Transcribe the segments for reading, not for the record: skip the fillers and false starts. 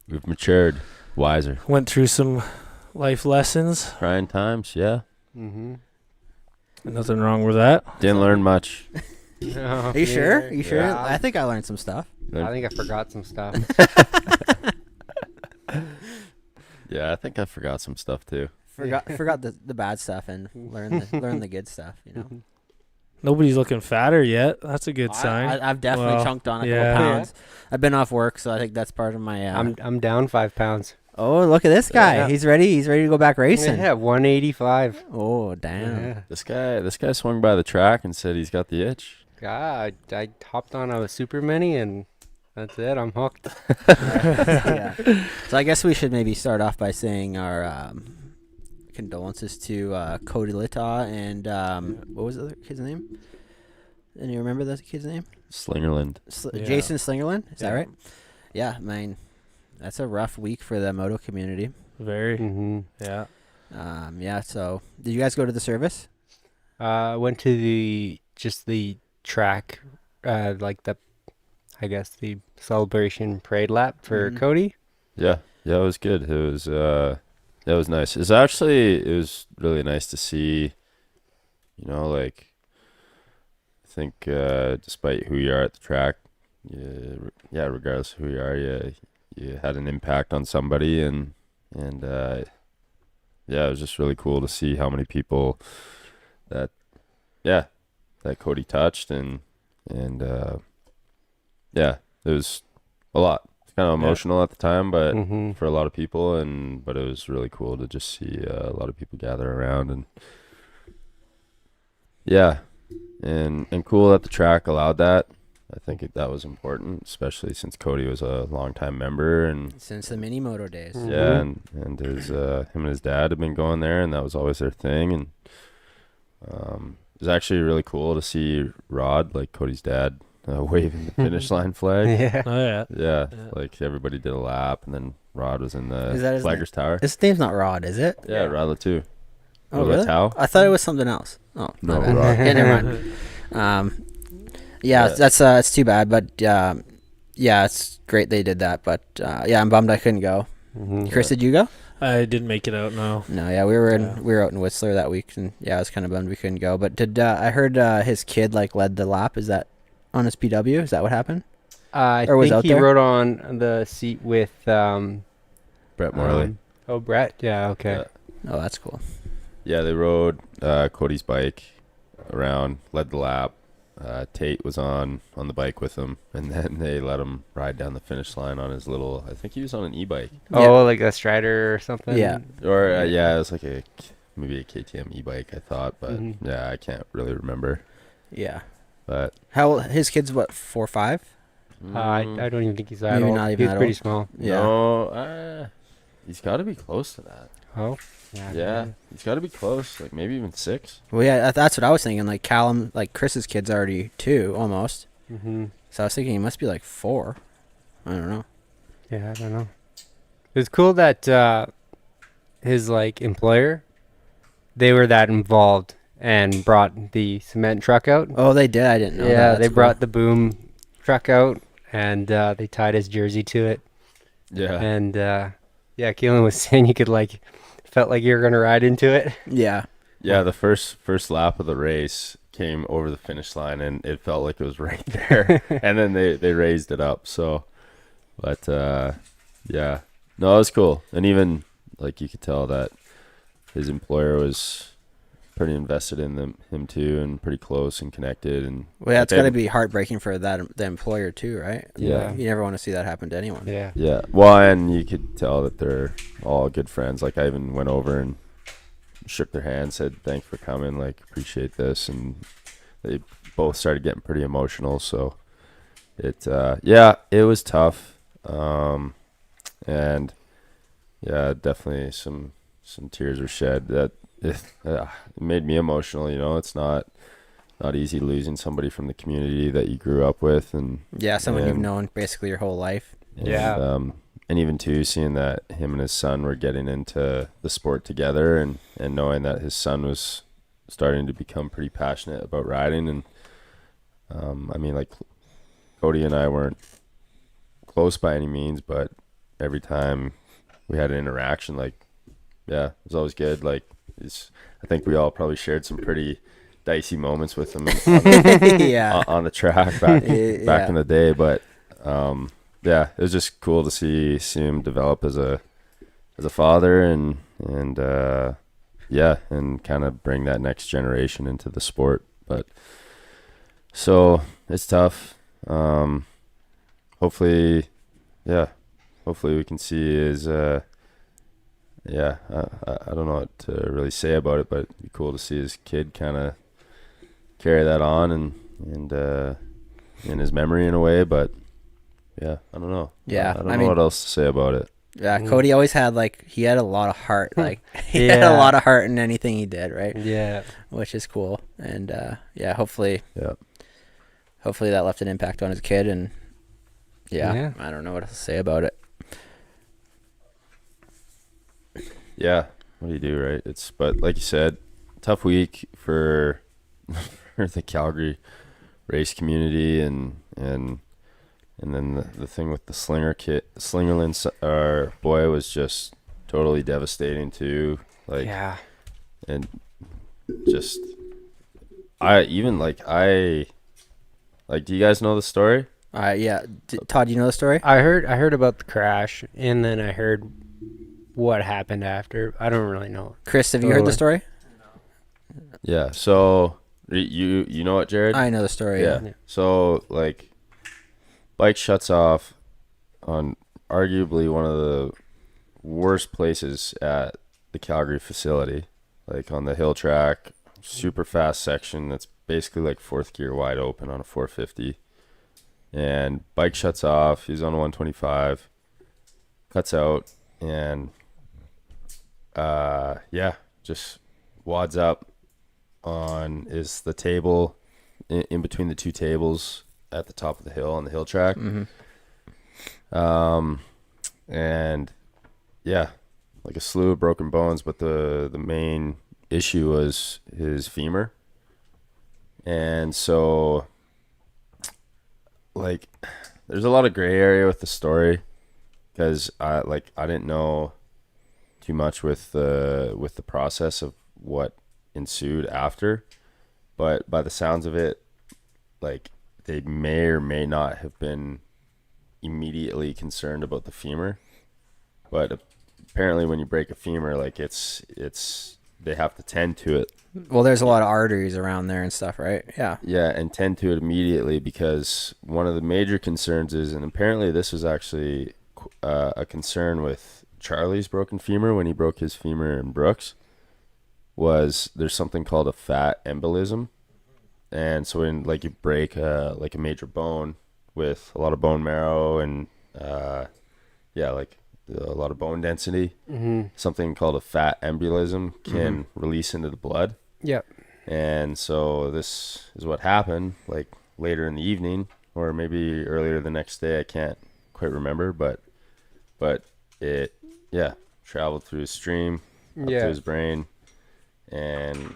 We've matured, wiser. Went through some life lessons. Trying times, yeah. Mm-hmm. Nothing wrong with that. Didn't learn much. No, Are you sure? Are you sure? Yeah. I think I learned some stuff. I think I forgot some stuff. Yeah, I think I forgot some stuff too. Forgot the bad stuff and learn the good stuff. You know. Nobody's looking fatter yet. That's a good sign. I've definitely Well, chunked on a yeah. couple pounds. I've been off work, so I think that's part of my. I'm down 5 pounds. Oh, look at this guy! Yeah. He's ready. He's ready to go back racing. Yeah, 185. Oh, damn! Yeah. This guy swung by the track and said he's got the itch. God, I hopped on a super mini and that's it. I'm hooked. Yeah. So I guess we should maybe start off by saying our condolences to Cody Littaw and what was the other kid's name? And you remember the kid's name? Slingerland. Yeah. Jason Slingerland. Is that Yeah. right? Yeah, man. That's a rough week for the moto community. Very. Mm-hmm. Yeah. Yeah. So, did you guys go to the service? Went to the track, like I guess the celebration parade lap for Mhm. Cody. Yeah, it was good. It was nice. It was really nice to see, like, I think despite who you are at the track, regardless of who you are, you had an impact on somebody, and it was just really cool to see how many people that Cody touched, and it was a lot. It's kind of emotional at the time, but Mm-hmm. for a lot of people, but it was really cool to just see a lot of people gather around, and cool that the track allowed that. I think that was important, especially since Cody was a longtime member, and Since the mini moto days. Mhm. yeah, and his him and his dad had been going there, and that was always their thing. And it was actually really cool to see Rod, like Cody's dad, waving the finish line flag. Yeah. Oh yeah. Yeah, Yeah. like everybody did a lap, and then Rod was in Is the that his Flaggers Tower. His name's not Rod, is it? Yeah, Rod Latu. Oh, Or really? Latau? I thought it was something else. Oh, No, my bad. Rod. Yeah, never mind. Yeah. That's it's too bad, but it's great they did that. But I'm bummed I couldn't go. Mm-hmm. Chris, did you go? I didn't make it out. No. No, we were out in Whistler that week, and I was kind of bummed we couldn't go. But did I heard his kid led the lap? Is that on his PW? Is that what happened? I Or was think out he there? rode on the seat with Brett Morley. Brett. Yeah. Okay. Yeah. Oh, that's cool. Yeah, they rode Cody's bike around, led the lap. Tate was on the bike with him, and then they let him ride down the finish line on his little, I think he was on an e-bike. Oh, like a Strider or something. Yeah. Or, it was like maybe a KTM e-bike, I thought, but Mhm. yeah, I can't really remember. Yeah. But How his kid's what 4 or 5? I don't even think he's that Maybe old. not even He's that pretty old. small. Yeah. No, he's got to be close to that. Oh. Yeah, he's got to be close, like maybe even 6. Well, yeah, that's what I was thinking. Like Callum, like Chris's kid's already 2 almost. Mm-hmm. So I was thinking he must be like 4. I don't know. Yeah, I don't know. It's cool that his employer, they were that involved and brought the cement truck out. Oh, they did. I didn't know. Yeah, that. they brought the boom truck out and they tied his jersey to it. Yeah. And Keelan was saying you could felt like you were gonna ride into it. Yeah. Yeah, the first lap of the race came over the finish line, and it felt like it was right there. And then they raised it up. So, but yeah, no, it was cool. And even you could tell that his employer was pretty invested in him too, and pretty close and connected. And Well, yeah, it's got to be heartbreaking for the employer too, right? Yeah. You never want to see that happen to anyone. Yeah. Yeah, well, and you could tell that they're all good friends. Like, I even went over and shook their hand, said thanks for coming, appreciate this, and they both started getting pretty emotional. So it was tough, and definitely some tears were shed. That it made me emotional. It's not easy losing somebody from the community that you grew up with, and Yeah, someone you've And- known basically your whole life. Yeah. And even too, seeing that him and his son were getting into the sport together, and knowing that his son was starting to become pretty passionate about riding. And Cody and I weren't close by any means, but every time we had an interaction. Like, yeah, it was always good. Like, I think we all probably shared some pretty dicey moments with him Yeah. on the track back Yeah. in the day. But yeah, it was just cool to see him develop as a father and yeah, and kind of bring that next generation into the sport. But so it's tough. Hopefully we can see his yeah, I don't know what to really say about it, but it'd be cool to see his kid kind of carry that on and in his memory in a way. But yeah, I don't know. Yeah, I don't I know mean- what else to say about it. Yeah, Cody always had he had a lot of heart. Like he had a Yeah. lot of heart in anything he did, right? Yeah. Which is cool. And yeah, hopefully Yeah. that left an impact on his kid. And yeah, Yeah. I don't know what else to say about it. Yeah, what do you do, right? But like you said, tough week for for the Calgary race community, and then the thing with the Slingerland our boy was just totally devastating too. Like, Yeah. and just do you guys know the story? Yeah, Todd, you know the story? I heard about the crash, and then I heard what happened after. I don't really know. Chris, have you heard the story? Yeah. So you know it, Jared? I know the story. Yeah. Yeah. So bike shuts off on arguably one of the worst places at the Calgary facility, like on the hill track, super fast section that's basically like fourth gear wide open on a 450. And bike shuts off. He's on a 125, cuts out, and just wads up on is the table in between the two tables at the top of the hill on the hill track. And yeah, like a slew of broken bones, but the main issue was his femur. And so there's a lot of gray area with the story, because I didn't know too much with the process of what ensued after, but by the sounds of it, they may or may not have been immediately concerned about the femur, but apparently when you break a femur, it's they have to tend to it. Well, there's a lot of arteries around there and stuff, right? Yeah. Yeah, and tend to it immediately, because one of the major concerns is, and apparently this was actually a concern with Charlie's broken femur when he broke his femur in Brooks, was there's something called a fat embolism. And so when you break a major bone with a lot of bone marrow and a lot of bone density, something called a fat embolism can release into the blood. Yep. And so this is what happened, later in the evening, or maybe earlier the next day. I can't quite remember, but it traveled through his stream up to his brain and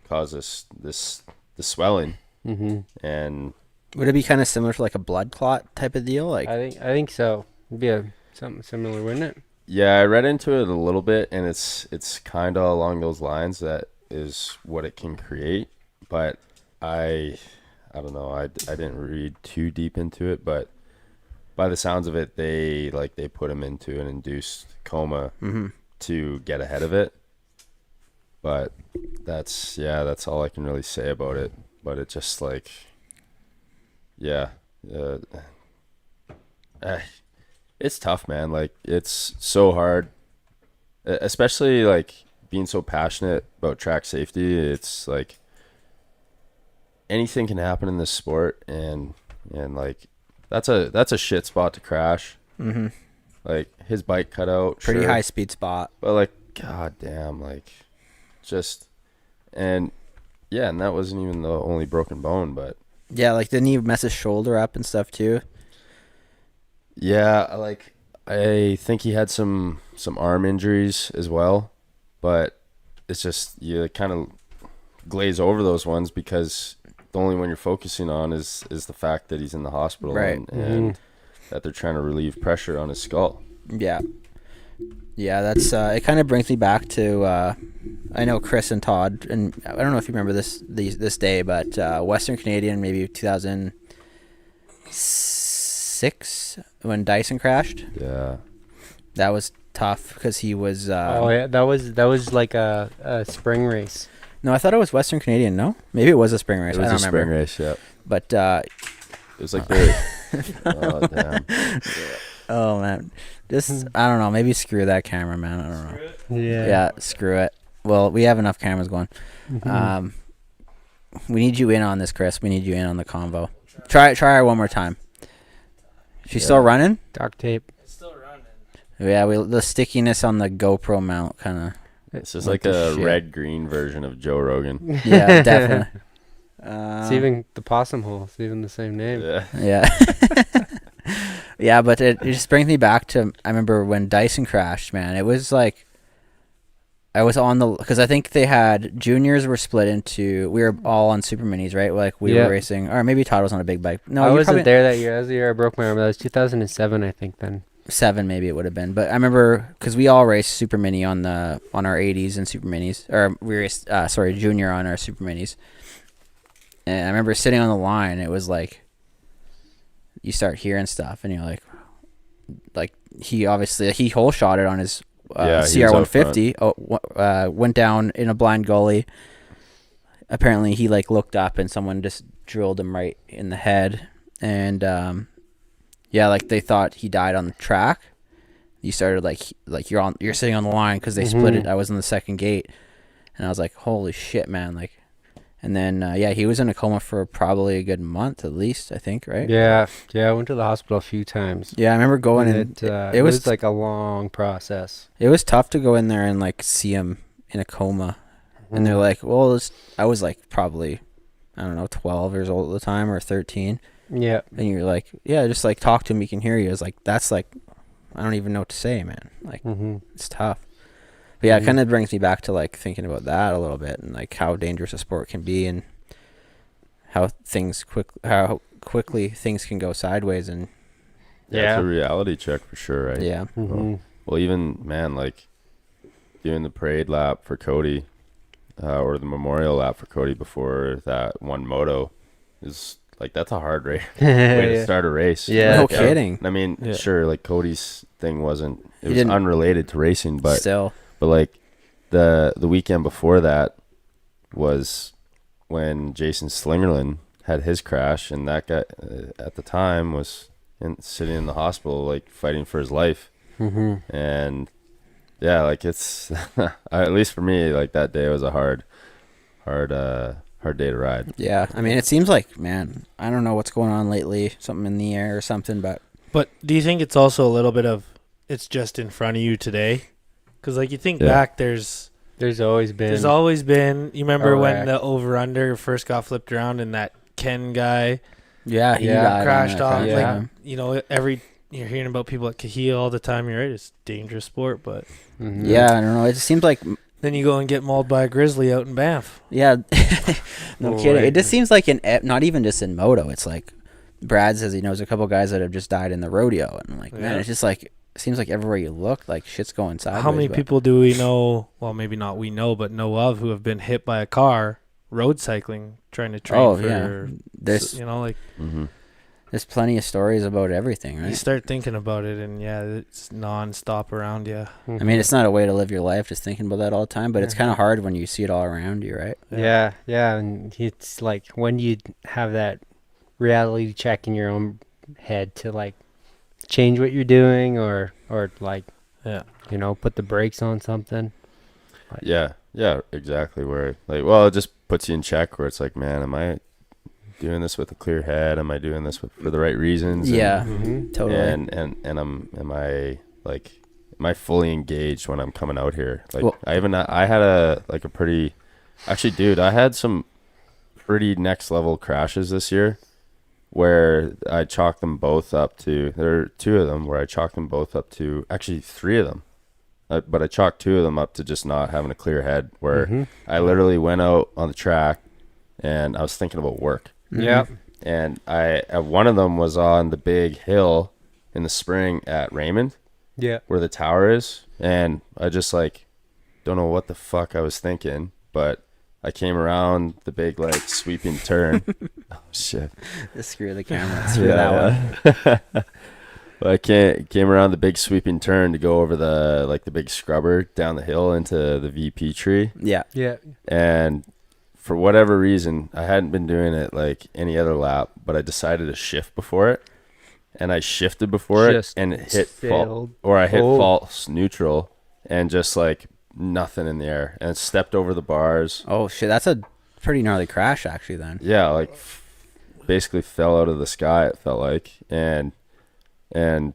caused this swelling. And Would it be kind of similar to a blood clot type of deal? I think so. It'd be something similar, wouldn't it? yeah, I read into it a little bit, and it's kind of along those lines. That is what it can create, but I don't know. I didn't read too deep into it, but by the sounds of it, they put him into an induced coma to get ahead of it. But that's all I can really say about it. But it just it's tough, man. It's so hard, especially being so passionate about track safety. It's anything can happen in this sport, and that's a shit spot to crash. His bike cut out, Pretty sure, high speed spot. but god damn, and that wasn't even the only broken bone. But Yeah, didn't he mess his shoulder up and stuff too? yeah, I think he had some arm injuries as well, but it's just you kind of glaze over those ones, because the only one you're focusing on is the fact that he's in the hospital. Right. And that they're trying to relieve pressure on his skull. Yeah. Yeah, that's it. Kind of brings me back to I know Chris and Todd, and I don't know if you remember this day, but Western Canadian, maybe 2006 when Dyson crashed. Yeah. That was tough because he was. Oh yeah, that was like a spring race. No, I thought it was Western Canadian. No, maybe it was a spring race. It was I don't a remember. spring race, yeah. But It was like the. Oh damn. oh man, just I don't know. Maybe screw that camera, man. I don't know. Yeah. Yeah, screw it. Well, we have enough cameras going. Mhm. We need you in on this, Chris. We need you in on the convo. Try her one more time. She's still running? Duct tape. It's still running. Yeah, the stickiness on the GoPro mount kind of. It's just What like the a shit? red-green version of Joe Rogan. Yeah, definitely. It's even the possum hole. It's even the same name. Yeah. Yeah. Yeah, but it just brings me back to I remember when Dyson crashed, man. It was like I was on the because I think they had juniors were split into we were all on super minis, right? Like we Yeah. were racing, or maybe Todd was on a big bike. No, I you wasn't probably, there that year. That was the year I broke my arm. That was 2007, I think. Then. 7 maybe it would have been, but I remember because we all raced super mini on our 80s and super minis, or we raced junior on our super minis, and I remember sitting on the line. It was like you start hearing stuff, and you're like he obviously he hole shot it on his Yeah, he was CR out front. 150. Went down in a blind gully. Apparently, he like looked up and someone just drilled him right in the head, and yeah, like they thought he died on the track. You started like you're sitting on the line because they split it. I was in the second gate, and I was like, holy shit, man! Like, and then yeah, he was in a coma for probably a good month at least, I think, right? Yeah. I went to the hospital a few times. Yeah, I remember going in. It was like a long process. It was tough to go in there and like see him in a coma, and they're like, well, I was like probably, I don't know, 12 years old at the time or 13. Yeah. And you're like, yeah, just like talk to him. He can hear you. It's like, that's like, I don't even know what to say, man. Like, it's tough. But yeah, it kind of brings me back to like thinking about that a little bit and like how dangerous a sport can be and how quickly things can go sideways. And Yeah, it's a reality check for sure, right? yeah. Well, even man, like doing the parade lap for Cody, or the memorial lap for Cody before that one moto is like that's a hard way to start a race. Yeah. No Like, kidding. I mean, Yeah. sure, like Cody's thing wasn't He it was didn't- unrelated to racing, but Still. like the weekend before that was when Jason Slingerland had his crash, and that guy at the time was sitting in the hospital like fighting for his life. And yeah, like it's at least for me, like that day was a hard day to ride. Yeah. I mean, it seems like, man, I don't know what's going on lately. Something in the air or something, but But do you think it's also a little bit of it's just in front of you today? Because like you think Yeah. back, there's always been. always been. You remember when Correct. the over under first got flipped around and that Ken guy yeah, he Yeah. died on crashed that off? crash, Yeah. Like you know, you're hearing about people at Cahill all the time. You're right, it's a dangerous sport, but Yeah, I don't know. It just seems like then you go and get mauled by a grizzly out in Banff. yeah, no Oh, kidding. right. It just seems like not even just in moto. It's like Brad says he knows a couple guys that have just died in the rodeo, and I'm like, man, Yeah. it's just like it seems like everywhere you look, like shit's going sideways. How many but- people do we know? Well, maybe not we know, but know of who have been hit by a car road cycling trying to train Oh for. yeah, there's You know, like there's plenty of stories about everything, you right? start thinking about it, and yeah, it's nonstop around you. I mean, it's not a way to live your life just thinking about that all the time, but it's kind of hard when you see it all around you, right? Yeah, and it's like when you have that reality check in your own head to like change what you're doing or like Yeah. you know put the brakes on something. Yeah, exactly. Where like, well, it just puts you in check. Where it's like, man, am I doing this with a clear head? Am I doing this for the right reasons? Yeah, Mm-hmm. totally. And am I fully engaged when I'm coming out here? Like, Well- I had a pretty, actually, dude, I had some pretty next level crashes this year, where I chalked them both up to. There are 2 of them where I chalked them both up to. Actually, 3 of them. But I chalked 2 of them up to just not having a clear head, where I literally went out on the track and I was thinking about work. Yeah. And one of them was on the big hill in the spring at Raymond, Yeah. where the tower is, and I just like don't know what the fuck I was thinking, but I came around the big like sweeping turn. Oh shit! Just screw the camera. Screw that one. But I came around the big sweeping turn to go over the big scrubber down the hill into the VP tree, Yeah. Yeah. and for whatever reason I hadn't been doing it like any other lap, but I decided to shift before it, and I shifted before Just it and it hit failed. I hit Oh. false neutral and just like nothing in the air and stepped over the bars. Oh shit, that's a pretty gnarly crash actually. Then. Yeah, like basically fell out of the sky, it felt like, and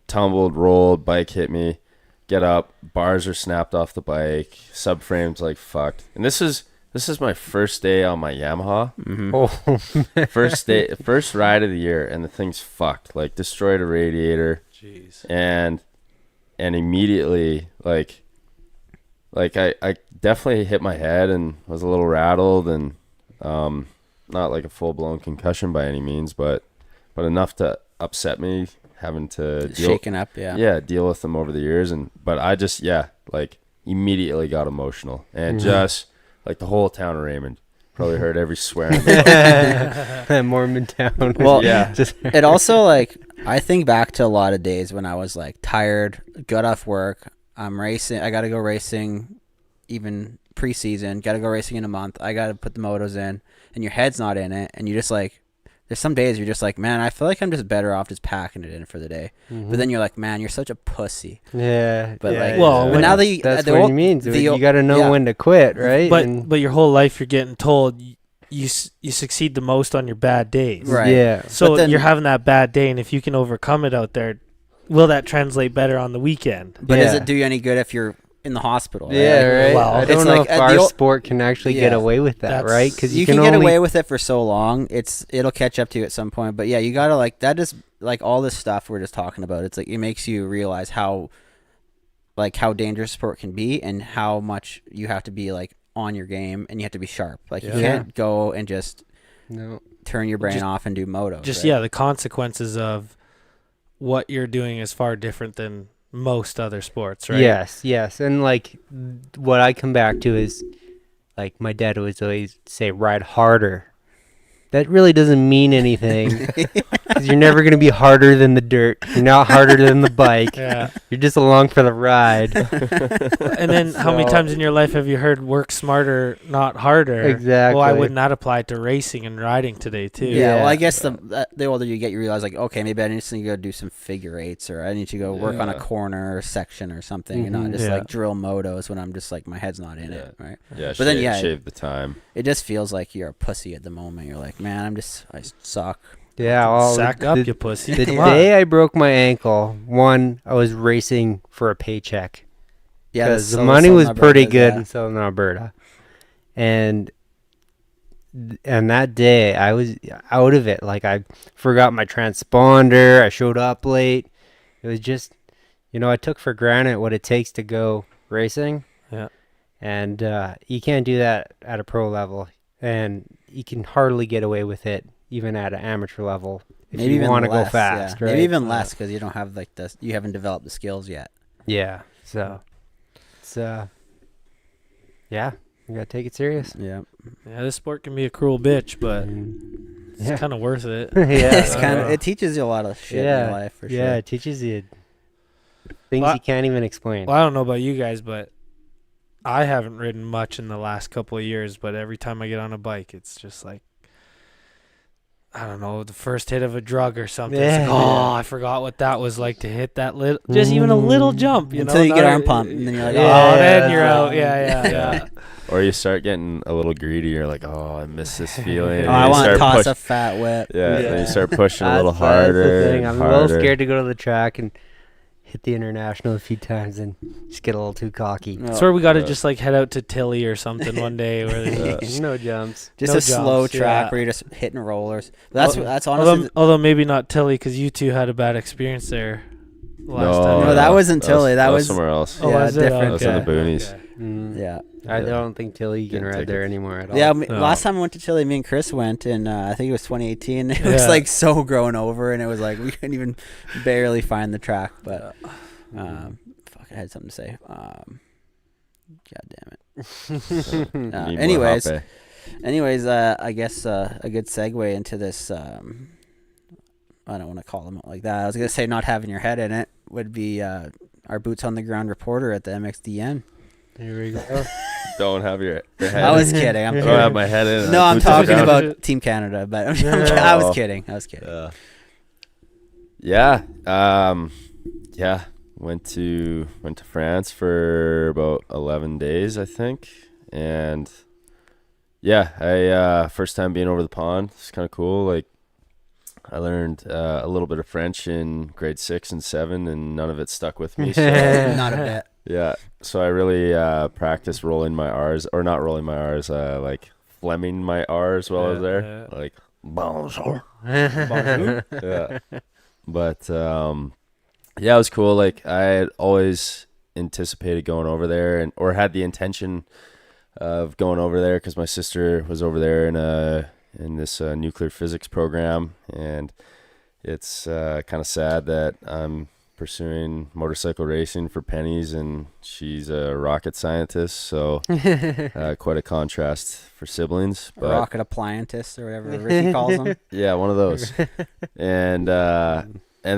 tumbled, rolled, bike hit me, get up, bars are snapped off the bike, subframe's like fucked. And this is my first day on my Yamaha. Mm-hmm. Oh. First ride of the year, and the thing's fucked. Like destroyed a radiator. Jeez. And immediately like I definitely hit my head and was a little rattled, and not like a full blown concussion by any means, but enough to upset me, having to Shaken up. Yeah. deal with them over the years. But I just like immediately got emotional, and Mm-hmm. just like the whole town of Raymond probably heard every swear in the That Mormontown. Well, yeah. It also like I think back to a lot of days when I was like tired, got off work, I'm racing. I got to go racing, even preseason. Got to go racing in a month. I got to put the motos in, and your head's not in it, and you just like. There's some days you're just like, man, I feel like I'm just better off just packing it in for the day. Mhm. But then you're like, man, you're such a pussy. Yeah. But yeah, like, Well, but when- now that you, that's the what old- he means. the You old- got to know yeah. when to quit, right? And- But your whole life you're getting told you succeed the most on your bad days. Right. Yeah. So But then- you're having that bad day, and if you can overcome it out there, will that translate better on the weekend? But does Yeah. it do you any good if you're in the hospital? Right? Yeah, Like, right. well, I it's don't know like, if the our old- sport can actually get Yeah. away with that, That's- right? Because you can get away with it for so long. It'll catch up to you at some point. But yeah, you gotta like that. Just like all this stuff we're just talking about. It's like it makes you realize how dangerous sport can be, and how much you have to be like on your game, and you have to be sharp. Like you Yeah. can't go and just No. turn your brain Just- off and do motos. Just right? the consequences of what you're doing is far different than most other sports, right? Yes. And like what I come back to is like my dad would always say, ride harder. That really doesn't mean anything because you're never going to be harder than the dirt. You're not harder than the bike. Yeah. You're just along for the ride. And then how many So- times in your life have you heard work smarter, not harder? Exactly. Well, why wouldn't that apply to racing and riding today too? Yeah, well, Yeah. I guess the older you get, you realize like, okay, maybe I need to go do some figure eights, or I need to go work on a Yeah. corner or section or something, and not Mhm. just Yeah. like drill motos when I'm just like my head's not in it, right? Yeah, But then, yeah, shave the time. It just feels like you're a pussy at the moment. You're like, man, I suck. Yeah. Well, Sack the, up, you pussy. the Come on. day I broke my ankle, I was racing for a paycheck. Yeah, Because the that's money Southern was Alberta, pretty good yeah. in Southern Alberta, and that day I was out of it. Like I forgot my transponder. I showed up late. It was just, I took for granted what it takes to go racing. Yeah. And you can't do that at a pro level, and you can hardly get away with it even at an amateur level if Maybe you even want to go less, fast. yeah. Right? Maybe even less because you don't have like you haven't developed the skills yet. Yeah. So it's yeah, you gotta take it serious. Yeah, Yeah, this sport can be a cruel bitch, but And- it's yeah. kind of worth it. Yeah. it's kind of Uh, it teaches you a lot of shit in Yeah, your life for Yeah, sure. it teaches you things Well, you can't even explain. Well, I don't know about you guys, but I haven't ridden much in the last couple of years. But every time I get on a bike, it's just like, I don't know, the first hit of a drug or something. It's like, Yeah. oh, I forgot what that was like to hit that little, just even a little jump. You Until know, you get not- arm pump, and then you're like, oh, Yeah. then you're out. Yeah. Or you start getting a little greedy. You're like, oh, I miss this feeling. oh, and I you want to start toss push- a fat whip. Yeah, then you start pushing a That's- little that's the harder. thing. and I'm a little harder. scared to go to the track and hit the international a few times and just get a little too cocky. No, That's where we got to Yeah. just like head out to Tilly or something one day where Yeah. they No jumps. just no a slow jumps, track yeah. where you're just hitting rollers. But that's although, honestly. although maybe not Tilly because you two had a bad experience there last No, time. No, that wasn't Tilly. That was- somewhere else. Oh, yeah, was it? different. That was in the Okay. boonies. Okay. Yeah. I Yeah. don't think Tilly can Get ride there tickets. anymore at all. Yeah, No. last time I went to Chile, me and Chris went, and I think it was 2018. It was Yeah. like so grown over, and it was like we couldn't even barely find the track. But fuck, I had something to say. God damn it. Need more Anyways, Hape. I guess a good segue into this. I don't want to call them like that. I was gonna say not having your head in it would be our boots on the ground reporter at the MXDN. Here we go. Don't have your head. I was kidding. I'm I kidding. don't have my head in it. No, I'm Boots on the talking ground. about Team Canada, but I was kidding. I was kidding. Yeah. Yeah. Went to France for about 11 days, I think, and yeah, I first time being over the pond. It's kind of cool. Like, I learned a little bit of French in grade 6 and 7, and none of it stuck with me. So Not a bit. yeah, so I really practiced rolling my R's, or not rolling my R's, like Fleming my R's while I was there, Yeah. like bonjour. Bonjour. Yeah, but yeah, it was cool. Like, I had always anticipated going over there, or had the intention of going over there because my sister was over there in this nuclear physics program, and it's kind of sad that I'm pursuing motorcycle racing for pennies and she's a rocket scientist, so quite a contrast for siblings. A But rocket appliantist or whatever Ricky calls them. yeah, one of those. And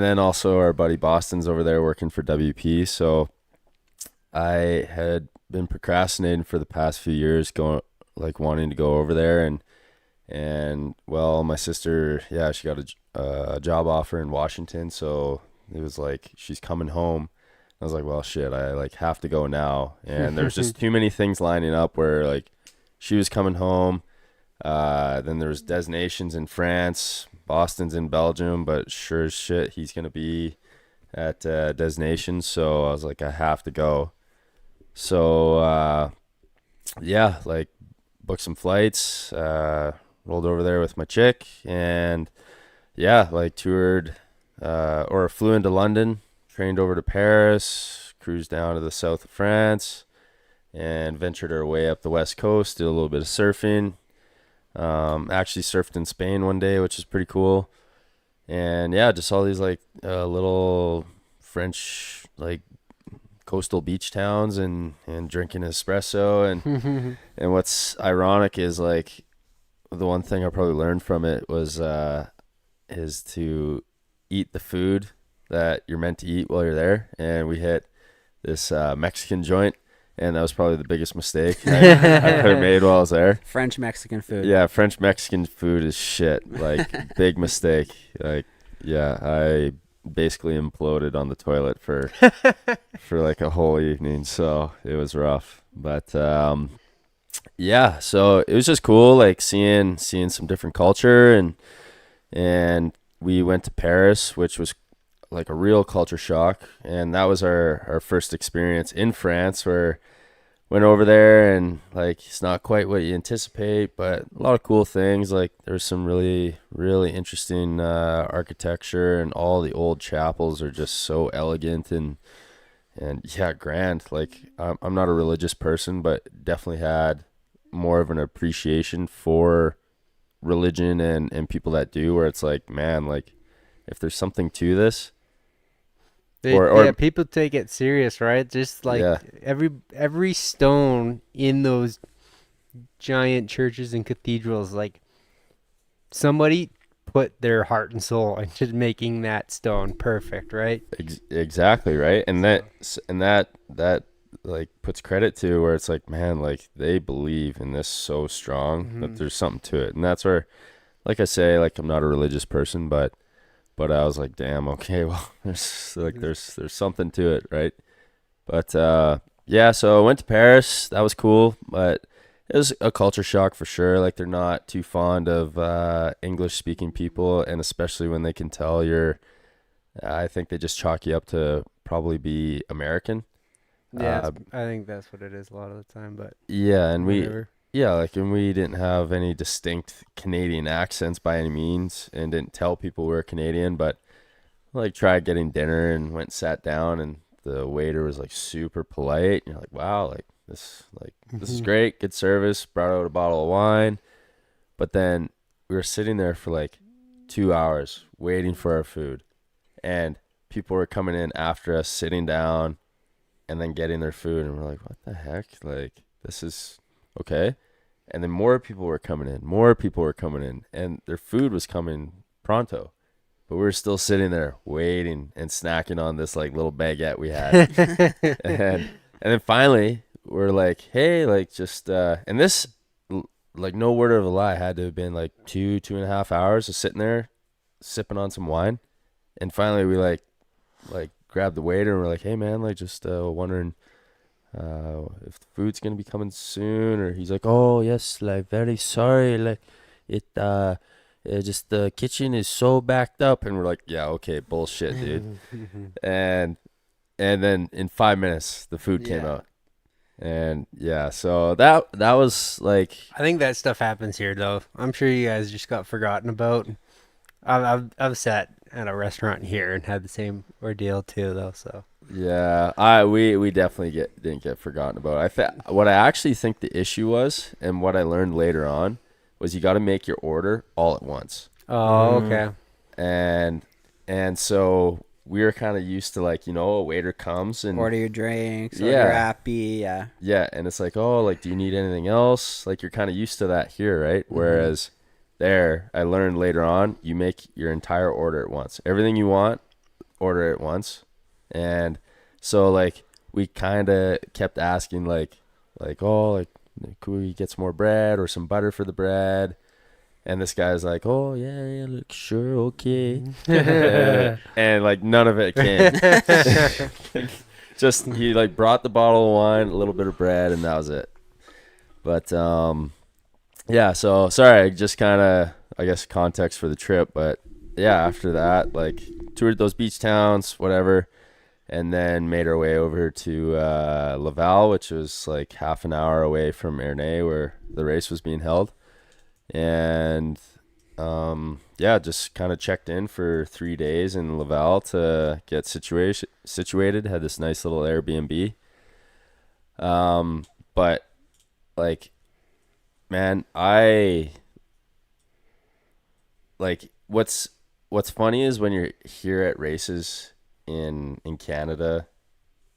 then also our buddy Boston's over there working for WP, so I had been procrastinating for the past few years, wanting to go over there, and well, my sister, yeah, she got a job offer in Washington, so it was like she's coming home. I was like, well, shit, I like have to go now, and there's just too many things lining up where like she was coming home. Then there was Desnations in France, Boston's in Belgium, but sure as shit he's gonna be at Desnations, so I was like, I have to go. So yeah, like booked some flights, rolled over there with my chick, and yeah, like toured or flew into London, trained over to Paris, cruised down to the south of France, and ventured our way up the west coast, did a little bit of surfing. Actually surfed in Spain one day, which is pretty cool. And yeah, just all these like little French like coastal beach towns, and drinking espresso, and what's ironic is like the one thing I probably learned from it was is to eat the food that you're meant to eat while you're there. And we hit this Mexican joint, and that was probably the biggest mistake I could have made while I was there. French Mexican food. Yeah, French Mexican food is shit. Like, big mistake. Like, yeah, I basically imploded on the toilet for like a whole evening, so it was rough. But yeah, so it was just cool, like seeing some different culture, and we went to Paris, which was like a real culture shock, and that was our first experience in France, where went over there, and like it's not quite what you anticipate, but a lot of cool things. Like there's some really interesting architecture, and all the old chapels are just so elegant and yeah, grand. Like I'm not a religious person, but definitely had more of an appreciation for religion and people that do, where it's like, man, like if there's something to this. Yeah, people take it serious, right? Just like Yeah. every stone in those giant churches and cathedrals, like somebody put their heart and soul into making that stone perfect, right? Exactly, right? And that like puts credit to where it's like, man, like they believe in this so strong that there's something to it. And that's where, like I say, like I'm not a religious person, but I was like, damn, okay, well, there's something to it, right? But yeah, so I went to Paris. That was cool, but it was a culture shock for sure. Like they're not too fond of English-speaking people, and especially when they can tell I think they just chalk you up to probably be American. Yeah, I think that's what it is a lot of the time. But yeah, and whatever. and we didn't have any distinct Canadian accents by any means, and didn't tell people we were Canadian, but like tried getting dinner and went and sat down, and the waiter was like super polite, and you're like, wow, like this is great, good service. Brought out a bottle of wine, but then we were sitting there for like 2 hours waiting for our food, and people were coming in after us, sitting down, and then getting their food, and we're like, what the heck? Like, this is okay. And then more people were coming in, and their food was coming pronto. But we were still sitting there waiting and snacking on this like little baguette we had. and then finally we're like, hey, like just and this like no word of a lie had to have been like 2.5 hours of sitting there sipping on some wine. And finally we like grabbed the waiter and we're like, hey man, like just wondering if the food's gonna be coming soon. Or he's like, oh yes, like very sorry, like it just the kitchen is so backed up. And we're like, yeah, okay, bullshit, dude. and then in 5 minutes the food came out. And yeah, so that was like, I think that stuff happens here though. I'm sure you guys just got forgotten about. I've sat at a restaurant here and had the same ordeal too though, so yeah, we definitely didn't get forgotten about. What I actually think the issue was, and what I learned later on, was you got to make your order all at once. Oh, okay. And so we were kind of used to, like, you know, a waiter comes and order your drinks, Yeah. order appy, yeah, and it's like, oh, like, do you need anything else? Like, you're kind of used to that here, right? Whereas there, I learned later on, you make your entire order at once. Everything you want, order it at once. And so, like, we kind of kept asking, like, oh, like, could we get some more bread or some butter for the bread? And this guy's like, oh yeah, look, sure, okay. And like none of it came. Just he like brought the bottle of wine, a little bit of bread, and that was it. But yeah, so sorry, just kind of, I guess, context for the trip. But yeah, after that, like, toured those beach towns, whatever, and then made our way over to Laval, which was like half an hour away from Ernay, where the race was being held. And yeah, just kind of checked in for 3 days in Laval to get situated. Had this nice little Airbnb. But like, man, I like what's funny is when you're here at races in Canada,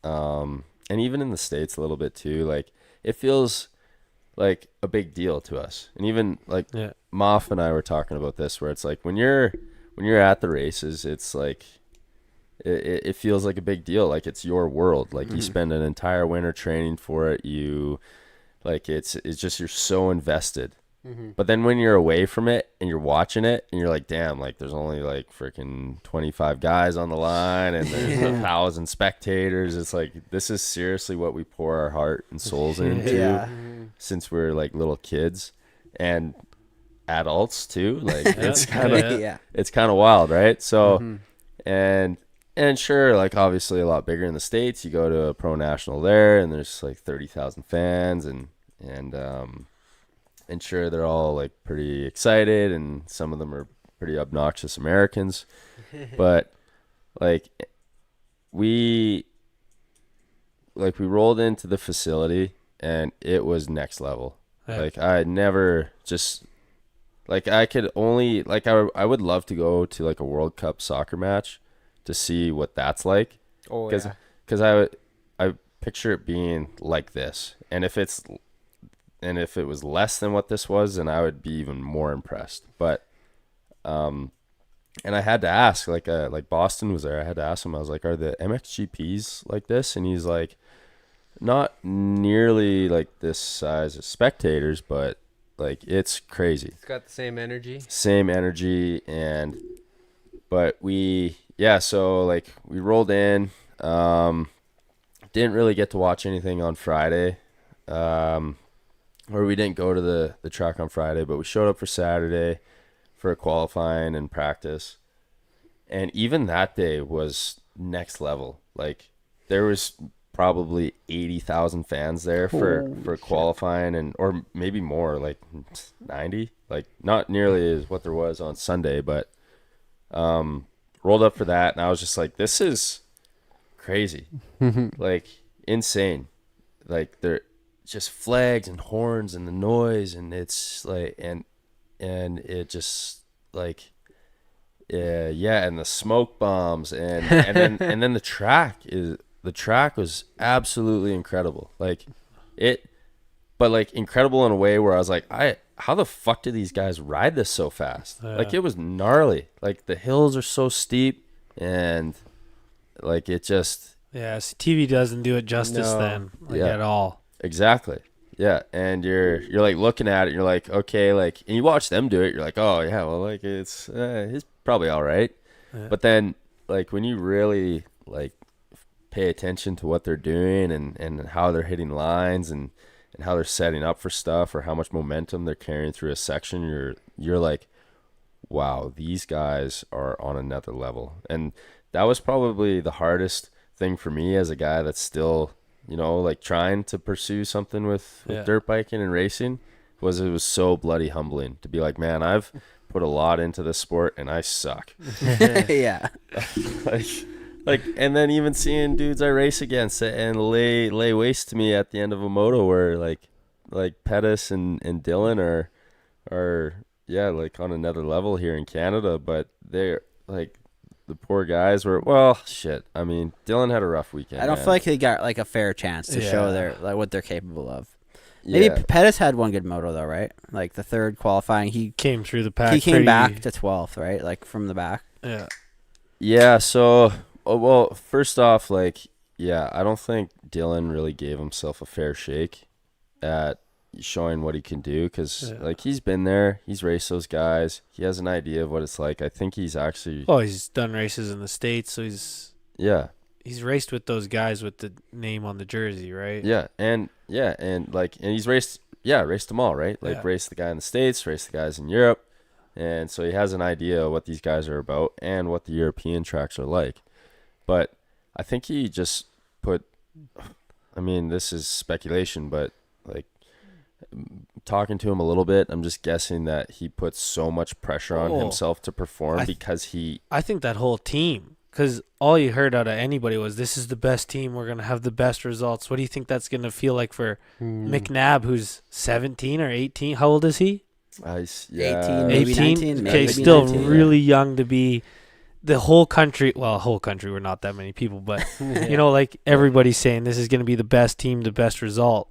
and even in the States a little bit too, like, it feels like a big deal to us. And even like Moff and I were talking about this, where it's like when you're at the races, it's like it feels like a big deal, like it's your world. Like you spend an entire winter training for it. You like it's just, you're so invested. But then when you're away from it and you're watching it and you're like, damn, like there's only like freaking 25 guys on the line and there's 1,000 spectators. It's like, this is seriously what we pour our heart and souls into since we're like little kids and adults too. Like it's kind of it's kind of wild, right? So and sure, like obviously a lot bigger in the States. You go to a pro national there and there's like 30,000 fans and sure, they're all like pretty excited, and some of them are pretty obnoxious Americans. But like we rolled into the facility and it was next level. Like I never just like, I could only like, I would love to go to like a World Cup soccer match to see what that's like. Oh, because I picture it being like this, and if it was less than what this was, then I would be even more impressed. But and I had to ask, like Boston was there, I had to ask him, I was like, are the MXGPs like this? And he's like, not nearly like this size of spectators, but like it's crazy. It's got the same energy. But so like we rolled in, didn't really get to watch anything on Friday, or we didn't go to the track on Friday, but we showed up for Saturday for qualifying and practice. And even that day was next level. Like there was probably 80,000 fans there for qualifying, and or maybe more, like 90, like not nearly as what there was on Sunday, but rolled up for that, and I was just like, this is crazy. Like insane. Like just flags and horns and the noise, and it's like and it just like yeah, and the smoke bombs and then the track was absolutely incredible. Like it, but like incredible in a way where I was like, how the fuck do these guys ride this so fast? Like it was gnarly. Like the hills are so steep, and like it just TV doesn't do it justice then, at all. Exactly. Yeah, and you're like looking at it, and you're like, okay, like, and you watch them do it, you're like, oh yeah, well, like it's probably all right. Yeah. But then like when you really like pay attention to what they're doing and how they're hitting lines and how they're setting up for stuff or how much momentum they're carrying through a section, you're like, wow, these guys are on another level. And that was probably the hardest thing for me as a guy that's still, you know, like trying to pursue something with dirt biking and racing, it was so bloody humbling to be like, man, I've put a lot into this sport and I suck. Yeah. like and then even seeing dudes I race against and lay waste to me at the end of a moto where like Pettis and Dylan are like on another level here in Canada, but they're like, the poor guys were, well, shit. I mean, Dylan had a rough weekend. I don't man. feel like they got like a fair chance to show their like what they're capable of. Maybe Pettis had one good moto though, right? Like the third qualifying, he came through the pack. He came back to 12th, right? Like from the back. Yeah. Yeah. So, well, first off, like, I don't think Dylan really gave himself a fair shake at showing what he can do, because like he's been there, he's raced those guys, he has an idea of what it's like. I think he's actually he's done races in the States, so he's raced with those guys with the name on the jersey, right? And he's raced them all, right? Like raced the guy in the States, raced the guys in Europe, and so he has an idea of what these guys are about and what the European tracks are like. But I think he just put, I mean, this is speculation, but like talking to him a little bit, I'm just guessing that he puts so much pressure on himself to perform because I think that whole team, because all you heard out of anybody was, this is the best team, we're going to have the best results. What do you think that's going to feel like for McNabb, who's 17 or 18? How old is he? 18, maybe 19. Okay, still 19, really young to be the whole country. Well, whole country, we're not that many people, but you know, like everybody's saying this is going to be the best team, the best result.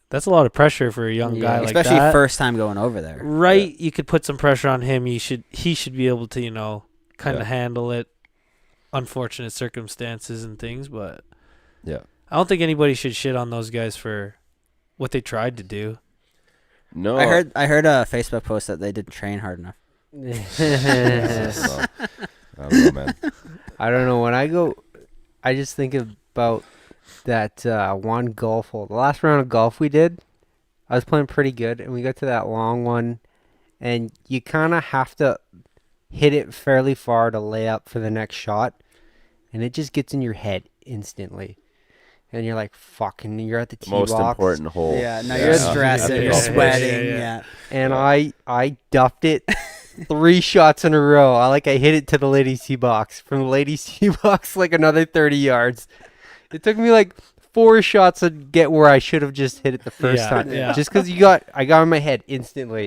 That's a lot of pressure for a young guy like that. Especially first time going over there. Right. You could put some pressure on him. He should be able to, you know, kind of handle it. Unfortunate circumstances and things, but I don't think anybody should shit on those guys for what they tried to do. No. I heard a Facebook post that they didn't train hard enough. I don't know, man. I don't know. When I go, I just think about that one golf hole. The last round of golf we did, I was playing pretty good, and we got to that long one, and you kind of have to hit it fairly far to lay up for the next shot, and it just gets in your head instantly. And you're like, fucking, you're at the tee box. Most important hole. Yeah, now you're stressing, you're sweating. And I duffed it 3 shots in a row. I hit it to the ladies' tee box. From the ladies' tee box, like another 30 yards. It took me like 4 shots to get where I should have just hit it the first time. Yeah. Just because I got in my head instantly.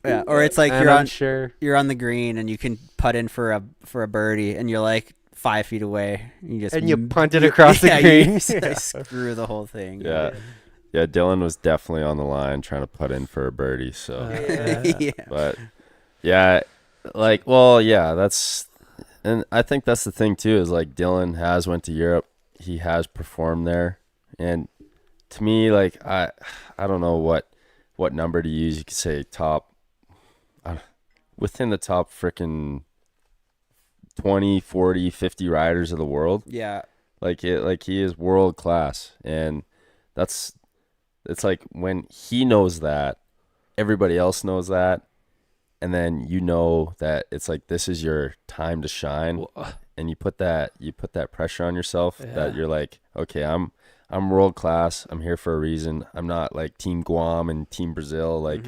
Or it's like you're on the green and you can putt in for a birdie and you're like 5 feet away. You punt it across the green. Screw the whole thing. Yeah. Yeah, Dylan was definitely on the line trying to putt in for a birdie. So, but that's, and I think that's the thing too, is like Dylan has went to Europe. He has performed there, and to me, like I don't know what number to use. You could say top, within the top frickin' 20, 40, 50 riders of the world. Yeah, like he is world class, and it's like when he knows that, everybody else knows that, and then you know that it's like this is your time to shine. And you put that pressure on yourself that you're like, okay, I'm world class. I'm here for a reason. I'm not like Team Guam and Team Brazil. Like,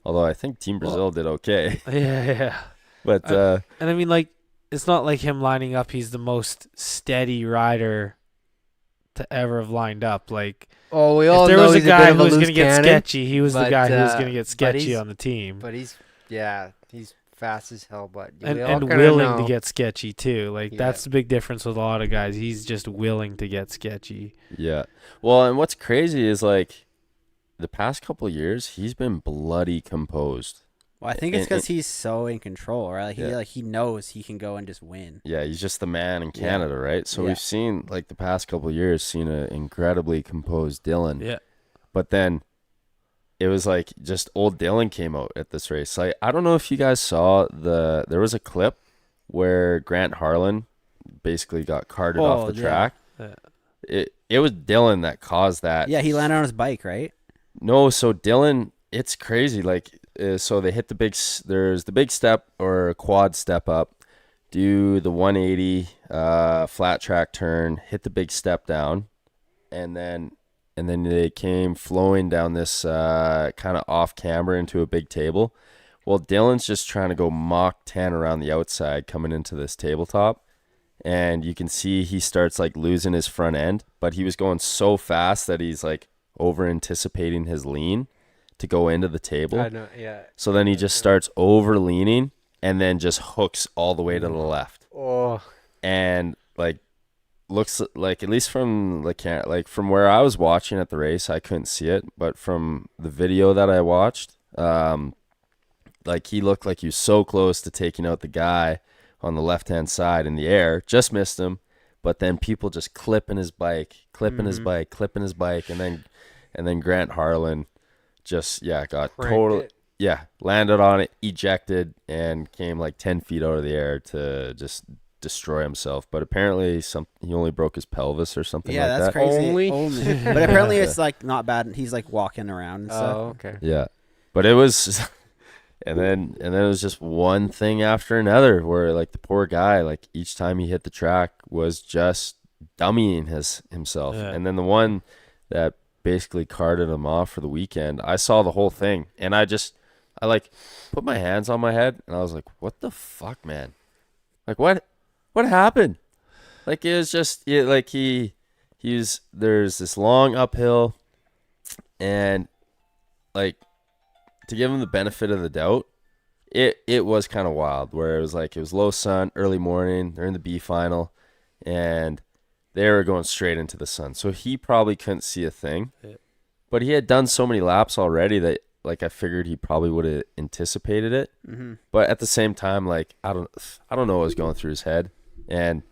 although I think Team Brazil did okay. Yeah. But and I mean, like, it's not like him lining up. He's the most steady rider to ever have lined up. Like, Oh, we if all there know was a he's guy bit of who a was going loose to get cannon, sketchy, he was the but, guy who was going to get but sketchy he's- on the team. But he's fast as hell. But And, we all and kinda willing know. to get sketchy too. Like Yeah. that's the big difference with a lot of guys. He's just willing to get sketchy. Yeah. Well, and what's crazy is like the past couple of years, he's been bloody composed. Well, I think it's And- because he's so in control, right? Yeah. He knows he can go and just win. Yeah, he's just the man in Yeah. Canada, right? So Yeah. we've seen like the past couple of years, seen an incredibly composed Dylan. Yeah. But then it was like just old Dylan came out at this race. Like I don't know if you guys saw there was a clip where Grant Harlan basically got carted off the yeah. track. Yeah. It was Dylan that caused that. Yeah, he landed on his bike, right? No, so Dylan, it's crazy. Like, so they hit there's the big step or quad step up, do the 180 flat track turn, hit the big step down, and then they came flowing down this kind of off camber into a big table. Well, Dylan's just trying to go Mach 10 around the outside coming into this tabletop. And you can see he starts like losing his front end, but he was going so fast that he's like over anticipating his lean to go into the table. I know, yeah. So then he just starts over leaning and then just hooks all the way to the left. Oh, And like looks like, at least from like from where I was watching at the race, I couldn't see it, but from the video that I watched, like he looked like he was so close to taking out the guy on the left-hand side in the air, just missed him, but then people just clipping his bike, and then Grant Harlan just got Cranked totally it. landed on it, ejected, and came like 10 feet out of the air to just destroy himself. But apparently he only broke his pelvis or something Yeah, like that's that. crazy. Only? But apparently it's like not bad. He's like walking around and stuff. Oh, okay. Yeah, but it was, and then it was just one thing after another where like the poor guy, like each time he hit the track was just dummying himself. Yeah. And then the one that basically carted him off for the weekend, I saw the whole thing, and I like put my hands on my head and I was like, what the fuck, man? Like what happened? Like it was just like there's this long uphill, and like to give him the benefit of the doubt, it was kind of wild where it was low sun, early morning, they're in the B final, and they were going straight into the sun. So he probably couldn't see a thing. Yeah. But he had done so many laps already that like I figured he probably would have anticipated it. Mm-hmm. But at the same time, like I don't know what was going through his head, and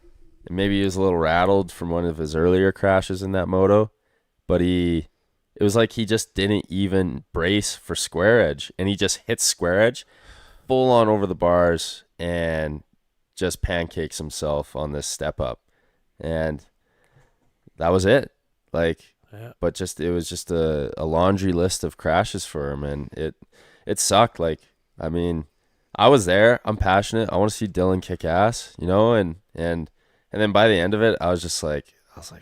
maybe he was a little rattled from one of his earlier crashes in that moto. But it was like he just didn't even brace for square edge, and he just hits square edge full on over the bars and just pancakes himself on this step up, and that was it. Like, Yeah. but it was just a laundry list of crashes for him, and it sucked. Like, I mean, I was there. I'm passionate. I want to see Dylan kick ass, and then by the end of it, I was like,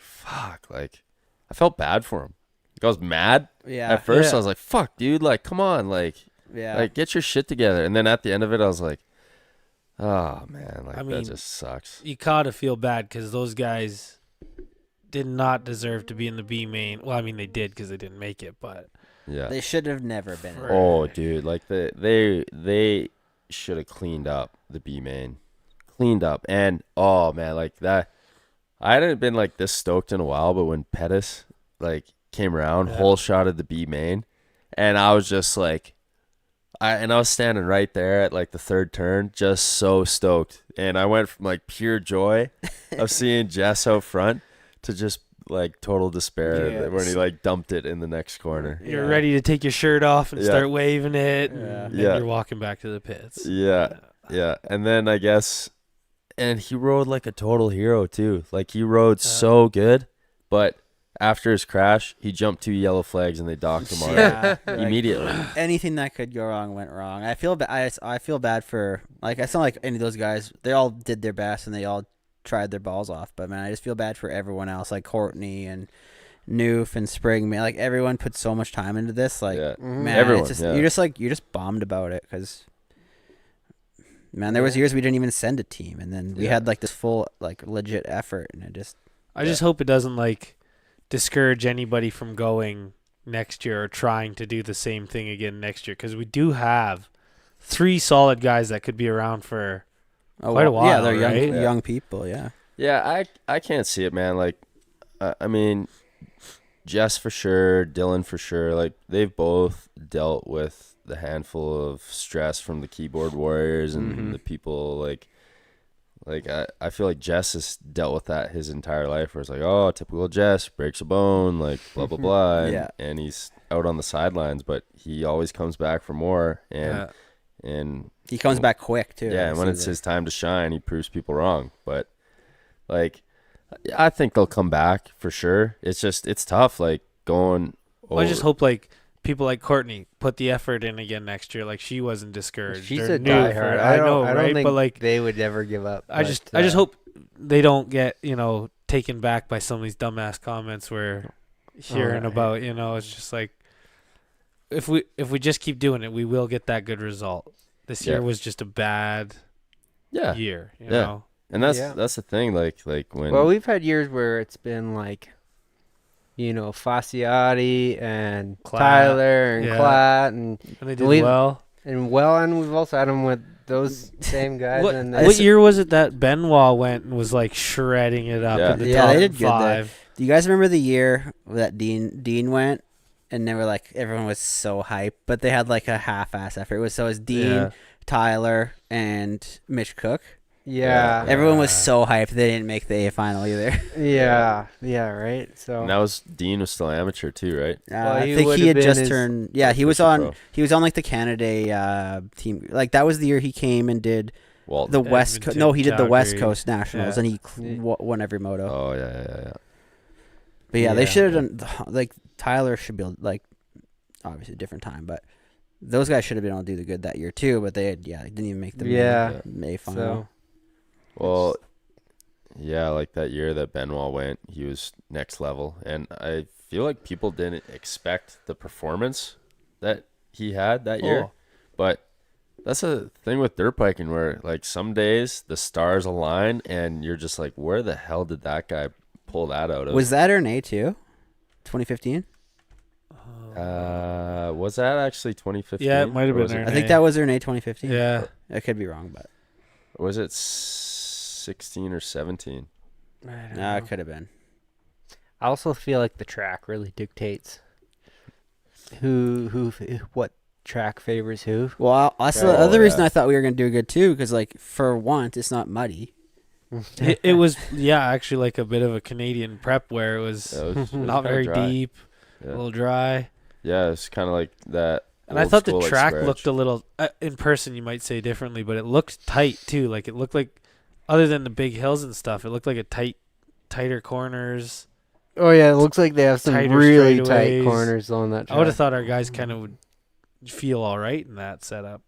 fuck. Like, I felt bad for him. Like, I was mad Yeah. at first. Yeah. I was like, fuck, dude. Like, come on. Like, Yeah. get your shit together. And then at the end of it, I was like, oh man, like I mean, that just sucks. You gotta feel bad because those guys did not deserve to be in the B main. Well, I mean they did because they didn't make it, but Yeah. They should have never been. in. Oh, dude, like they should have cleaned up the B main, and oh man, like that. I hadn't been like this stoked in a while, but when Pettis like came around, Yeah. whole shot at the B main, and I was just like, I was standing right there at like the third turn, just so stoked, and I went from like pure joy of seeing Jess out front to just like total despair Yes. when he like dumped it in the next corner. you're Yeah. ready to take your shirt off and Yeah. start waving it, Yeah. and Yeah. you're walking back to the pits. Yeah. Yeah, and then I guess, and he rode like a total hero too. Like he rode so good, but after his crash, he jumped 2 yellow flags and they docked him on it Yeah. Like, immediately. anything that could go wrong went wrong. I feel I feel bad for it's not like any of those guys. They all did their best and they all tried their balls off. But man, I just feel bad for everyone else, like Courtney and Noof and Spring. Man, like everyone put so much time into this. Like Yeah. man, Everyone, it's just, yeah. you're just bummed about it because man, there was years we didn't even send a team, and then we Yeah. had like this full like legit effort, and it just I just hope it doesn't like discourage anybody from going next year or trying to do the same thing again next year, because we do have 3 solid guys that could be around for quite a while. Yeah, they're right? young people. Yeah. Yeah, I can't see it, man. Like, I mean, Jess for sure, Dylan for sure. Like, they've both dealt with the handful of stress from the keyboard warriors and the people like I feel like Jess has dealt with that his entire life, where it's like, oh, typical Jess, breaks a bone, like blah blah blah, and he's out on the sidelines, but he always comes back for more, and he comes back quick too. Yeah, and when it's his time to shine, he proves people wrong. But like, I think they'll come back for sure. It's just it's tough, like going. Well, I just hope like people like Courtney put the effort in again next year. Like, she wasn't discouraged. She's or a knew diehard. for- I know, don't right? think But like, they would ever give up. I just hope they don't get, taken back by some of these dumbass comments we're hearing about. It's just like, if we just keep doing it, we will get that good result. This year was just a bad year. You know. And that's the thing. Like when. Well, we've had years where it's been like, Fasciati and Klatt. Tyler and Klatt And they did well. And we've also had them with those same guys. What year was it that Benoit went and was like shredding it up in the top they did 5? Good. Do you guys remember the year that Dean went, and they were like, everyone was so hyped, but they had like a half-ass effort. It was Dean, Tyler, and Mitch Cook. Yeah. Everyone was so hyped they didn't make the A final either. Yeah, right. So and that was Dean was still amateur too, right? I think he had just turned. Yeah, he was on. He was on like the Canada team. Like that was the year he came and did the West Coast. No, he did the West Coast Nationals, and he won every moto. Oh yeah. But yeah, they should have done. Like Tyler should be like, obviously a different time, but those guys should have been able to do the good that year too. But they didn't even make the May final. So. Well, yeah, like that year that Benoit went, he was next level. And I feel like people didn't expect the performance that he had that year. But that's a thing with dirt biking where, like, some days the stars align and you're just like, where the hell did that guy pull that out of? Was that Ernay too? 2015? Was that actually 2015? Yeah, it might have been Ernay. I think that was Ernay 2015. Yeah. I could be wrong, but. Was it 16 or 17? No, it could have been. I also feel like the track really dictates what track favors who. Well, that's the other reason I thought we were going to do good too, because like for once it's not muddy. It was actually like a bit of a Canadian prep where it was not very deep, a little dry. Yeah, it's kind of like that. And I thought the track looked a little in person. You might say differently, but it looked tight too. Like it looked like, other than the big hills and stuff, it looked like tighter corners. Oh yeah, it looks like they have some really tight corners on that track. I would have thought our guys kind of would feel all right in that setup.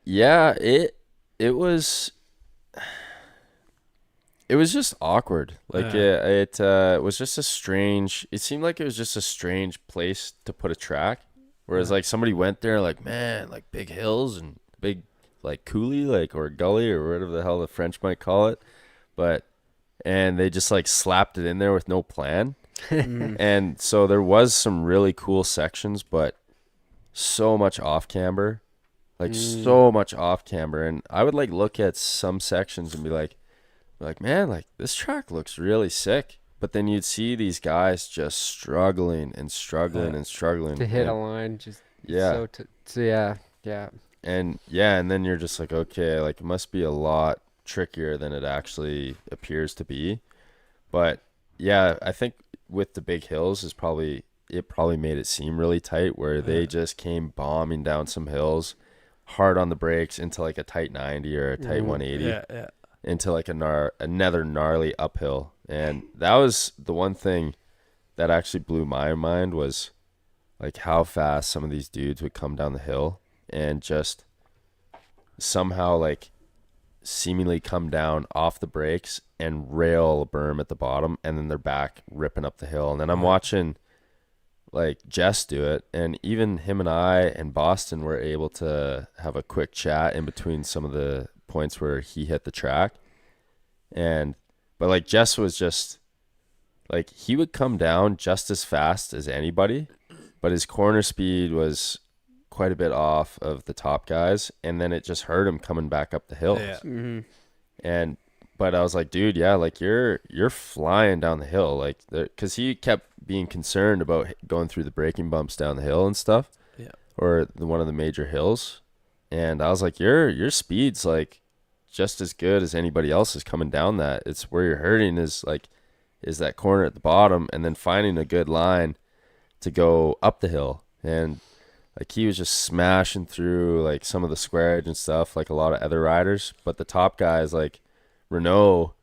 Yeah, it was just awkward. Like it was just a strange. It seemed like it was just a strange place to put a track. Whereas like somebody went there like, man, like big hills and big like coulee, like, or gully or whatever the hell the French might call it, and they just like slapped it in there with no plan. And so there was some really cool sections, but so much off camber, so much off camber. And I would like look at some sections and be like, man, like this track looks really sick. But then you'd see these guys just struggling and struggling to hit a line. Just And and then you're just like, okay, like it must be a lot trickier than it actually appears to be. But yeah, I think with the big hills it probably made it seem really tight, where they just came bombing down some hills hard on the brakes into like a tight 90 or a tight 180 into like another gnarly uphill. And that was the one thing that actually blew my mind, was like how fast some of these dudes would come down the hill and just somehow like seemingly come down off the brakes and rail a berm at the bottom, and then they're back ripping up the hill. And then I'm watching like Jess do it, and even him and I and Boston were able to have a quick chat in between some of the points where he hit the track. But like Jess was just like he would come down just as fast as anybody, but his corner speed was quite a bit off of the top guys, and then it just hurt him coming back up the hills. Yeah. Mm-hmm. And but I was like, dude, yeah, like you're flying down the hill, like because he kept being concerned about going through the braking bumps down the hill and stuff, Yeah. or one of the major hills, and I was like, your speed's like just as good as anybody else's coming down that. It's where you're hurting is that corner at the bottom, and then finding a good line to go up the hill. And like he was just smashing through like some of the square edge and stuff, like a lot of other riders. But the top guys like Renault,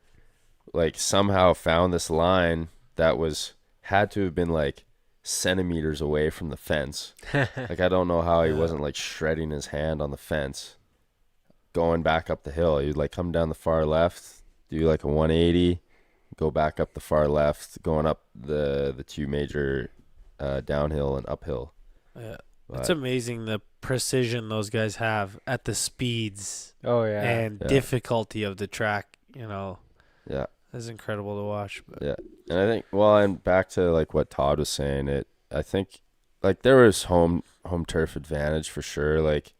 like somehow found this line that had to have been like centimeters away from the fence. Like I don't know how he wasn't like shredding his hand on the fence going back up the hill. He'd like come down the far left, do like a 180, go back up the far left, going up the two major downhill and uphill. Yeah. But It's amazing the precision those guys have at the speeds Oh yeah. and Yeah. difficulty of the track. You know, yeah. it's incredible to watch. But Yeah. And I think, well, and back to like what Todd was saying, I think like there was home turf advantage for sure. Like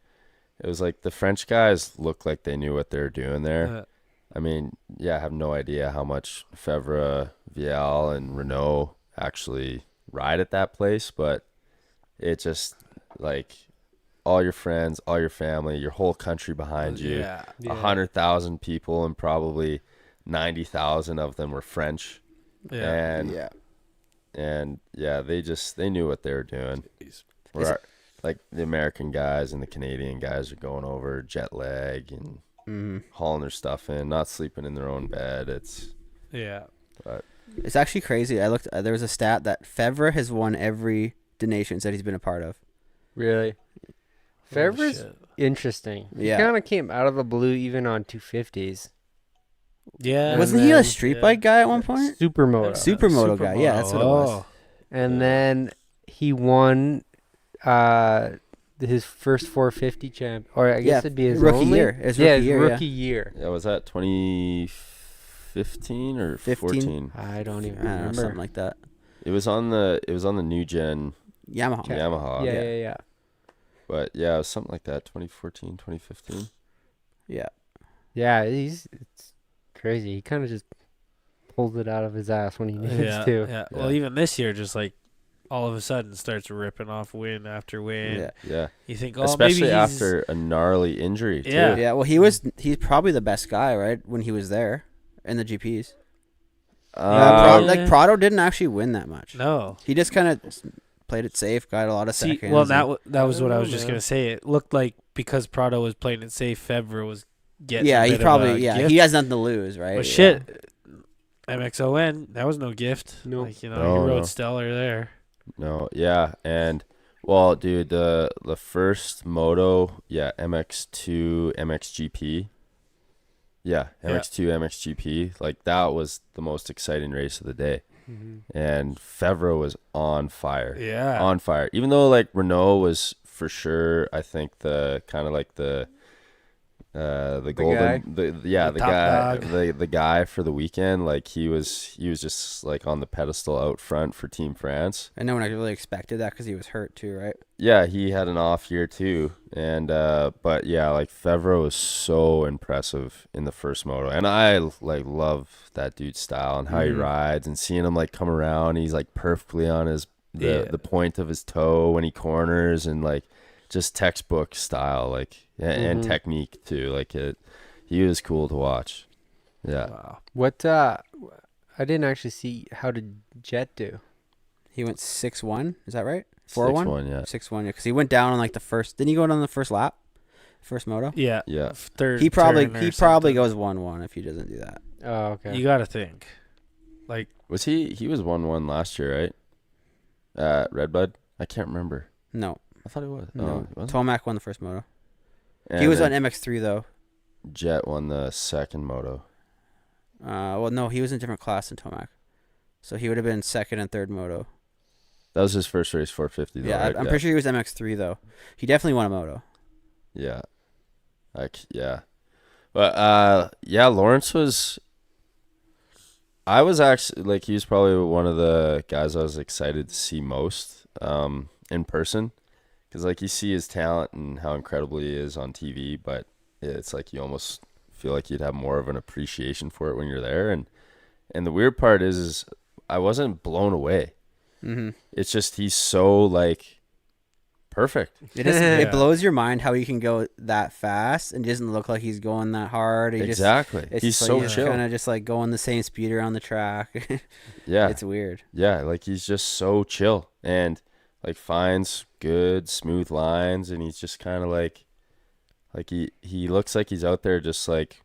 it was like the French guys looked like they knew what they were doing there. I mean, yeah, I have no idea how much Fevre, Vial, and Renault actually ride at that place, but it just like all your friends, all your family, your whole country behind you, yeah. 100,000 people, and probably 90,000 of them were French. Yeah. And they knew what they were doing. Like the American guys and the Canadian guys are going over jet lag and hauling their stuff in, not sleeping in their own bed. It's actually crazy. I looked. There was a stat that Fevre has won every nations that he's been a part of. Really? Fevre's interesting. Yeah. He kind of came out of the blue even on 250s. Yeah. Wasn't he a street bike guy at one point? Supermoto. Supermoto guy. Yeah, that's what it was. And then he won his first 450 champ, or I guess it'd be his rookie only year. His rookie year. Yeah, was that 2015 or 14? I don't even I don't know, remember. something like that. It was on the new gen Yamaha. Yeah. But yeah, it was something like that, 2014, 2015. Yeah. Yeah, it's crazy. He kind of just pulls it out of his ass when he needs to. Yeah. Well, even this year, just like all of a sudden starts ripping off win after win. Yeah. Yeah. You think, oh, especially maybe after a gnarly injury too. Yeah. Yeah. Well, he's probably the best guy, right? When he was there in the GPs. Prado didn't actually win that much. No. He just kind of played it safe, got a lot of seconds. Well, that was what I was just gonna say. It looked like because Prado was playing it safe, Fevre was getting. Yeah, a he bit probably of a gift. he has nothing to lose, right? But shit, MXON, that was no gift. No. Like, he No. rode stellar there. No, yeah, and well, dude, the first moto, yeah, MX2 MXGP. Yeah, MX2 MXGP, like that was the most exciting race of the day. And Fevre was on fire. Yeah. On fire. Even though like Renault was for sure, I think the kind of like the golden the guy for the weekend, like he was just like on the pedestal out front for Team France. And no one really expected that because he was hurt too, right? Yeah, he had an off year too, and but yeah, like Fevre was so impressive in the first moto, and I like love that dude's style and how he rides, and seeing him like come around, he's like perfectly on the point of his toe when he corners, and like just textbook style, like and technique too. Like he was cool to watch. Yeah. Wow. What I didn't actually see, how did Jet do? He went 6-1. Is that right? 4-1. 6-1, yeah. 6-1. Yeah, because he went down on like the first. Didn't he go on the first lap? First moto. Yeah. Yeah. Third. He probably turn or probably something. goes 1-1 if he doesn't do that. Oh, okay. You got to think. Like, Was he was 1-1 last year, right? Redbud? I can't remember. No. I thought he was. No. Oh, he wasn't? Tomac won the first moto. And He was on then MX3 though. Jet won the second moto. Well, no, he was in a different class than Tomac, so he would have been second and third moto. That was his first race, 450. Though, Yeah, right? I'm pretty sure he was MX3 though. He definitely won a moto. Yeah. Yeah. But yeah, Lawrence was I was actually like, he was probably one of the guys I was excited to see most in person, because like you see his talent and how incredible he is on TV, but it's like you almost feel like you'd have more of an appreciation for it when you're there. And the weird part is I wasn't blown away. Mm-hmm. It's just he's so like perfect. It is. It blows your mind how he can go that fast and doesn't look like he's going that hard. Exactly. He's so chill. Kind of just like going the same speed around the track. Yeah. It's weird. Yeah, like he's just so chill and like finds good smooth lines, and he's just kind of like he looks like he's out there just like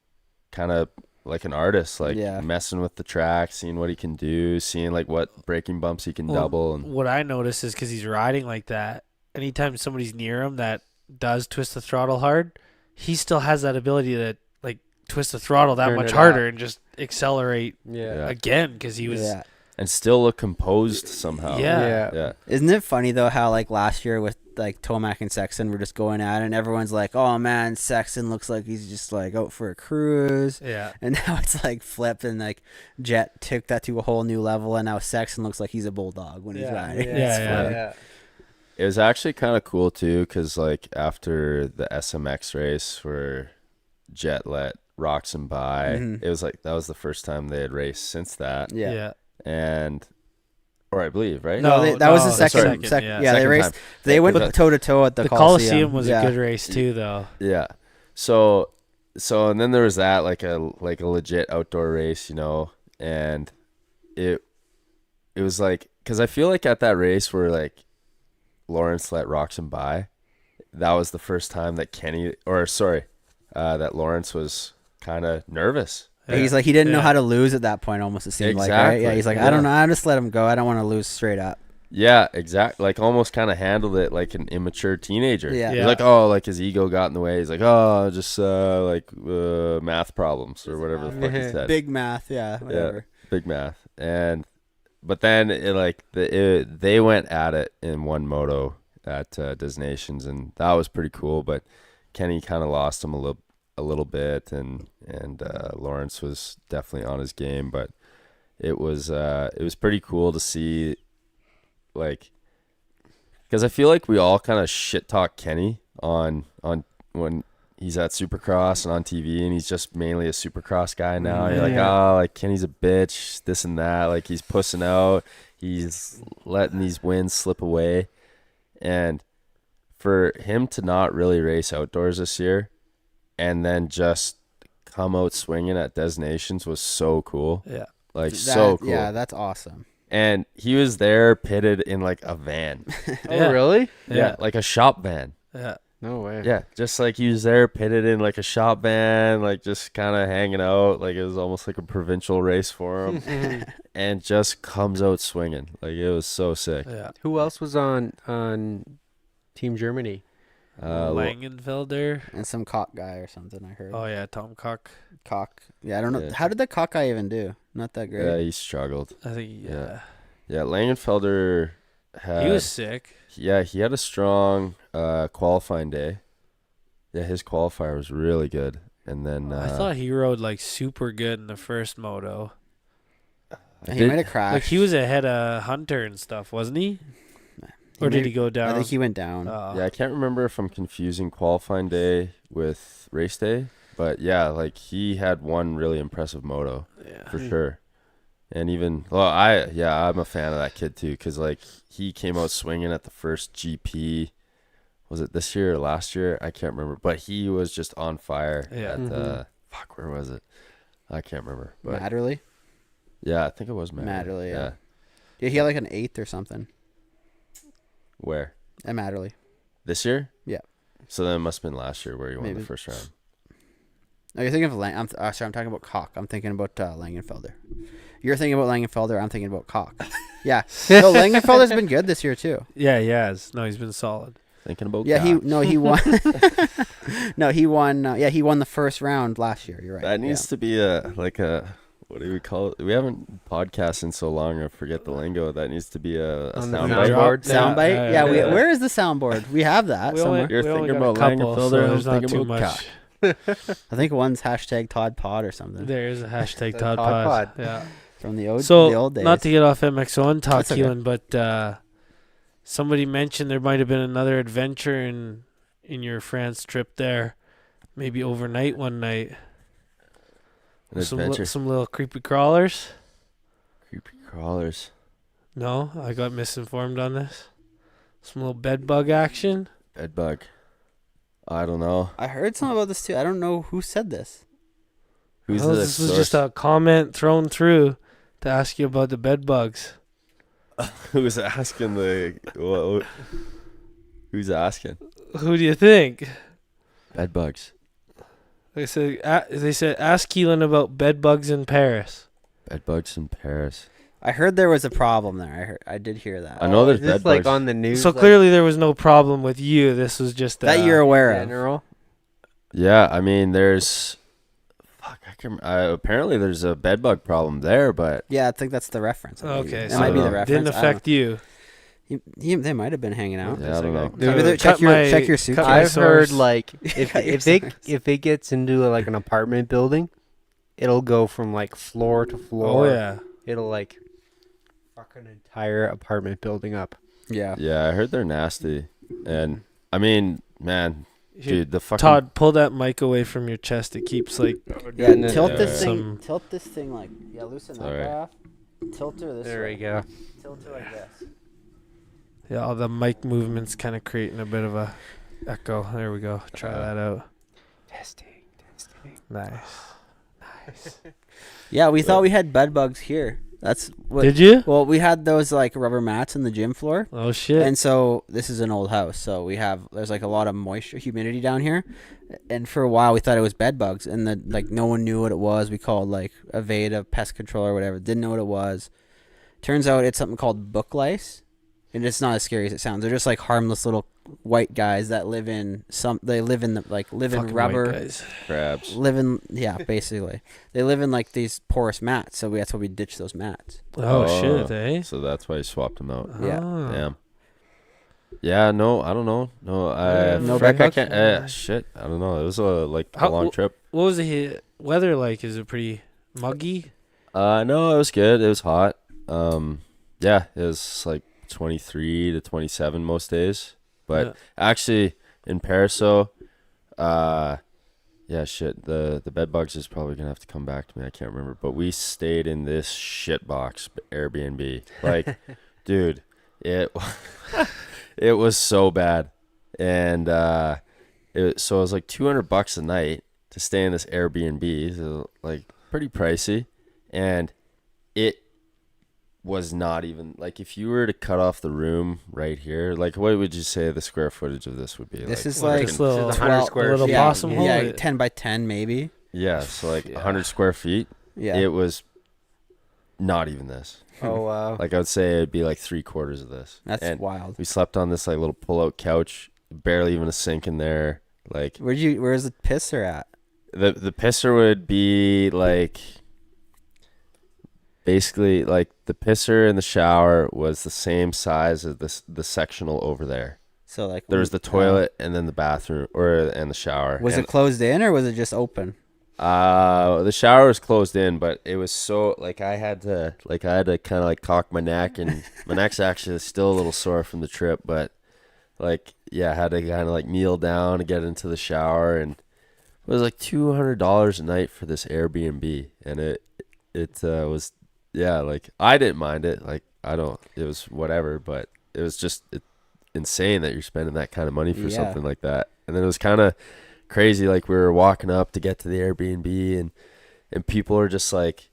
kind of like an artist, like messing with the track, seeing what he can do, seeing like what braking bumps he can double. And what I notice is because he's riding like that, anytime somebody's near him that does twist the throttle hard, he still has that ability to like twist the throttle that much harder and just accelerate again, because he was and still look composed somehow. Yeah. Isn't it funny though how like last year with like Tomac and Sexton were just going at it, and everyone's like, oh man, Sexton looks like he's just like out for a cruise. Yeah. And now it's like flipped, and like Jet took that to a whole new level, and now Sexton looks like he's a bulldog when he's riding. Yeah. It was actually kind of cool too, because like after the SMX race where Jet let Roxon by, it was like that was the first time they had raced since that. Yeah. And or I believe, right? No, that was the second. They raced. Time. They went toe to toe at the Coliseum. Was a good race too, though. Yeah. So and then there was that like a legit outdoor race, you know, and it was like, because I feel like at that race where like Lawrence let Roxon by, that was the first time that that Lawrence was kind of nervous. Yeah. He's like, he didn't know how to lose at that point, almost, it seemed like, right? Yeah, he's like, I don't know, I just let him go. I don't want to lose straight up. Yeah, exactly. Like almost kind of handled it like an immature teenager. Yeah. He's like, oh, like his ego got in the way. He's like, oh, just math problems or whatever the fuck he said. Big math, whatever. Yeah, big math. But then they went at it in one moto at Des Nations, and that was pretty cool. But Kenny kind of lost him a little bit, and Lawrence was definitely on his game. But it was pretty cool to see, like, because I feel like we all kind of shit talk Kenny on when he's at Supercross and on TV, and he's just mainly a Supercross guy now. You're like, oh, like Kenny's a bitch, this and that. Like he's pussing out, he's letting these wins slip away, and for him to not really race outdoors this year, and then just come out swinging at Des Nations was so cool. Yeah, like so cool. Yeah, that's awesome. And he was there pitted in like a van. Oh, really? Yeah, like a shop van. Yeah. No way. Yeah, just like he was there pitted in like a shop van, like just kind of hanging out. Like it was almost like a provincial race for him. And just comes out swinging. Like it was so sick. Yeah. Who else was on Team Germany? Langenfelder. And some cock guy or something, I heard. Oh, yeah, Tom Cock. Cock. Yeah, I don't know. How did the cock guy even do? Not that great. Yeah, he struggled. I think, Yeah, Langenfelder had... He was sick. Yeah, he had a strong qualifying day. Yeah, his qualifier was really good. And then... I thought he rode, like, super good in the first moto. He might have crashed. Like, he was ahead of Hunter and stuff, wasn't he? Or did he go down? I think he went down. Yeah, I can't remember if I'm confusing qualifying day with race day. But, yeah, like, he had one really impressive moto. Yeah. For sure. And even, I'm a fan of that kid too, because like he came out swinging at the first GP. Was it this year or last year? I can't remember, but he was just on fire. Yeah. At where was it? I can't remember. But Matterley? Yeah, I think it was Matterley. Yeah, he had like an 8th or something. Where? At Matterley. This year? Yeah. So then it must have been last year where he won the first round. No, you're thinking of I'm talking about Cock. I'm thinking about Langenfelder. You're thinking about Langenfelder. I'm thinking about Cock. Yeah. No, Langenfelder's been good this year too. Yeah, he has. No, he's been solid. Thinking about he won. He won the first round last year. You're right. That needs to be what do we call it? We haven't podcasted in so long. I forget the lingo. That needs to be a soundbite. Soundbite? Yeah. Where is the soundboard? We have that somewhere. You're thinking about Langenfelder. There's not too much. I think one's #ToddPod or something. There is a #ToddPod. Yeah. From the old days. Not to get off MXON talk, That's okay. Keelan, but somebody mentioned there might have been another adventure in your France trip there, maybe overnight one night. An adventure. Some little creepy crawlers. Creepy crawlers. No, I got misinformed on this. Some little bed bug action. Bed bug. I don't know. I heard something about this too. I don't know who said this. Who's Well, the this was source? just a comment thrown through to ask you about the bed bugs. Who's asking who's asking? Who do you think? Bed bugs. They said ask Keelan about bed bugs in Paris. Bed bugs in Paris. I heard there was a problem there. I did hear that. I know there's Is this bed like bugs. on the news? So like, clearly there was no problem with you. This was just that you're aware of. general. Yeah, I mean, there's. Fuck, I can. Apparently, there's a bed bug problem there, but Yeah, I think that's the reference. Okay, that so might be I the don't know. reference. didn't I don't affect you. know. They might have been hanging out. yeah, I don't know. Maybe Dude, check cut your suitcase. my I've heard source. like Cut your if source. it gets into like an apartment building, it'll go from like floor to Oh floor. yeah. It'll like fuck an entire apartment building up. Yeah. Yeah, I heard they're nasty, and I mean, man, Here, dude, the fucking Todd, pull that mic away from your chest. It keeps like Yeah, Getting it- tilt Yeah. this thing. Some- Tilt this thing like loosen that Sorry. guy off. Tilt her this There way. we go. Tilt her like this. all the mic movements kind of creating a bit of a echo. There we go. Try that out. Testing. Nice. Yeah, we thought we had bed bugs here. That's what. Did you? Well, we had those like rubber mats in the gym floor. Oh shit. And so this is an old house, so there's like a lot of moisture, humidity down here, and for a while we thought it was bed bugs, and no one knew what it was. We called like Aveda pest control or whatever, didn't know what it was. Turns out it's something called book lice, and it's not as scary as it sounds. They're just like harmless little white guys that live in Fucking rubber. white guys. crabs. Basically they live in like these porous mats, so that's why we ditched those mats. Oh, Oh. shit, eh? So that's why you swapped them out. Yeah. Oh. Damn. Yeah, no, I don't know. No, No frick, bed I bugs? can't. Shit, I don't know. It was a How- long trip. What was the weather like? Is it pretty muggy? No, it was good. It was hot. Yeah, it was like 23 to 27 most days. But Yeah. actually, in Paris, though, yeah, shit. The bed bugs is probably gonna have to come back to me. I can't remember, but we stayed in this shit box Airbnb. Like, dude, it it was so bad, and so it was like $200 a night to stay in this Airbnb. So like pretty pricey, and it was not even like if you were to cut off the room right here, like what would you say the square footage of this would be? This is What, like just little, this is 100 square little feet. possum hole? yeah, 10 by 10 maybe. yeah, so like Yeah. 100 square feet. Yeah. It was not even this. Oh wow. Like I would say it'd be like 3/4 of this. That's and wild. we slept on this like little pull-out couch, barely even a sink in there. Like Where's the pisser at? the pisser would be like basically like the pisser and the shower was the same size as the sectional over there. So like There was the toilet and then the bathroom and the shower. Was and, it closed in or was it just open? the shower was closed in, but it was so like I had to kind of like cock my neck, and my neck's actually still a little sore from the trip, but like yeah, I had to kind of like kneel down to get into the shower, and it was like $200 a night for this Airbnb, and it was yeah, like I didn't mind it, like it was whatever, but it was just insane that you're spending that kind of money for Yeah. something like that. And then it was kind of crazy, like we were walking up to get to the Airbnb, and people are just like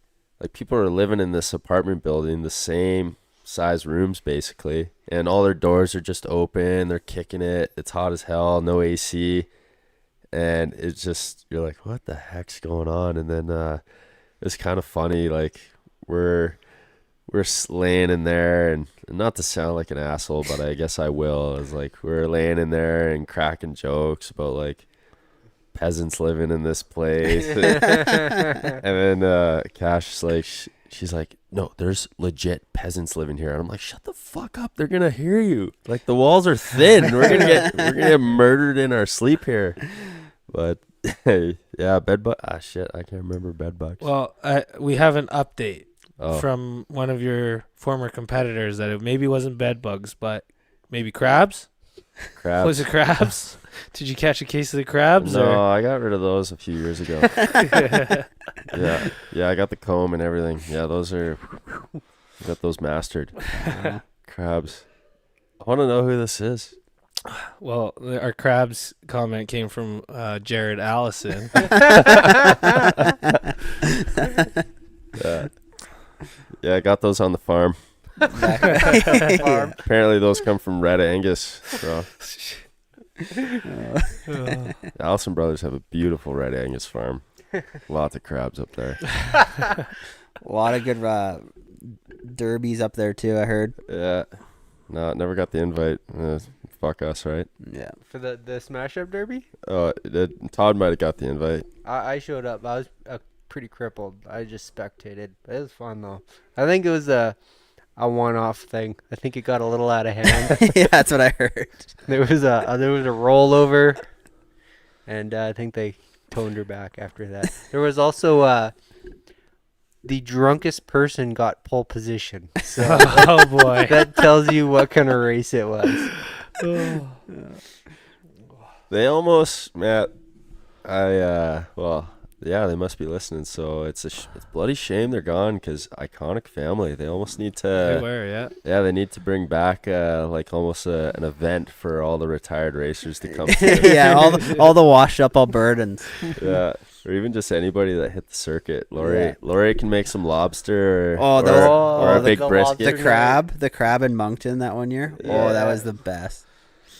people are living in this apartment building, the same size rooms basically, and all their doors are just open, they're kicking it, it's hot as hell, no AC, and it's just you're like, what the heck's going on? And then it's kind of funny, like we're laying in there, and not to sound like an asshole, but I guess I will, is like we're laying in there and cracking jokes about like peasants living in this place. And then Cash is like, she's like, no, there's legit peasants living here. And I'm like, shut the fuck up, they're gonna hear you, like the walls are thin, we're gonna get murdered in our sleep here. But yeah, bed bug, shit, I can't remember bed bugs. Well, we have an update. from one of your former competitors that it maybe wasn't bed bugs, but maybe crabs? Crabs. Was it crabs? Did you catch a case of the crabs? No, Or? I got rid of those a few years ago. Yeah, I got the comb and everything. Yeah, those are. Got those mastered. Crabs. I want to know who this is. Well, our crabs comment came from Jared Allison. Yeah, I got those on the farm. Apparently, those come from Red Angus. So. The Allison brothers have a beautiful Red Angus farm. Lots of crabs up there. A lot of good derbies up there too, I heard. Yeah. No, never got the invite. Fuck us, right? Yeah. For the Smash Up Derby? Todd might have got the invite. I showed up. I was pretty crippled. I just spectated. But it was fun, though. I think it was a one-off thing. I think it got a little out of hand. Yeah, that's what I heard. There was a rollover, and I think they toned her back after that. There was also the drunkest person got pole position. So Oh boy. that tells you what kind of race it was. They almost, Matt. They must be listening. So it's a bloody shame they're gone because iconic family. They almost need They to. were, yeah. Yeah, they need to bring back like almost an event for all the retired racers to come to. Yeah, all the washed up Albertans. Yeah, or even just anybody that hit the circuit. Lori can make some lobster. Oh, or a the big brisket. The crab in Moncton that one year. Yeah. Oh, that was the best.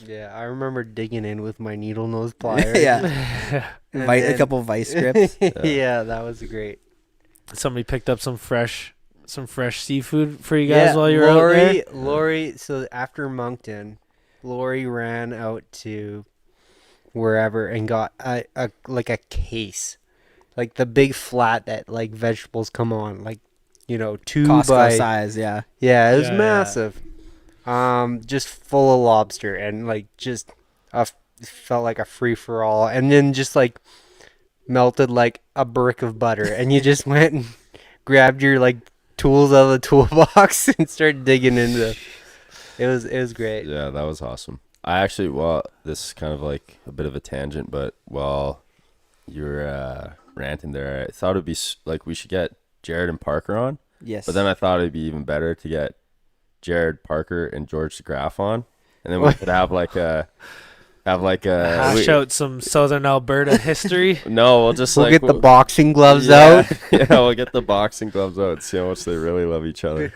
Yeah, I remember digging in with my needle nose pliers. Yeah. And A then- couple vice grips. Yeah, that was great. Somebody picked up some fresh seafood for you guys while you were Lori, out there. Lori, so after Moncton, Lori ran out to wherever and got a case, like the big flat that like vegetables come on, like 2 Costco by size, yeah. Yeah, it was Yeah, yeah. massive. Just full of lobster and like just felt like a free for all, and then just like melted like a brick of butter, and you just went and grabbed your like tools out of the toolbox and started digging into. It was great. Yeah, that was awesome. I actually, this is kind of like a bit of a tangent, but while you're ranting there, I thought it'd be like we should get Jared and Parker on. Yes. But then I thought it'd be even better to get Jared, Parker, and George DeGraff on, and then we could have like a Hash out some Southern Alberta history. No, we'll get the boxing gloves out. Yeah, we'll get the boxing gloves out. See how much they really love each other.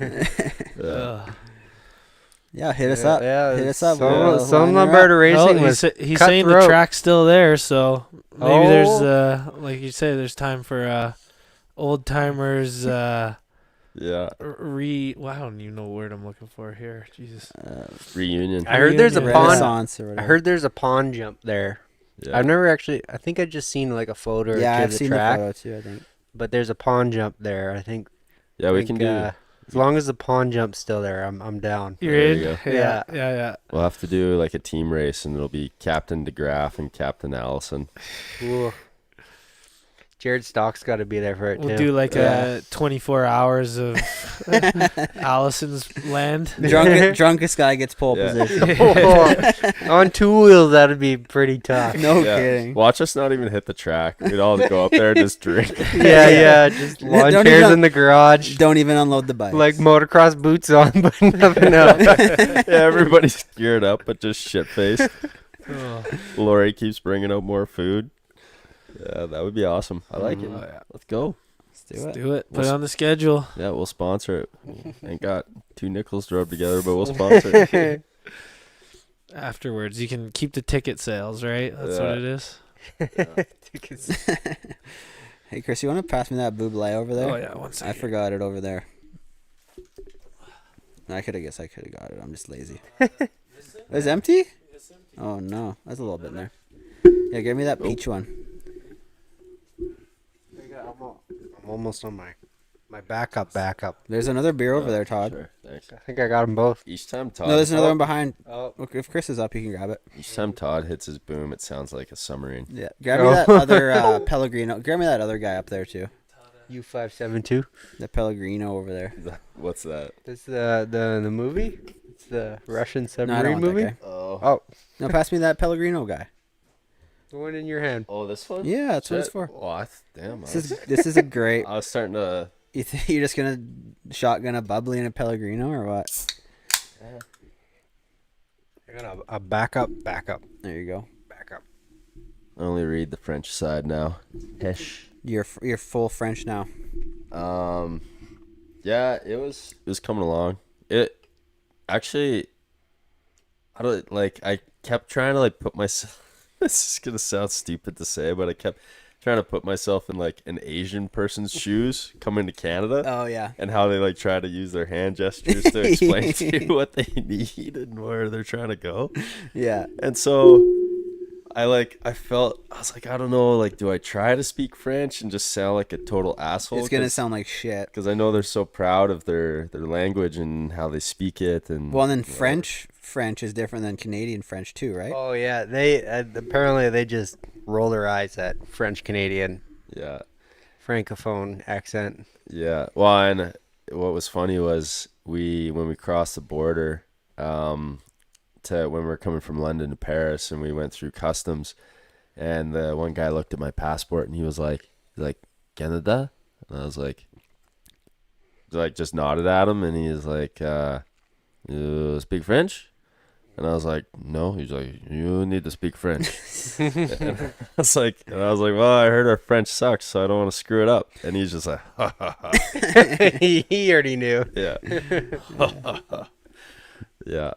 Yeah, hit us up. Yeah, Hit us up. Some Alberta racing was he's saying the cutthroat. track's still there, so maybe there's like you say, there's time for old timers. Yeah. I don't even know what word I'm looking for here. Jesus. Reunion. I heard there's a Reunion. pond. Renaissance or I whatever. heard there's a pond jump there. Yeah. I've never actually. I think I just seen like a photo. Yeah, of I've the seen track, the photo too, I think. but there's a pond jump there. I think. Yeah, we can do. As long as the pond jump's still there, I'm down. You're There in? you go. Yeah. We'll have to do like a team race, and it'll be Captain DeGraff and Captain Allison. Ooh. Jared Stock's got to be there for it We'll too. do like 24 hours of Allison's land. Drunkest guy gets pole Yeah. position. On 2 wheels, that'd be pretty tough. No Yeah. kidding. Watch us not even hit the track. We'd all go up there and just drink. Yeah, just lawn Don't chairs even- in the garage, Don't even unload the bike. like motocross boots on, but nothing else. Yeah, everybody's geared up, but just shit faced. Oh. Lori keeps bringing out more food. Yeah, that would be awesome. I like it. Oh, yeah. Let's go. Let's do it. Put it on the schedule. Yeah, we'll sponsor it. Ain't got 2 nickels to rub together, but we'll sponsor it. Afterwards, you can keep the ticket sales, right? That's Yeah. what it is. Hey, Chris, you want to pass me that buble over there? Oh yeah, one I second. forgot it over there. I could have got it. I'm just lazy. It's empty? Oh no, that's a little bit in there. Yeah, give me that peach one. I'm almost on my backup. There's another beer over there, Todd. Sure, thanks. I think I got them both. Each time Todd, No, there's another one behind. Oh, Look, if Chris is up, you can grab it. each time Todd hits his boom, it sounds like a submarine. Yeah, grab me that other Pellegrino. Grab me that other guy up there too. U-572. The Pellegrino over there. What's that? That's the movie. It's the Russian No, I submarine don't want movie. that guy. Oh, No, pass me that Pellegrino guy. the one in your hand. Oh, this one? Yeah, that's what it's Shit. for. Oh, damn. This is a great. I was starting to. You think you're just gonna shotgun a bubbly and a Pellegrino or what? I got a backup. There you go. Backup. I only read the French side now. Hesh. You're full French now. Yeah, it was coming along. It actually, I don't like. I kept trying to like put myself. This is gonna sound stupid to say, but I kept trying to put myself in like an Asian person's shoes coming to Canada. Oh yeah. And how they like try to use their hand gestures to explain to you what they need and where they're trying to go. Yeah. And so I was like, I don't know, like, do I try to speak French and just sound like a total asshole? It's gonna sound like shit. Because I know they're so proud of their language and how they speak it. And Well, and then French is different than Canadian French too, right? Oh yeah, they apparently they just roll their eyes at French Canadian yeah. francophone accent. Yeah. Well, and what was funny was when we crossed the border, to when we were coming from London to Paris, and we went through customs, and the one guy looked at my passport and he was like Canada, and I was like just nodded at him, and he was like, you speak French? And I was like, no. He's like, you need to speak French. And I was like, well, I heard our French sucks, so I don't want to screw it up. And he's just like, ha ha ha. He already knew. Yeah. Yeah.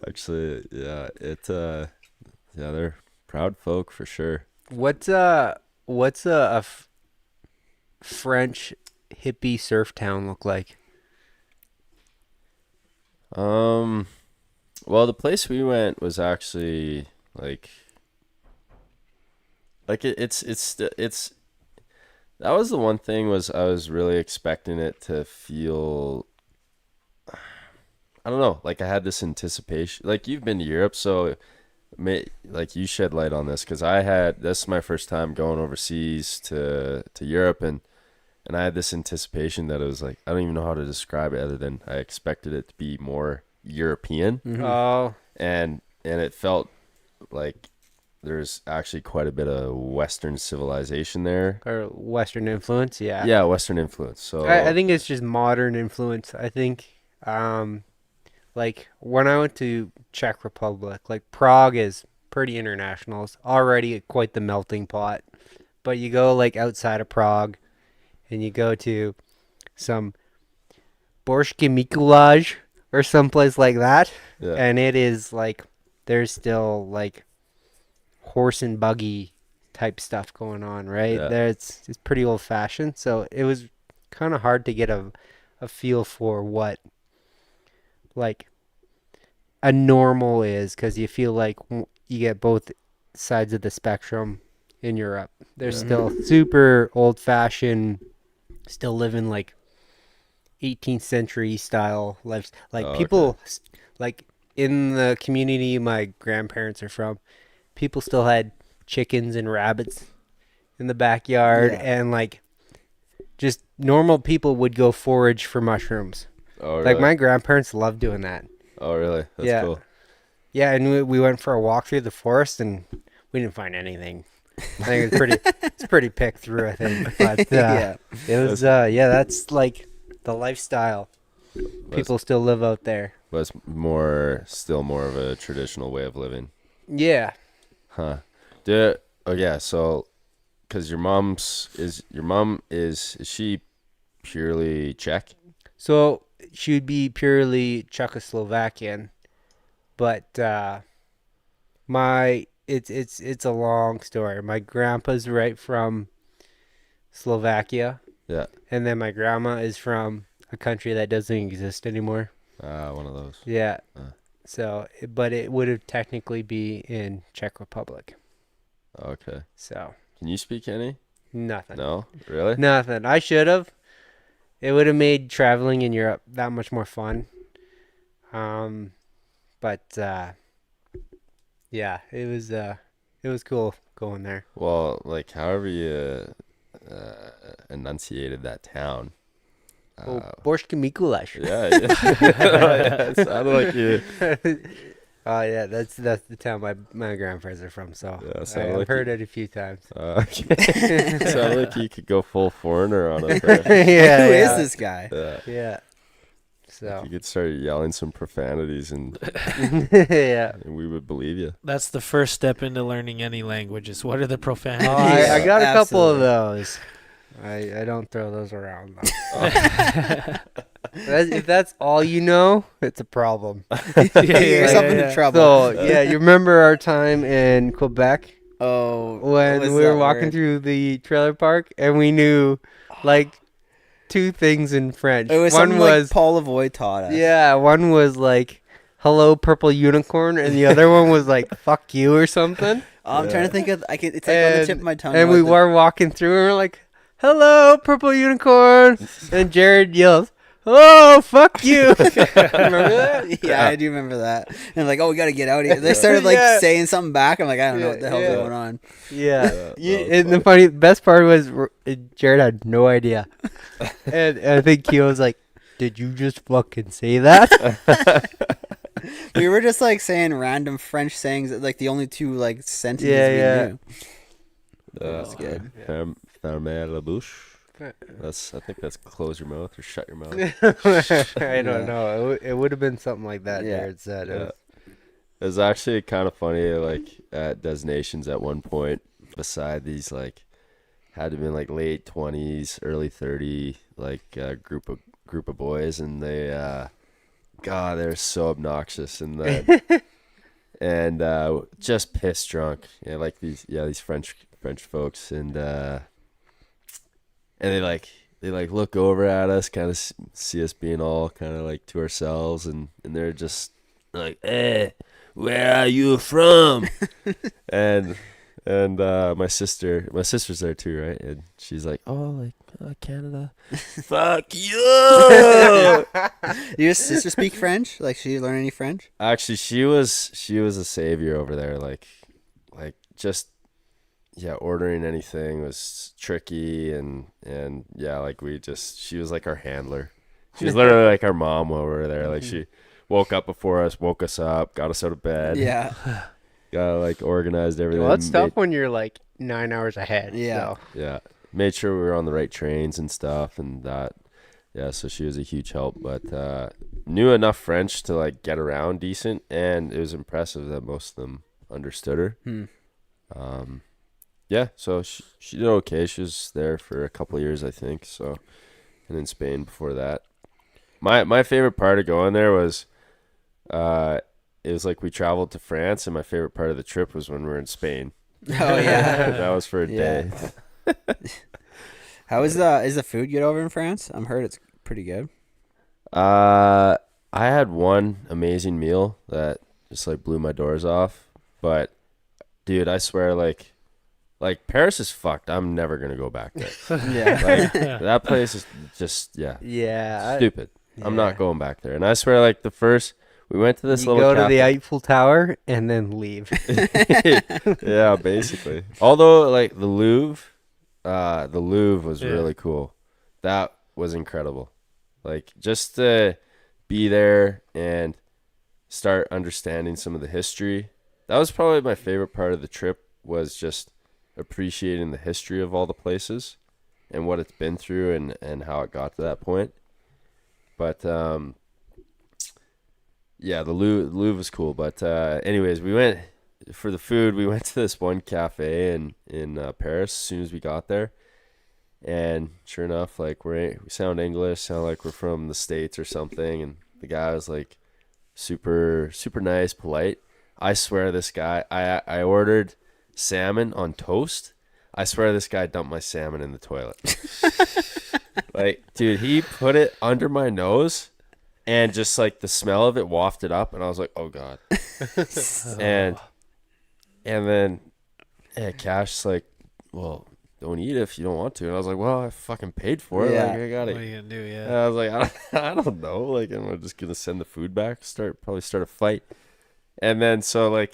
Actually, yeah, they're proud folk for sure. What's a French hippie surf town look like? Well, the place we went was actually it's that was the one thing, was I was really expecting it to feel, I don't know, like I had this anticipation. Like, you've been to Europe, so like you shed light on this, because this is my first time going overseas to Europe, and I had this anticipation that it was like, I don't even know how to describe it other than I expected it to be more European. Mm-hmm. Oh, and it felt like there's actually quite a bit of Western civilization there. or Western influence, yeah. Yeah, Western influence. So I think it's just modern influence. I think, like when I went to Czech Republic, like Prague is pretty international. It's already quite the melting pot. But you go like outside of Prague, and you go to some Borshki Mikulaj or someplace like that, yeah. and it is like there's still like horse and buggy type stuff going on, right? Yeah. There it's pretty old fashioned, so it was kind of hard to get a feel for what like a normal is, because you feel like you get both sides of the spectrum in Europe. They're still super old fashioned, still living like 18th century style lives. Like people like in the community my grandparents are from, people still had chickens and rabbits in the backyard, and like just normal people would go forage for mushrooms. Oh, really? Like my grandparents loved doing that. Oh, really? That's cool. Yeah, and we went for a walk through the forest, and we didn't find anything. I think it's pretty picked through, I think. But Yeah. it was that's like the lifestyle. People still live out there. But it's still more of a traditional way of living. Yeah. Huh. Yeah, so because your mom is she purely Czech? So she would be purely Czechoslovakian, but it's a long story. My grandpa's right from Slovakia. Yeah. And then my grandma is from a country that doesn't exist anymore. One of those. Yeah. So, but it would have technically be in Czech Republic. Okay. So. Can you speak any? Nothing. No? Really? Nothing. I should have. It would have made traveling in Europe that much more fun. But yeah, it was cool going there. Well, like however you enunciated that town. Borshka Mikulash. Yeah, yeah. It sounded like you. Oh yeah, that's the town my grandparents are from. So Yeah, I've heard it a few times. Okay. Sounded like you could go full foreigner on it. Yeah, Who yeah. is this guy? Yeah. So You could start yelling some profanities, and yeah. we would believe you. That's the first step into learning any languages. What are the profanities? Oh, I got a couple of Absolutely. those. I don't throw those around though. If that's all you know, it's a problem. You get yourself into trouble. So yeah, you remember our time in Quebec Oh, when we were walking through the trailer park and we knew like 2 things in French. It was one something was like Paul Lavoie taught us. yeah, one was like hello purple unicorn, and the other one was like fuck you or something. I'm trying to think of. It's like on the tip of my tongue. And we were walking through and we're like, hello purple unicorn, and Jared yells, oh, fuck you. Remember that? Yeah, I do remember that. And like, oh, we got to get out of here. They started like Yeah. saying something back. I'm like, I don't know what the hell's Yeah. going on. Yeah. Yeah, And the best part was Jared had no idea. And I think Keo was like, did you just fucking say that? We were just like saying random French sayings, like the only 2 like sentences Yeah, we knew. That's good. Fermer la bouche. I think that's close your mouth or shut your mouth. I don't know. It would have been something like that, Yeah. Jared said. It Yeah. was- It was actually kind of funny, like at Destinations at one point, beside these like had to be in like late 20s, early 30, like group of boys, and they God, they're so obnoxious and that and just piss drunk. Yeah, like these French folks, and they look over at us, kind of see us being all kind of like to ourselves, and they're just like, "Hey, where are you from?" and my sister's there too, right? And she's like, "Oh, like Canada." Fuck you. Your sister speak French? Like, she learn any French? Actually, she was a savior over there. Like just ordering anything was tricky, and yeah, like she was like our handler. She was literally like our mom while we were there. Like she woke up before us, woke us up, got us out of bed. Yeah. Got like organized everything. Well, it's tough when you're like 9 hours ahead. Yeah. So. Yeah, made sure we were on the right trains and stuff, and that. Yeah, so she was a huge help, but knew enough French to like get around decent, and it was impressive that most of them understood her. Yeah, so she did okay. She was there for a couple of years, I think. So, and in Spain before that. My favorite part of going there was, it was like we traveled to France, and my favorite part of the trip was when we were in Spain. Oh, yeah. That was for a Yeah. day. How is the food good over in France? I'm heard it's pretty good. I had one amazing meal that just like blew my doors off, but dude, I swear, like Paris is fucked. I'm never gonna go back there. Yeah. Like that place is just stupid. I'm not going back there. And I swear, like we went to this You little go to cafe. the Eiffel Tower and then leave. Yeah, basically. Although like the Louvre was really cool. That was incredible. Like just to be there and start understanding some of the history. That was probably my favorite part of the trip, was just appreciating the history of all the places and what it's been through and how it got to that point. But yeah, the Louvre was cool. But anyways, we went for the food. We went to this one cafe in Paris as soon as we got there. And sure enough, like we sound English, sound like we're from the States or something. And the guy was like super, super nice, polite. I swear this guy, I ordered salmon on toast. I swear this guy dumped my salmon in the toilet. Like, dude, he put it under my nose and just like the smell of it wafted up. And I was like, oh God. and then Cash's like, well, don't eat it if you don't want to. And I was like, well, I fucking paid for it. Yeah. Like, I got What are it. you gonna do? And Yeah. I was like, I don't know. Like, am I just gonna send the food back? Probably start a fight. And then so like,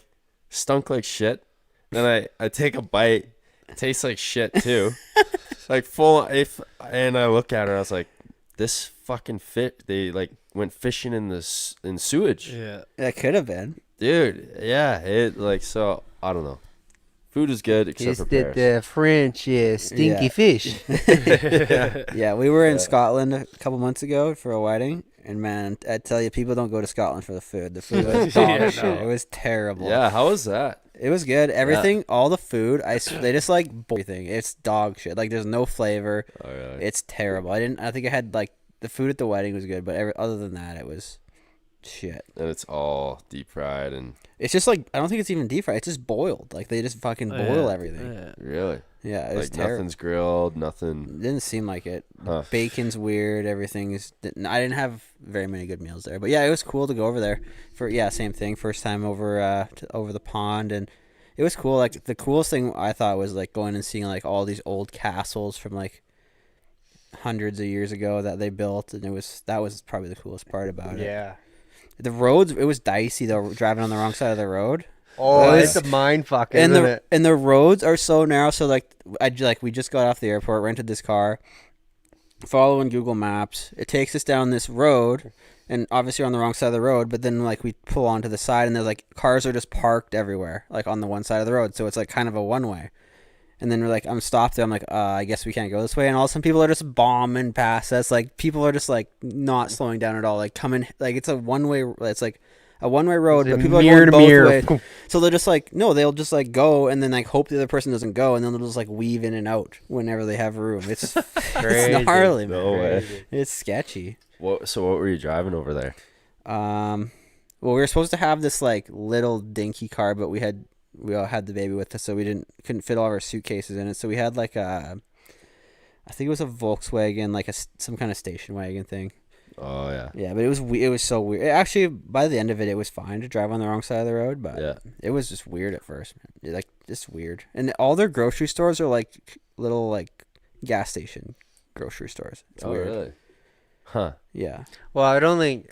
stunk like shit. Then I take a bite. It tastes like shit too. like full. And I look at her, I was like, this fucking fit. They like went fishing in sewage. Yeah. That could have been. Dude, yeah, it like so. I don't know. Food is good except Just for did Paris. the French stinky Yeah. fish. Yeah, we were in Yeah. Scotland a couple months ago for a wedding, and man, I tell you, people don't go to Scotland for the food. The food was dog Yeah, shit. no. It was terrible. Yeah, how was that? It was good. Everything, all the food, they just like everything. It's dog shit. Like there's no flavor. Oh, really? It's terrible. I think I had like the food at the wedding was good, but other than that, it was shit. And it's all deep fried and It's just like I don't think it's even deep fried. It's just boiled. Like they just fucking boil everything. Yeah. really Yeah, it was like terrible. nothing's grilled, nothing. It didn't seem like it. Huh. Bacon's weird. Everything is. I didn't have very many good meals there, but yeah, it was cool to go over there for same thing. First time over over the pond, and it was cool. Like the coolest thing I thought was like going and seeing like all these old castles from like hundreds of years ago that they built, and that was probably the coolest part about it. Yeah. The roads, it was dicey though, driving on the wrong side of the road. Oh, Well, it's a mind fuck, isn't it? And the roads are so narrow. So like we just got off the airport, rented this car, following Google Maps. It takes us down this road, and obviously we're on the wrong side of the road. But then like we pull onto the side, and there's like cars are just parked everywhere, like on the one side of the road. So it's like kind of a one way. And then we're like, I'm stopped there. I'm like, I guess we can't go this way. And all of a sudden, people are just bombing past us. Like people are just like not slowing down at all. Like coming, like it's a one way. It's like a one way road, It's but a people are mirror going to both mirror. ways. So they're just like, no, they'll just like go and then like hope the other person doesn't go, and then they'll just like weave in and out whenever they have room. It's Crazy. it's gnarly, man. No way. Crazy. It's sketchy. So what were you driving over there? Well, we were supposed to have this like little dinky car, but we all had the baby with us, so we couldn't fit all of our suitcases in it. So we had like I think it was a Volkswagen, like some kind of station wagon thing. Oh yeah. Yeah, but it was so weird. Actually, by the end of it, it was fine to drive on the wrong side of the road, but Yeah. it was just weird at first, man. Like just weird. And all their grocery stores are like little like gas station grocery stores. It's Oh weird. really? Huh. Yeah. Well, I don't think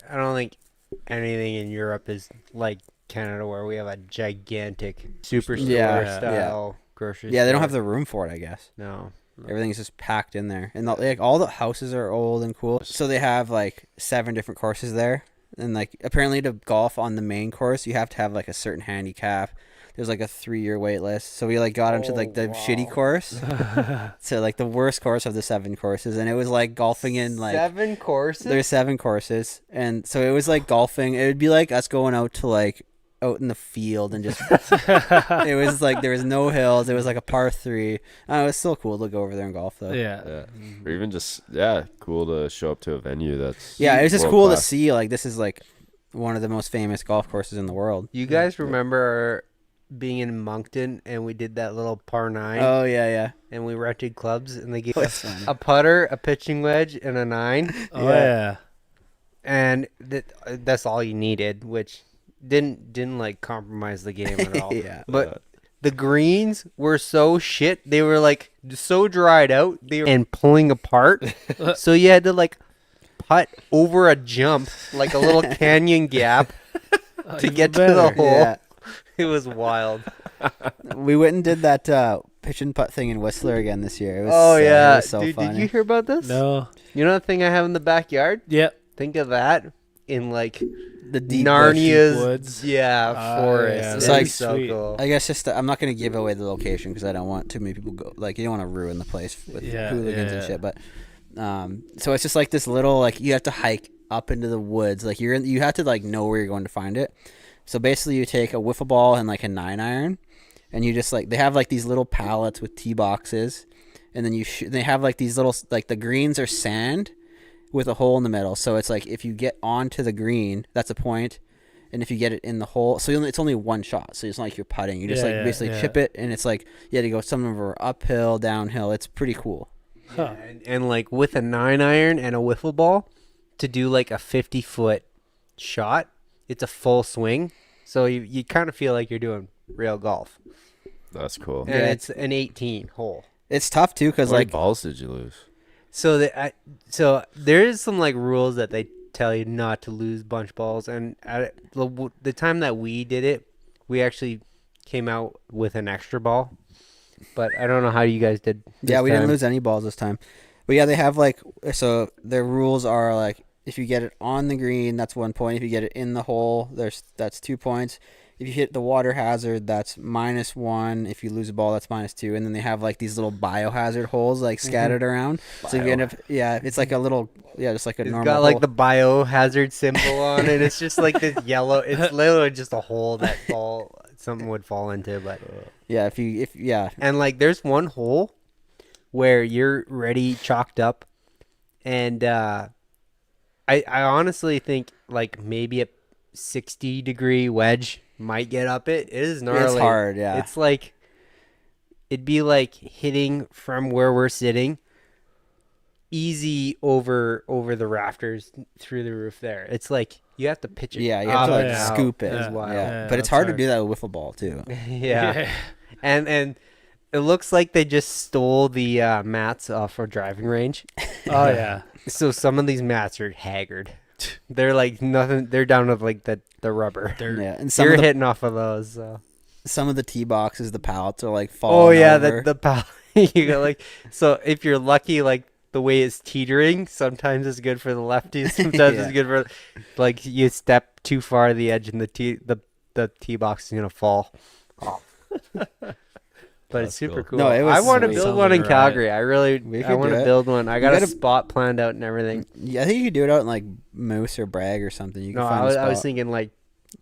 anything in Europe is like Canada, where we have a gigantic superstore Yeah, style grocery. Yeah, they don't store. have the room for it, I guess. No. Everything's just packed in there, and like all the houses are old and cool. So they have like 7 different courses there, and like apparently to golf on the main course, you have to have like a certain handicap. There's like a 3-year wait list. So we like got into like the shitty course, so like the worst course of the 7 courses, and it was like golfing in like 7 courses. there's 7 courses, and so it was like golfing. It would be like us going out to like out in the field and just it was like there was no hills. It was like a par 3. It was still cool to go over there and golf though. Yeah. Yeah. Or even just cool to show up to a venue that's Yeah, it was just world cool to class. see. Like this is like one of the most famous golf courses in the world. You guys remember being in Moncton and we did that little par 9 Oh yeah, and we rented clubs and they gave That's us fun. a putter, a pitching wedge, and a 9, Oh yeah. and that's all you needed, which didn't like compromise the game at all. Yeah. But the greens were so shit. They were like so dried out. They were and pulling apart. So you had to like putt over a jump, like a little canyon gap, to Even get to better. the hole. Yeah. It was wild. We went and did that pitch and putt thing in Whistler again this year. It was Oh it yeah, was so dude! funny. Did you hear about this? No. You know the thing I have in the backyard? Yep. Think of that in like The deep Narnia's woods. yeah forest. yeah, It's that'd like be so sweet. cool. I guess just I'm not gonna give away the location because I don't want too many people go. Like you don't want to ruin the place with hooligans and shit. But so it's just like this little like you have to hike up into the woods. Like you have to like know where you're going to find it. So basically, you take a wiffle ball and like a 9-iron, and you just like they have like these little pallets with tee boxes, and then they have like these little like the greens are sand with a hole in the middle. So it's like if you get onto the green, that's a point, and if you get it in the hole, so it's only one shot. So it's not like you're putting. You just basically chip it, and it's like you had to go some of them are uphill, downhill. It's pretty cool. Huh. And like with a 9-iron and a wiffle ball to do like a 50-foot shot, it's a full swing. So you kind of feel like you're doing real golf. That's cool. And Yeah. it's an 18 hole. It's tough too because How many like balls did you lose? So so there is some like rules that they tell you not to lose bunch balls. And at the time that we did it, we actually came out with an extra ball. but I don't know how you guys did. Yeah, we didn't time. lose any balls this time. But yeah, they have like, so their rules are like, if you get it on the green, that's 1 point. If you get it in the hole, that's 2 points. If you hit the water hazard, that's -1. If you lose a ball, that's -2. And then they have like these little biohazard holes like scattered around. So if you end up, it's like a little, just like a It's normal got like hole. the biohazard symbol on it. It's just like this yellow. It's literally just a hole that something would fall into. But Yeah, and like there's one hole where you're ready chalked up, and I honestly think like maybe a 60-degree wedge might get up it. It is gnarly. It's hard, yeah. It's like it'd be like hitting from where we're sitting easy over the rafters through the roof there. It's like you have to pitch it. Yeah, you have to up like and out. scoop it. It's wild. Yeah. But it's hard to do that with wiffle ball too. Yeah. And it looks like they just stole the mats off our driving range. Oh yeah. So some of these mats are haggard. They're like nothing. They're down to like the rubber. Yeah, and You're hitting off of those. So. Some of the tee boxes, the pallets are like falling. Oh yeah, over. the you got like so if you're lucky, like the way it's teetering, sometimes it's good for the lefties. Sometimes it's good for like you step too far to the edge and the tee box is gonna fall off. But it's super cool. No, it was I want to sweet. build Sounds one like in a Calgary. I could want do to it. build one. I got gotta- a spot planned out and everything. Yeah, I think you could do it out in like Moose or Bragg or something. You can No, find I a was spot. thinking like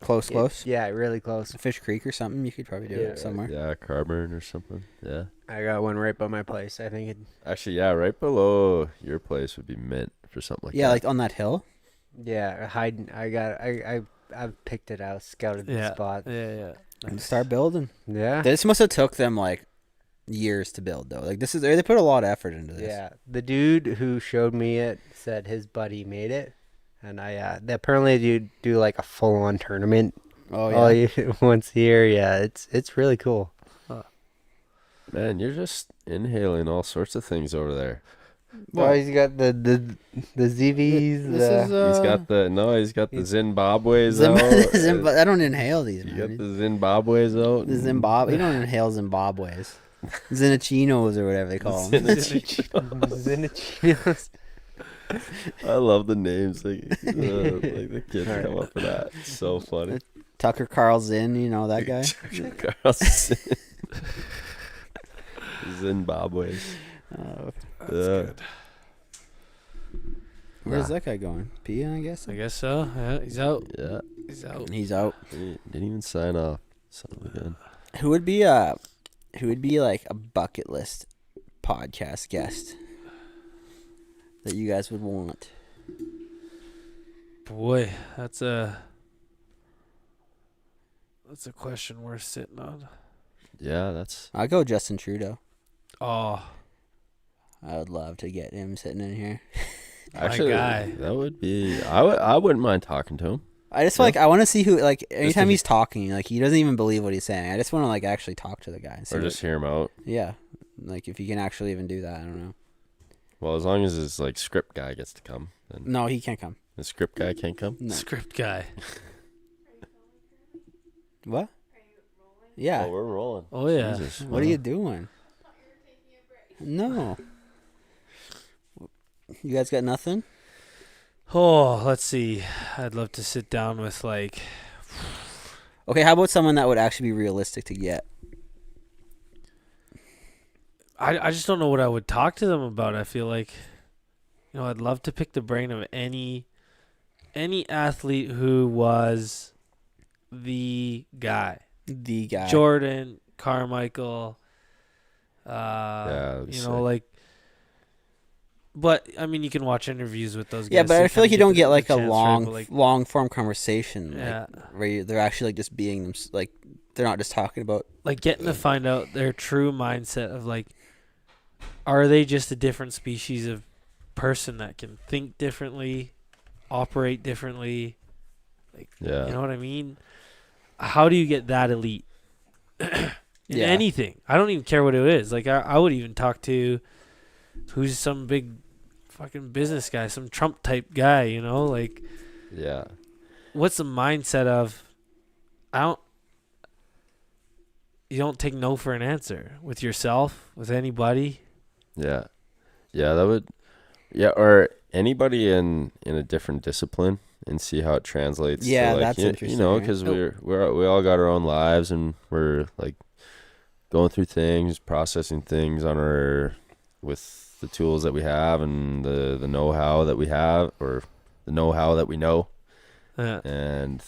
Close. Yeah, really close. Fish Creek or something. You could probably do it somewhere. Yeah, Carburn or something. Yeah. I got one right by my place. I think it. Actually, yeah, right below your place would be mint for something like Yeah, that. like on that hill. Yeah, hiding. I've picked it out, scouted the spot. Yeah. And start building. Yeah. This must have took them like years to build though. Like they put a lot of effort into this. Yeah, the dude who showed me it said his buddy made it, and they apparently do like a full on tournament. Oh yeah. Once a year. Yeah, it's really cool. Man, you're just inhaling all sorts of things over there. Well, he's got the ZVs. He's got the Zimbabwe's out. I don't inhale these. You Man. got the Zimbabwe's out. The Zimbabwe. You don't inhale Zimbabwe's. Zinachinos or whatever they call them. Zinichinos. I love the names. Like the kids come up with that. It's so funny. Tucker Carlson, you know that guy. Carlson. Zimbabwe's. That's good. Where's that guy going? Peeing, I guess. I guess so. Yeah, he's out. Yeah. He's out. He didn't even sign off. Son of a gun. Who would be like a bucket list podcast guest that you guys would want? Boy, that's a question worth sitting on. Yeah, that's. I'd go Justin Trudeau. Oh, I would love to get him sitting in here. Actually, guy. that would be. I wouldn't mind talking to him. I just I want to see who like anytime to- he's talking, like he doesn't even believe what he's saying. I just want to like actually talk to the guy. And see Or what- just hear him out. yeah, like if you can actually even do that, I don't know. Well, as long as his like script guy gets to come, then No, he can't come. the script guy can't come. No. script guy. What? Yeah. Oh, we're rolling. Oh yeah. Jesus, What are you doing? No. You guys got nothing? Oh, let's see. I'd love to sit down with like. Okay, how about someone that would actually be realistic to get? I just don't know what I would talk to them about. I feel like, I'd love to pick the brain of any athlete who was the guy. The guy. Jordan, Carmichael. that'd be sick. Like. But I mean, you can watch interviews with those guys. Yeah, but so I feel like you kinda don't get like a the chance for it, but, long form conversation. Like, Yeah. where they're actually like just being them. Like they're not just talking about. like getting to find out their true mindset of like, are they just a different species of person that can think differently, operate differently? Like, Yeah. you know what I mean? How do you get that elite in Yeah. anything? I don't even care what it is. Like, I would even talk to who's some big fucking business guy, some Trump type guy, like, what's the mindset of, you don't take no for an answer with yourself, with anybody. Yeah. Yeah, that would. Yeah, or anybody in a different discipline, and see how it translates. Yeah, to, like, that's interesting. You know, right? because we all got our own lives, and we're like going through things, processing things on our with the tools that we have and the know-how that we have, or the know-how that we know, Yeah. and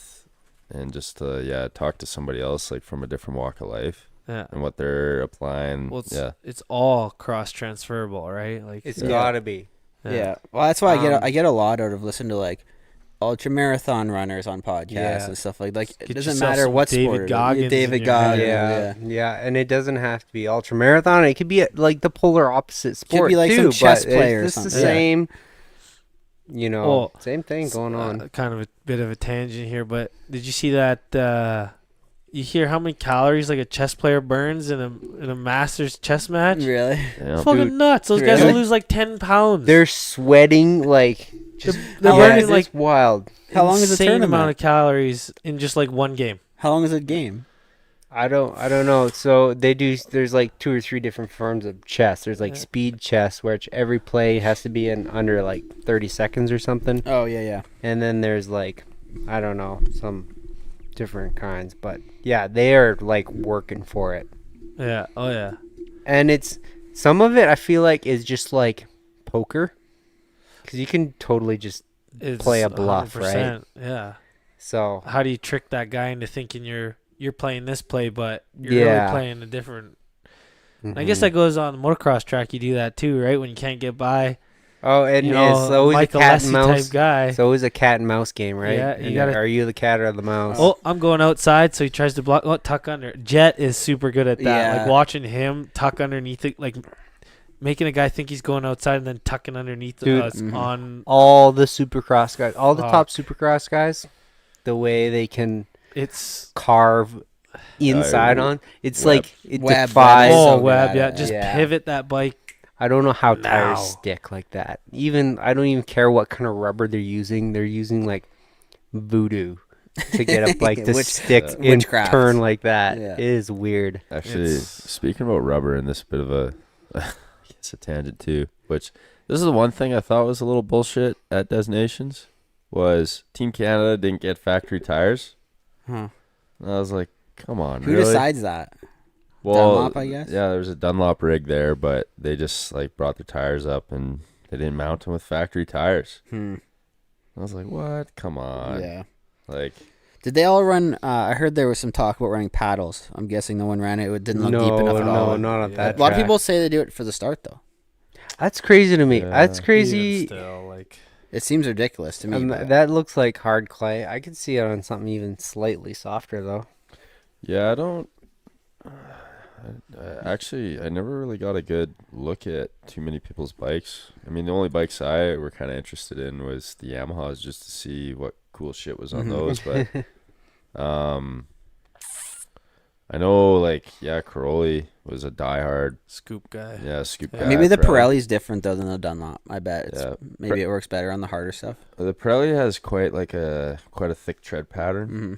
just talk to somebody else like from a different walk of life Yeah. and what they're applying. Well, yeah. it's all cross transferable, right? Like It's Yeah. gotta be. Yeah. Well, that's why Um, I get a lot out of listening to like ultra marathon runners on podcasts Yeah. and stuff like it Get doesn't yourself matter some what David sport. Goggins David in your head. Goggins. Yeah, and it doesn't have to be ultra marathon. It could be like the polar opposite sport be like too. some chess but player or it's just the something. same. You know, Well, same thing going on. Kind of a bit of a tangent here, but did you see that? You hear how many calories like a chess player burns in a Masters chess match? Really? Yeah. It's fucking Dude, nuts. Those guys really? will lose like 10 pounds. They're sweating like just they're How burning it's like wild. How long is the insane tournament? amount of calories in just like one game. How long is the game? I don't know. So they do. There's like 2 or 3 different forms of chess. There's like Yeah. speed chess, which every play has to be in under like 30 seconds or something. Oh yeah. And then there's like, I don't know, some different kinds. But yeah, they are like working for it. Yeah. Oh yeah. And it's some of it I feel like is just like poker, because you can totally just It's play a bluff, right? 100%, Yeah. so How do you trick that guy into thinking you're playing this play, but you're Yeah. really playing a different? I guess mhm. that goes on the motocross track. You do that too, right? When you can't get by, Oh, and you know, it's always a Michael cat Lessie and mouse. type guy. It's always a cat and mouse game, right? Yeah, you And gotta- are you the cat or the mouse? Oh, I'm going outside, so he tries to block. Oh, tuck under. Jet is super good at that. Yeah. Like watching him tuck underneath it, like making a guy think he's going outside and then tucking underneath Dude, us mhm. on. All the supercross guys, all the Fuck. top supercross guys, the way they can It's carve inside Web. on, it's Web. like it Web, defies. Web is oh so good web, at yeah. it. Just Yeah. pivot that bike. I don't know how tires Now. stick like that. Even I don't even care what kind of rubber they're using. They're using like voodoo to get up like to Witch- stick and witchcraft. turn like that. Yeah. It is weird. Actually, It's- speaking about rubber, and this bit of a, I guess a tangent too, which this is the one thing I thought was a little bullshit at Destinations, was Team Canada didn't get factory tires. Huh. And I was like, come on, Who really? decides that? Well, Dunlop, I guess? Yeah, there was a Dunlop rig there, but they just like brought their tires up and they didn't mount them with factory tires. I was like, what? Come on. Yeah. Like, Did they all run? I heard there was some talk about running paddles. I'm guessing no one ran it. It didn't look deep enough at all. No, not on Yeah. that. A lot of track. people say they do it for the start, though. That's crazy to me. Yeah. That's Even crazy. still, like It seems ridiculous to me. but- That looks like hard clay. I could see it on something even slightly softer though. yeah, I don't. Actually, I never really got a good look at too many people's bikes. I mean, the only bikes I were kind of interested in was the Yamahas, just to see what cool shit was on Mhm. those. But I know, like, yeah, Caroli was a diehard, scoop guy. scoop Yeah. guy. Maybe the Pirelli. Pirelli's different though than the Dunlop. I bet. Yeah. Maybe it works better on the harder stuff. The Pirelli has quite a thick tread pattern. Mm-hmm.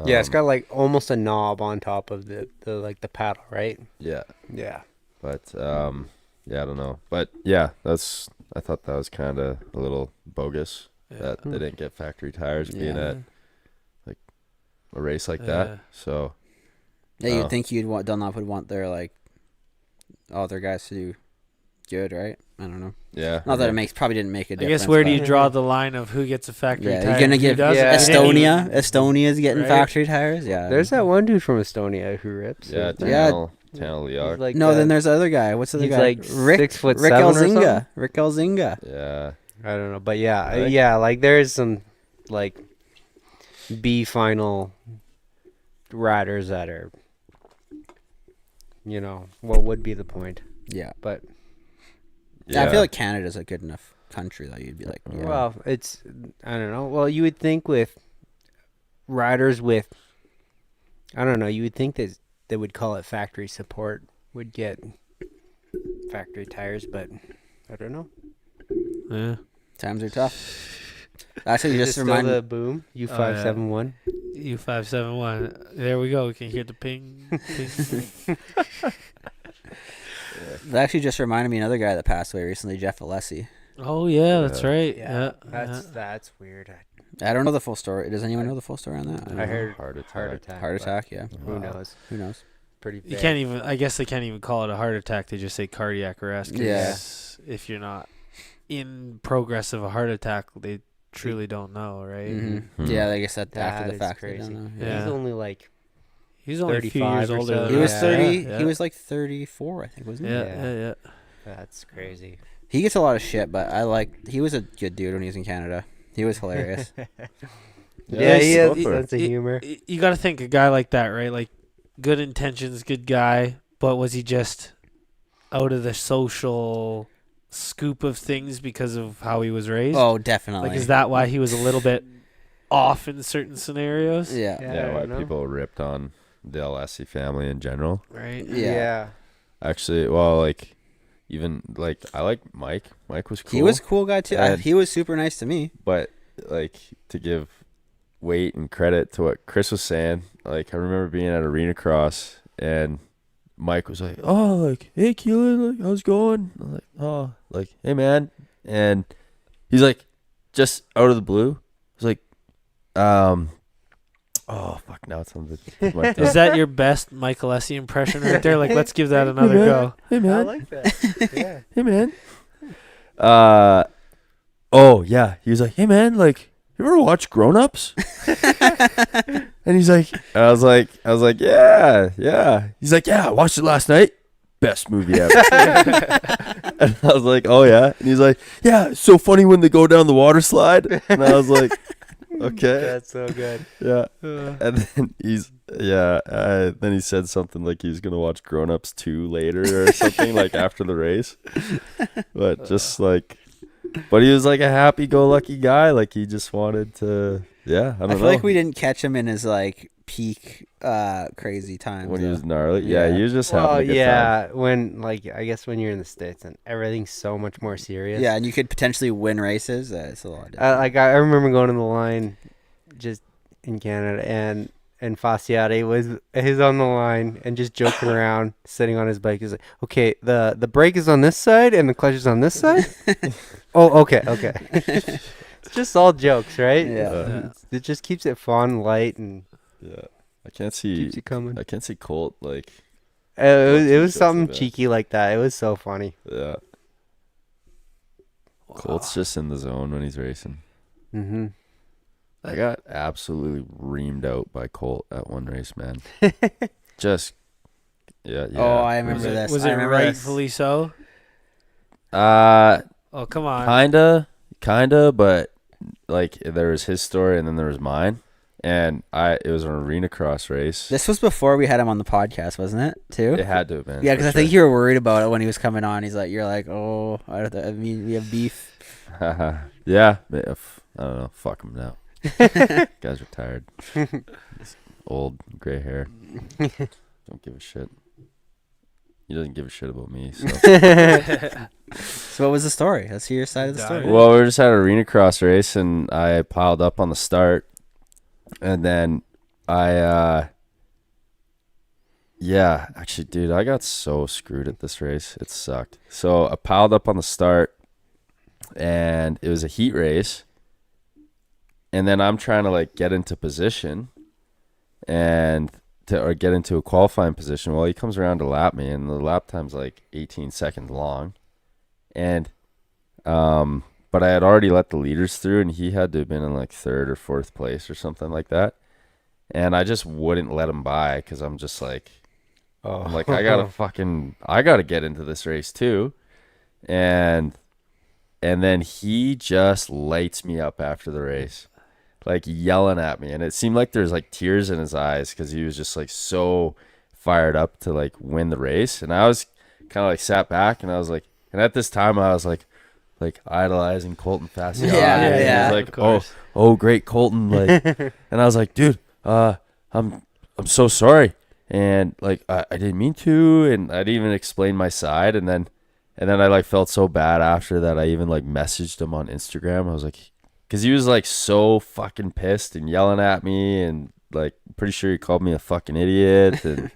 Yeah, it's got like almost a knob on top of the like the paddle, right? Yeah, Yeah. but yeah, I don't know. But yeah, I thought that was kind of a little bogus that they didn't get factory tires being Yeah. at a race like Yeah. that. So Yeah, Oh. you'd think Dunlop would want their all their guys to do good, right? I don't know. yeah, Not that it probably didn't make a I difference. guess where do but- you draw the line of who gets a factory Yeah, tire? you're gonna and who give doesn't? Yeah. You didn't Estonia. even- Estonia's getting Right? factory tires. Yeah. There's that one dude from Estonia who rips. yeah, isn't there? Yeah. Tanel He's Liak. like No, then there's the other guy. What's the other he's guy? like Rick 6'7" Rick or something? Elzinga. Rick Elzinga. Yeah, I don't know, but yeah, Right? yeah, like there's some like B final riders that are, what would be the point? Yeah. But Yeah. I feel like Canada's a good enough country though. You'd be like, yeah. well, it's I don't know. Well, you would think with riders with, I don't know, you would think that they would call it factory support would get factory tires, but I don't know. Yeah. Times are tough. Actually, Is just it still remind the boom yeah. U571. U571. There we go. We can hear the ping. ping. That actually just reminded me of another guy that passed away recently, Jeff Alessi. Oh yeah, that's right. Yeah, Yeah, that's weird. I don't know the full story. Does anyone know the full story on that? I heard heart attack. Heart attack, yeah. Who knows? Who knows? Pretty. You can't even. I guess they can't even call it a heart attack. They just say cardiac arrest. 'Cause Yeah. if you're not in progress of a heart attack, they truly don't know, right? Mm-hmm. Yeah, I guess that after the is fact, crazy. they don't know. Yeah. He's only like He's only a few 35 years or older. so. Than He was us. 30. Yeah. He was like 34, I think, wasn't he? Yeah. that's crazy. He gets a lot of shit, but he was a good dude when he was in Canada. He was hilarious. Yeah, he has go a for it. sense of humor. You got to think a guy like that, right? Like, good intentions, good guy, but was he just out of the social scoop of things because of how he was raised? Oh, definitely. Like, is that why he was a little bit off in certain scenarios? Yeah. Yeah, I why don't know. people ripped on the Alessi family in general. Right. Yeah. Actually, well, like, even, like, I like Mike. Mike was cool. He was a cool guy, too. And- He was super nice to me. But, like, to give weight and credit to what Chris was saying, like, I remember being at Arena Cross, and Mike was like, oh, like, hey, Keelan, like, how's it going? I'm like, oh, like, hey, man. And he's like, just out of the blue, he's like, oh, fuck, now it's on the my tongue. Is that your best Michael Essie impression right there? Like, let's give that another go. Hey, I man. like that. Yeah. Hey, man. Oh, yeah. He was like, hey, man, like, you ever watch Grown Ups? And he's like, I was like, yeah. He's like, yeah, I watched it last night. Best movie ever. And I was like, oh, yeah. And he's like, yeah, it's so funny when they go down the water slide. And I was like, okay. That's so good. Yeah. And then then he said something like he was going to watch Grown Ups 2 later or something, like after the race. But just like, but he was like a happy-go-lucky guy. Like he just wanted to, I don't know. I feel like we didn't catch him in his like peak crazy times. When he though. was gnarly. Yeah, Yeah. he was just having Well, a good time. yeah, when like I guess when you're in the States and everything's so much more serious. Yeah, and you could potentially win races. It's a lot different. Like I remember going to the line just in Canada and Fasciati was on the line and just joking around, sitting on his bike. He's like, okay, the brake is on this side and the clutch is on this side. Oh, okay. It's just all jokes, right? Yeah. It just keeps it fun, light, and Yeah. I can't see keeps it coming. Colt like It was jokes something like that. cheeky like that. It was so funny. yeah. Colt's just in the zone when he's racing. Mm-hmm. I got absolutely reamed out by Colt at one race, man. Just yeah. Oh, I it was- remember this. Was I it remember this. rightfully so? Oh, come on. kinda, but like there was his story and then there was mine, and it was an arena cross race. This was before we had him on the podcast, wasn't it? Too. It had to have been. Yeah, for because I think you were worried about it when he was coming on. You're like, oh, I mean, we have beef. sure. Yeah, I don't know. Fuck him now. Guy's retired. He's old, gray hair. Don't give a shit. He doesn't give a shit about me. So. So what was the story? Let's hear your side of the story. Well, we were just at an arena cross race, and I piled up on the start, and then actually, dude, I got so screwed at this race. It sucked. So I piled up on the start, and it was a heat race, and then I'm trying to like get into position, or get into a qualifying position. Well, he comes around to lap me, and the lap time's like 18 seconds long. And but I had already let the leaders through, and he had to have been in like 3rd or 4th place or something like that. And I just wouldn't let him by because I'm just like, I'm like, I gotta get into this race too. And then he just lights me up after the race, like yelling at me, and it seemed like there's like tears in his eyes because he was just like so fired up to like win the race. And I was kind of like sat back, and I was like, and at this time I was like idolizing Colton Fasciati. Yeah, I was like, oh, great Colton, like, and I was like, dude, I'm so sorry, and like I didn't mean to, and I didn't even explain my side, and then I like felt so bad after that I even like messaged him on Instagram. I was like, because he was like so fucking pissed and yelling at me, and like, pretty sure he called me a fucking idiot, and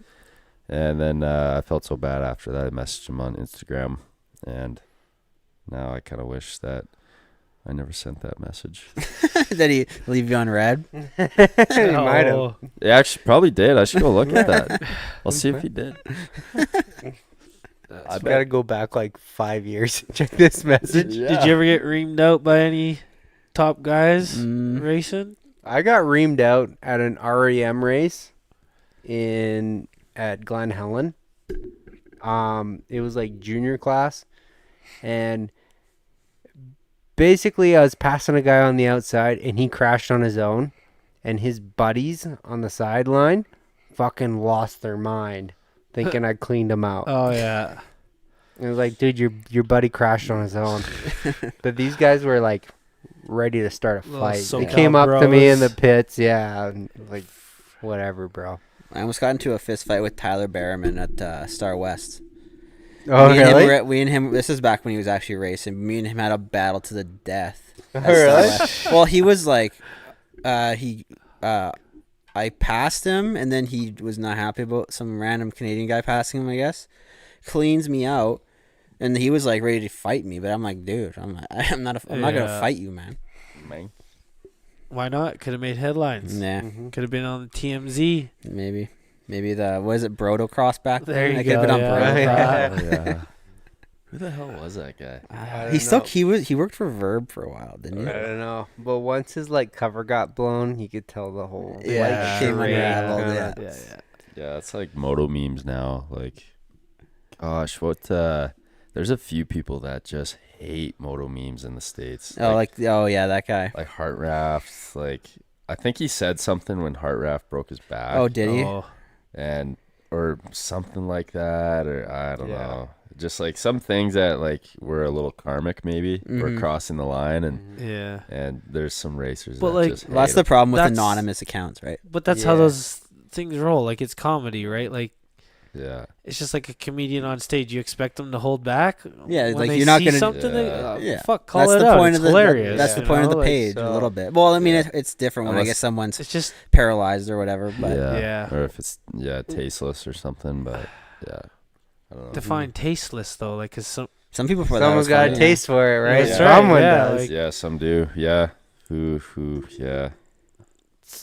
then I felt so bad after that. I messaged him on Instagram, and now I kind of wish that I never sent that message. Did he leave you on red? He might have. Oh. He actually probably did. I should go look at that. I'll see if he did. I've got to go back like 5 years and check this message. Did you ever get reamed out by any top guys racing? I got reamed out at an REM race at Glen Helen. It was like junior class, and basically I was passing a guy on the outside, and he crashed on his own, and his buddies on the sideline fucking lost their mind, thinking I cleaned him out. Oh yeah. It was like, dude, your buddy crashed on his own. But these guys were like ready to start a Little fight. They SoCal came up to me in bros. the pits, yeah, and like whatever, bro. I almost got into a fist fight with Tyler Berriman at Star West. Oh, me and really? him, we and him. This is back when he was actually racing. Me and him had a battle to the death. Oh, at Star really? West. Well, he was like, I passed him, and then he was not happy about some random Canadian guy passing him. I guess cleans me out, and he was like ready to fight me. But I'm like, dude, I'm not gonna fight you, man. Why not? Could have made headlines. Nah, Could have been on the TMZ. maybe the what is it, Brodocross back then? There you I could have go, been on yeah. Brodocross. Oh, yeah. Who the hell was that guy? He worked for Verb for a while, didn't I he? don't know. But once his like cover got blown, you could tell the whole Yeah, came charade unraveled, kinda- yeah. Yeah, it's like moto memes now. Like, gosh, there's a few people that just hate moto memes in the States. That guy. Like Heart Raft. Like, I think he said something when Heart Raft broke his back. Oh, did he? Oh. Or something like that, or I don't Yeah. know. Just like some things that like were a little karmic, maybe were Mhm. crossing the line, and Yeah. there's some racers But, that like, just Well, that's hate the 'em. problem with That's- anonymous accounts, right? But that's how Yeah. those things roll. Like, it's comedy, right? Like, Yeah, it's just like a comedian on stage. You expect them to hold back. Yeah, when like, they you're not see gonna- something. Yeah. Fuck, call That's it the out. point It's of the hilarious. that's the you point of know? the Like, page so- a little bit. Well, I mean, Yeah. it's different when I Unless- guess someone's It's just paralyzed or whatever. But Yeah. or if it's tasteless or something. But yeah, I don't know. define tasteless though. Like, cause some people for Someone's that. got it's a fine, taste for it, right? That's right, Someone yeah, does. like- Yeah, some do. Yeah, who? Yeah.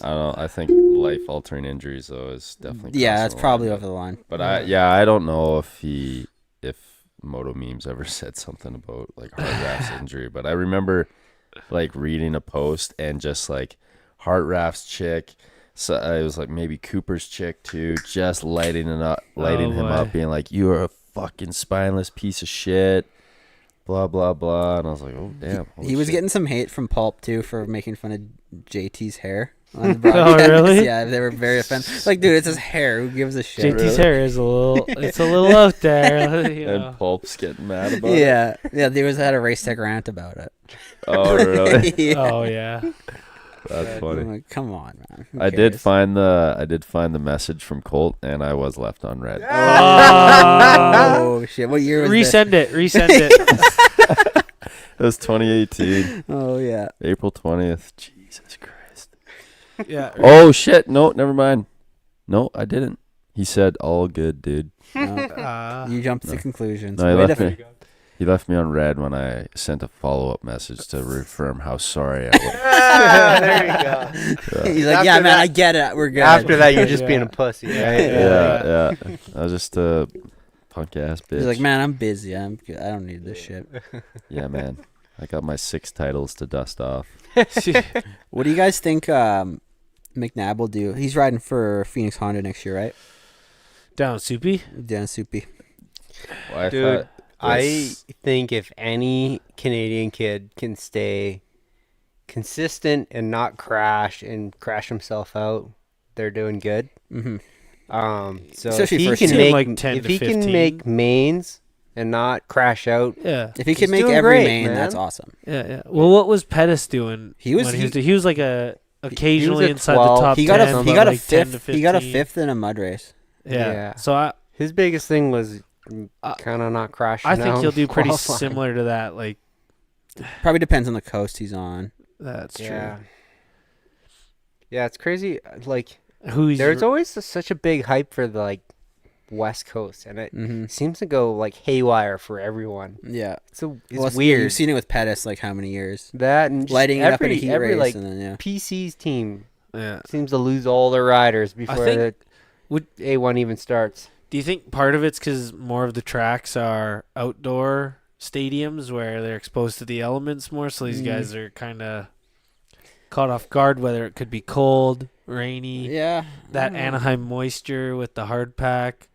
I don't know. I think life-altering injuries though is definitely. Yeah, crossing that's the probably line, over the line. But I don't know if Moto Memes ever said something about like Heart Raft's injury. But I remember like reading a post and just like Heart Raft's chick. So it was like maybe Cooper's chick too, just lighting him up, boy. being like, "You are a fucking spineless piece of shit." Blah blah blah, and I was like, "Oh damn!" holy He was shit. getting some hate from Pulp too for making fun of JT's hair on the broadcast. Oh, really? Yeah, they were very offensive. Like, dude, it's his hair. Who gives a shit? JT's hair is a little. It's a little out there. You know. And Pulp's getting mad about it. Yeah, they had a race tech rant about it. Oh really? Yeah. Oh yeah. That's I'm funny. like, come on, man. Who I did cares? find the message from Colt, and I was left on red. Oh shit! What year was this? Resend it. Resend it. It was 2018, Oh yeah. April 20th. Jesus Christ. Yeah. Oh shit! No, never mind. No, I didn't. He said, "All good, dude." No. You jumped to conclusions. No, he Way left to- me. He left me on red when I sent a follow-up message to reaffirm how sorry I was. There you go. He's like, After yeah, man, that- I get it. We're good. After that, you're just Yeah. being a pussy, right? Yeah. I was just a punk ass bitch. He's like, man, I'm busy. I'm good. I don't need this shit. Yeah, man. I got my 6 titles to dust off. What do you guys think McNabb will do? He's riding for Phoenix Honda next year, right? Down, Soupy. Dan Soupy. Well, Dude, thought I this- think if any Canadian kid can stay consistent and not crash himself out, they're doing good. Mm-hmm. So Especially if he first can year. make Like 10 if to he can 15. make mains and not crash out, Yeah. If he He's can make doing every great, main, man. that's awesome. Yeah. Yeah. Well, what was Pettis doing? He was- when he was like occasionally a inside 12. the top. He got 10, a but like 10 to fifth. He got a 15. fifth in a mud race. Yeah. Yeah. So his biggest thing was Uh, kind of not crashing. I think out he'll do in pretty qualifying. similar to that. Like, Probably depends on the coast he's on. that's true. Yeah. Yeah, it's crazy. Like, There's always such a big hype for the like West Coast, and it seems to go like haywire for everyone. Yeah, it's weird. You've seen it with Pettis, like how many years? That and lighting it up in a heat race, like and then, PC's team seems to lose all their riders before the A1 even starts. Do you think part of it's because more of the tracks are outdoor stadiums where they're exposed to the elements more, so these guys are kind of caught off guard, whether it could be cold, rainy, that Anaheim moisture with the hard pack.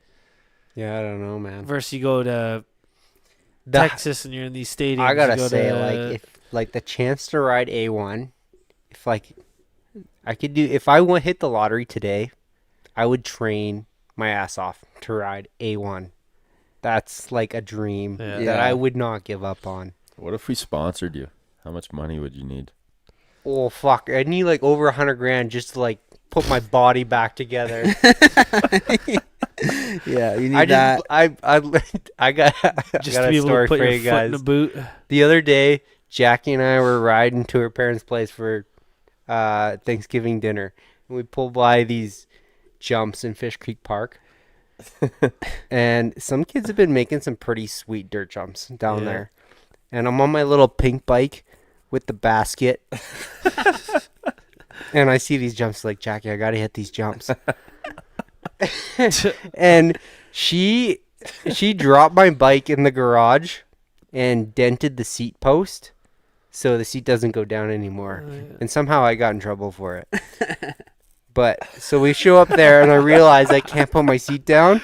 Yeah, I don't know, man. Versus you go to Texas and you're in these stadiums. I gotta say, like, if like the chance to ride A1, if like I could do, if I hit the lottery today, I would train my ass off to ride A1. That's like a dream that I would not give up on. What if we sponsored you? How much money would you need? Oh fuck! I need like over $100,000 just to like put my body back together. Yeah, you need that. I got to be able to put your foot in a boot. The other day, Jackie and I were riding to her parents' place for Thanksgiving dinner, and we pulled by these jumps in Fish Creek Park. And some kids have been making some pretty sweet dirt jumps down there. And I'm on my little pink bike with the basket. And I see these jumps like, Jackie, I got to hit these jumps. And she dropped my bike in the garage and dented the seat post so the seat doesn't go down anymore. And somehow I got in trouble for it. But so we show up there and I realize I can't put my seat down,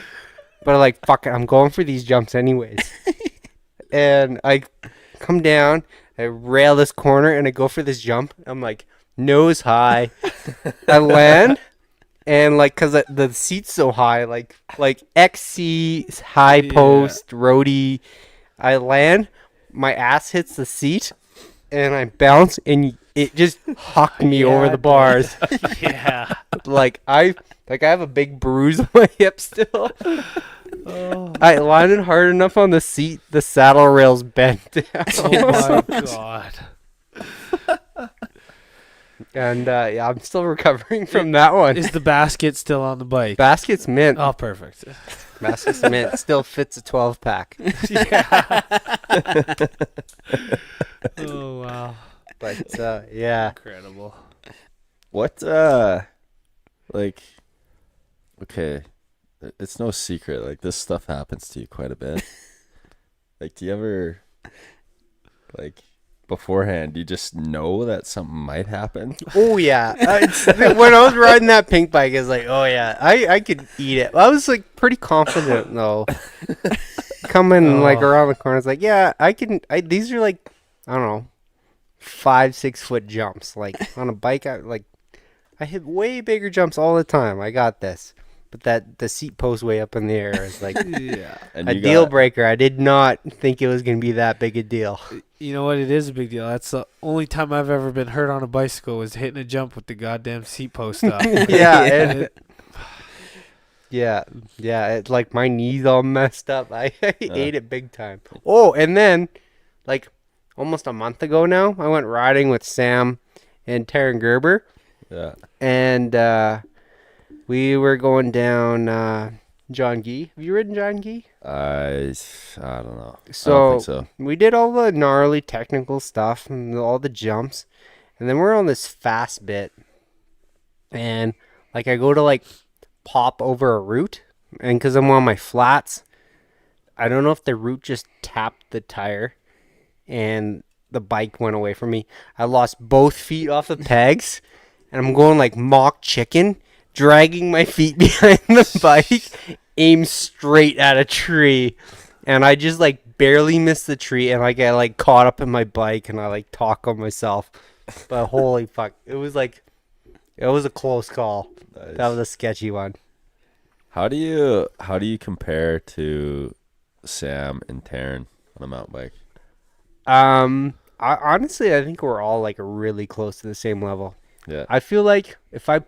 but I'm like, fuck it, I'm going for these jumps anyways. And I come down, I rail this corner and I go for this jump. I'm like nose high. I land and like, cause the seat's so high, like XC high post roadie, I land, my ass hits the seat and I bounce and it just hucked me over the bars. Like I have a big bruise on my hip still. I landed hard enough on the seat, the saddle rails bent down. Oh my god. And I'm still recovering from that one. Is the basket still on the bike? Basket's mint. Oh, perfect. Basket's mint. Still fits a 12-pack. Oh, wow. But, yeah. Incredible. What, like, okay, it's no secret. Like, this stuff happens to you quite a bit. Like, do you ever, like, beforehand, you just know that something might happen? Oh, yeah. When I was riding that pink bike, I was like, oh, yeah, I could eat it. I was, like, pretty confident, though. Coming, like, around the corner, I was like, yeah, these are, like, I don't know, 5-6 foot jumps. Like, on a bike, I hit way bigger jumps all the time. I got this. But the seat post way up in the air is like a deal breaker. I did not think it was going to be that big a deal. You know what? It is a big deal. That's the only time I've ever been hurt on a bicycle was hitting a jump with the goddamn seat post up. Yeah. It's like my knees all messed up. I ate it big time. Oh, and then like almost a month ago now, I went riding with Sam and Taryn Gerber. Yeah. And we were going down John Gee. Have you ridden John Gee? I don't know. So, I don't think so. We did all the gnarly technical stuff and all the jumps. And then we're on this fast bit. And like I go to like pop over a root. And because I'm on my flats, I don't know if the root just tapped the tire. And the bike went away from me. I lost both feet off the pegs. And I'm going like mock chicken, dragging my feet behind the bike, aim straight at a tree. And I just like barely missed the tree. And like I like caught up in my bike and I like talk on myself. But holy fuck. It was a close call. Nice. That was a sketchy one. How do you compare to Sam and Taryn on a mountain bike? Honestly, I think we're all like really close to the same level. Yeah. I feel like if I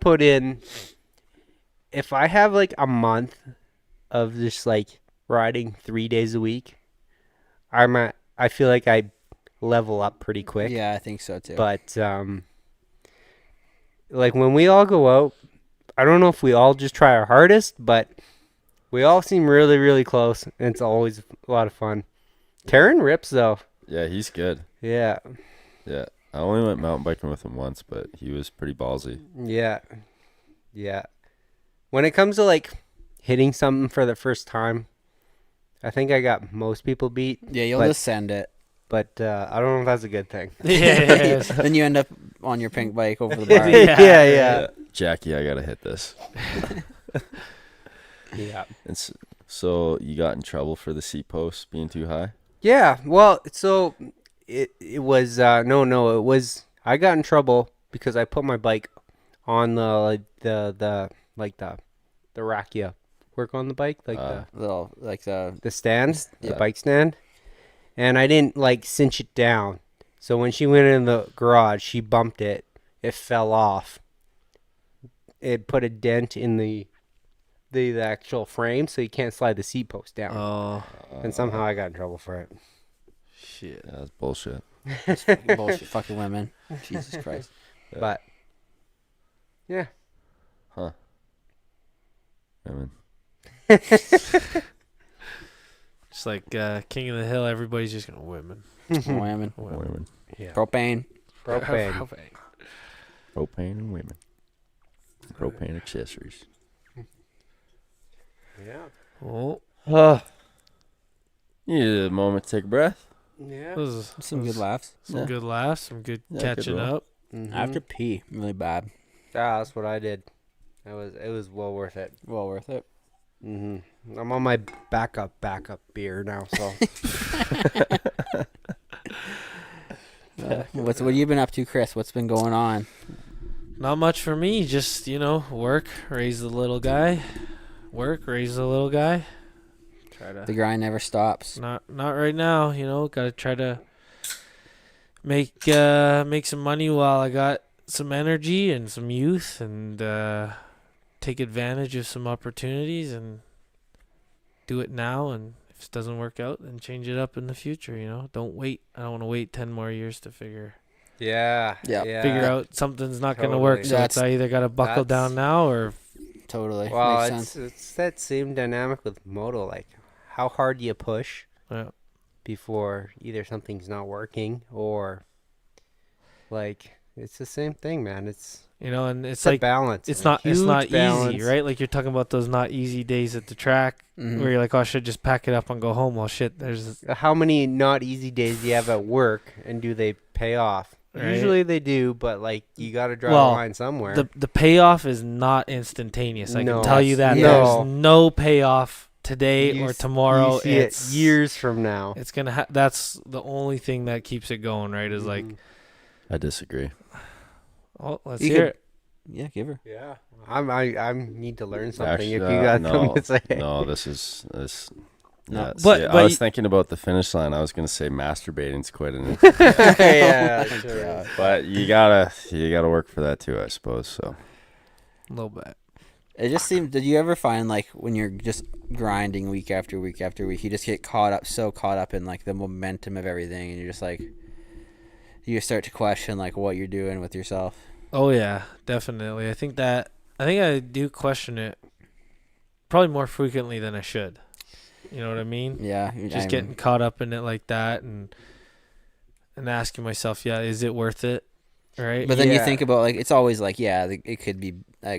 have like a month of just like riding 3 days a week, I feel like I level up pretty quick. Yeah, I think so too. But like when we all go out, I don't know if we all just try our hardest, but we all seem really, really close, and it's always a lot of fun. Taryn rips, though. Yeah, he's good. Yeah. Yeah. I only went mountain biking with him once, but he was pretty ballsy. Yeah. Yeah. When it comes to, like, hitting something for the first time, I think I got most people beat. Yeah, you'll just send it. But I don't know if that's a good thing. Yeah. Then you end up on your pink bike over the bar. Yeah. Jackie, I gotta hit this. Yeah. And so you got in trouble for the seat post being too high? Yeah. Well, so it was no, it was I got in trouble because I put my bike on the rack you work on the bike, like the Little like the stand, Yeah. the bike stand. And I didn't like cinch it down. So when she went in the garage, she bumped it. It fell off. It put a dent in the actual frame, so you can't slide the seat post down. Oh, And somehow I got in trouble for it. shit. Yeah, that's bullshit. fucking bullshit, fucking women. Jesus Christ. Yeah. But yeah. Huh. I mean, Just like King of the Hill, everybody's just going, women. Women. women. Yeah. Propane. Propane. Propane and women. Propane accessories. Yeah. Oh, You need a moment to take a breath. Yeah. this is Some good laughs. some Yeah. good laughs, some good Yeah, good catching roll. up. Mhm. I have to pee really bad. That's what I did. It was well worth it. Well worth it. I'm on my backup beer now, so What have you been up to, Chris? What's been going on? Not much for me. Just, work, raise the little guy. Work, raise the little guy. Try to. The grind never stops. Not right now. Got to try to make some money while I got some energy and some youth, and take advantage of some opportunities and do it now. And if it doesn't work out, then change it up in the future. Don't wait. I don't want to wait 10 more years to figure yeah. figure out something's not going to work. Totally. So it's I either got to buckle down now or Totally. Well, Makes sense. it's that same dynamic with moto. Like, how hard do you push yeah. before either something's not working or, like, it's the same thing, man. It's and it's a like balance. it's a not huge balance. easy, right? Like you're talking about those not easy days at the track Mhm. where you're like, oh, I should just pack it up and go home. Well, shit, there's How many not easy days do you have at work, and do they pay off? Right. Usually they do, but like you got to draw Well, a line somewhere. the payoff is not instantaneous. I No. can tell you that No. there's no payoff today You or s- tomorrow. you see it years from now. It's gonna. That's the only thing that keeps it going, right? Is like, Mhm. I disagree. oh, let's You hear could- it. Yeah, give her. Yeah, I need to learn something. Actually, if you got something to say, No, this. No. Yeah, But- see, but I was you- thinking about the finish line. I was gonna say masturbating's quite an, yeah, sure. Yeah. but you gotta work for that too, I suppose. So A little bit. It just seems. Did you ever find like when you're just grinding week after week after week, you just get caught up in like the momentum of everything, and you're just like, you start to question like what you're doing with yourself. Oh yeah, definitely. I think I do question it probably more frequently than I should. You know what I mean? Yeah, Just getting caught up in it like that and asking myself, yeah, is it worth it? Right? But then you Yeah. think about like it's always like it could be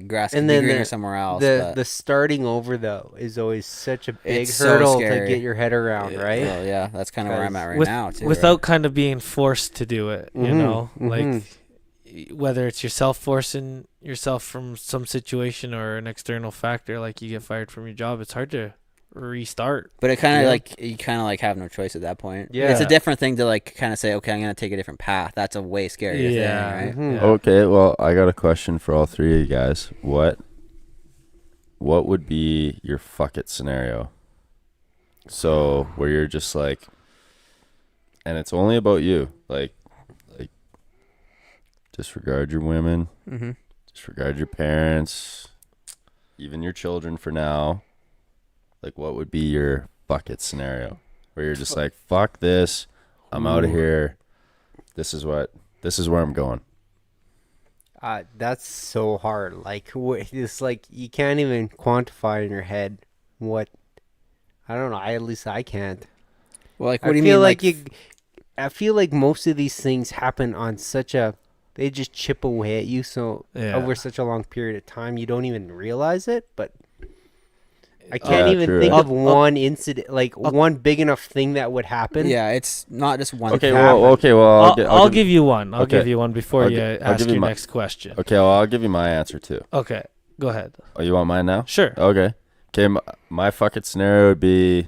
grass could And be then greener somewhere else. the but starting over though is always such a big It's so hurdle to scary. get your head around, right? well, yeah, that's kind of where I'm at right With- now too. without kind of being forced to do it, you Mhm, know? mhm. Like whether it's yourself forcing yourself from some situation or an external factor, like you get fired from your job, it's hard to restart. But it kind of Yeah. like you kind of like have no choice at that point. Yeah. It's a different thing to like kind of say, okay, I'm gonna take a different path. That's a way scarier Yeah. thing, right? Mhm. Yeah. okay, well, I got a question for all three of you guys. What would be your fuck it scenario? So where you're just like, and it's only about you, like disregard your women, Mm-hmm. disregard your parents, even your children for now. Like, what would be your bucket scenario where you're just like, fuck this, I'm out of here. This is where I'm going. That's so hard. Like, it's like you can't even quantify in your head what. I don't know. At least I can't. Well, like, what I do you feel mean? like I feel like most of these things happen on such a. They just chip away at you so over such a long period of time you don't even realize it. But I can't even true. think of one incident, like one big enough thing that would happen. Yeah, it's not just one. Okay, thing. well, I'll give you one. I'll Okay. give you one before I'll you gi- I'll ask give you your my- next question. Okay, well, I'll give you my answer too. Okay, go ahead. Oh, you want mine now? Sure. Okay. Okay, my fuck it scenario would be,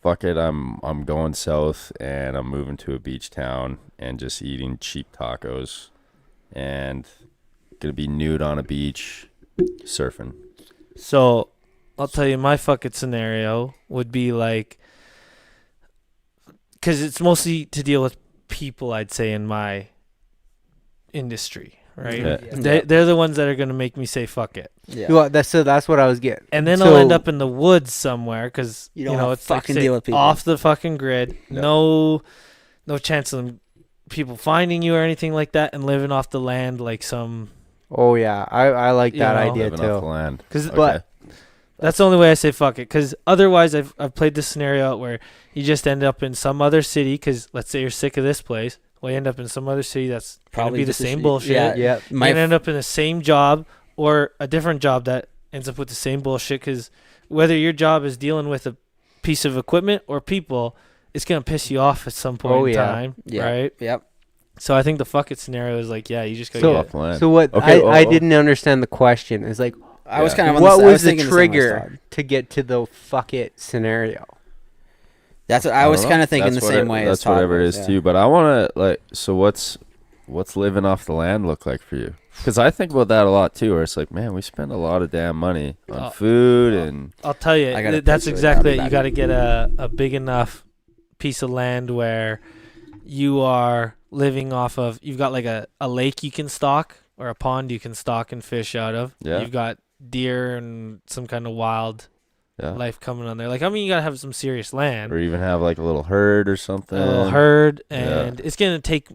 fuck it, I'm going south and I'm moving to a beach town and just eating cheap tacos and gonna be nude on a beach surfing. So, I'll tell you my fuck it scenario would be like, because it's mostly to deal with people, I'd say, in my industry, right? Yeah. They're the ones that are going to make me say fuck it. Yeah. Well, that's what I was getting. And then So- I'll end up in the woods somewhere because, You you don't know, wanna it's like fucking say, deal with people. off the fucking grid. Yeah. No chance of them people finding you or anything like that, and living off the land like some. Oh yeah, I like You that know. idea Living off the too. land. Cause, Okay. but- That's the only way I say fuck it. Because otherwise, I've played this scenario out where you just end up in some other city. Because let's say you're sick of this place, well, you end up in some other city that's probably be the just same as- bullshit. Yeah, Yeah. You My end up in the same job or a different job that ends up with the same bullshit. Because whether your job is dealing with a piece of equipment or people, it's gonna piss you off at some point Oh, in yeah. time, Yeah. right? Yep. So I think the fuck it scenario is like, yeah, you just gotta So- get Off the land. So what Okay, I well- didn't understand the question. Is like, I was Yeah. kind of on what the, I was the thinking same way as trigger Todd. to get to the fuck it scenario? That's what I was don't know. kind of thinking That's the same way as That's Todd whatever it was, is yeah. to you. But I want to, like, so what's living off the land look like for you? Because I think about that a lot too, where it's like, man, we spend a lot of damn money on food and I'll tell you, I got a that's picture of exactly that. it. You got to get a big enough piece of land where you are living off of. You've got like a lake you can stock or a pond you can stock and fish out of. Yeah. You've got deer and some kind of wild yeah, life coming on there. Like, I mean, you got to have some serious land, or even have like a little herd or something. a little herd, Yeah. and it's going to take,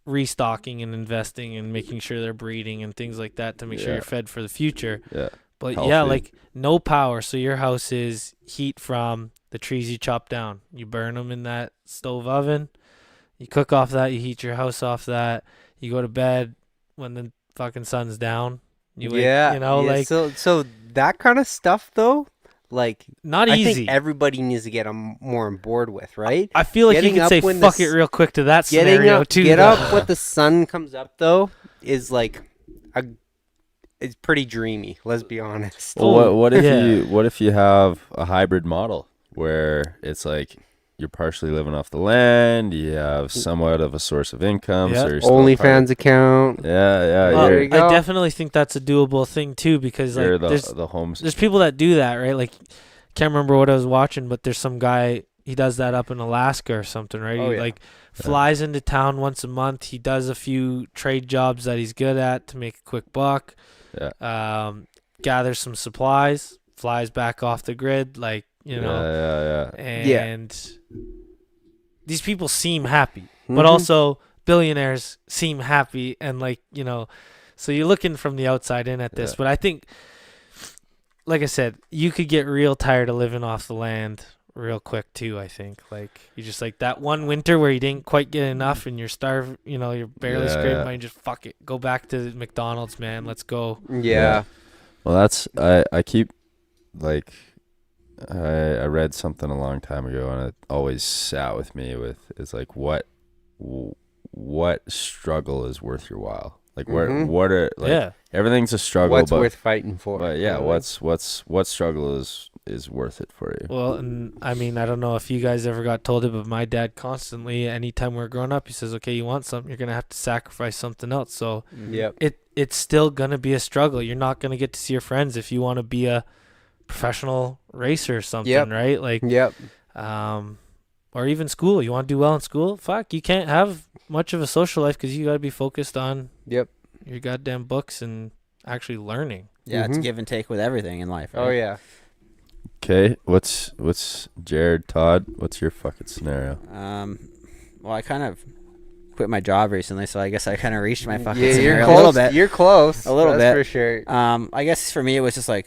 restocking and investing and making sure they're breeding and things like that to make sure Yeah. you're fed for the future. Yeah, But Healthy. yeah, like no power. So your house is heat from the trees you chop down. You burn them in that stove oven. You cook off that. You heat your house off that. You go to bed when the fucking sun's down. You wake, like so that kind of stuff though, like not I easy. think everybody needs to get more on board with, right? I feel like getting you can up say when the fuck it s- real quick to that Getting scenario up, too. get though. up when the sun comes up though is like it's pretty dreamy. Let's be honest. Well, what if yeah. what if you have a hybrid model where it's like you're partially living off the land, you have somewhat of a source of income, Yeah. so you're still part OnlyFans account. Yeah, Well, there you go. I definitely think that's a doable thing too because you're like the homes. there's people that do that, right? Like, can't remember what I was watching, but there's some guy, he does that up in Alaska or something, right? Oh, He yeah. like flies into town once a month. He does a few trade jobs that he's good at to make a quick buck. Yeah. Gathers some supplies, flies back off the grid, like, Yeah. and these people seem happy, but Mhm. also billionaires seem happy, and like, so you're looking from the outside in at this. Yeah. But I think, like I said, you could get real tired of living off the land real quick too. I think like you just like that one winter where you didn't quite get enough and you're starved, you're barely Yeah, scraping yeah. by, and just fuck it, go back to McDonald's, man, let's go. Yeah. Well, that's I keep like I read something a long time ago and it always sat with me is like what struggle is worth your while? Like Mhm. what are like Yeah. everything's a struggle, What's but worth fighting for? but yeah, really? what struggle is worth it for you? Well, and I mean, I don't know if you guys ever got told it, but my dad constantly, anytime we're growing up, he says, okay, you want something, you're going to have to sacrifice something else. So Yep. it's still going to be a struggle. You're not going to get to see your friends if you want to be a professional racer or something, Yep. right? Like, Yep. or even school. You want to do well in school? Fuck, you can't have much of a social life because you got to be focused on Yep. your goddamn books and actually learning. Yeah, it's Mhm. give and take with everything in life. Right? Oh yeah. Okay, what's Jared, Todd? What's your fucking scenario? Well, I kind of quit my job recently, so I guess I kind of reached my fucking Yeah, you're scenario close. a little bit. You're close. A little That's bit. for sure. I guess for me it was just like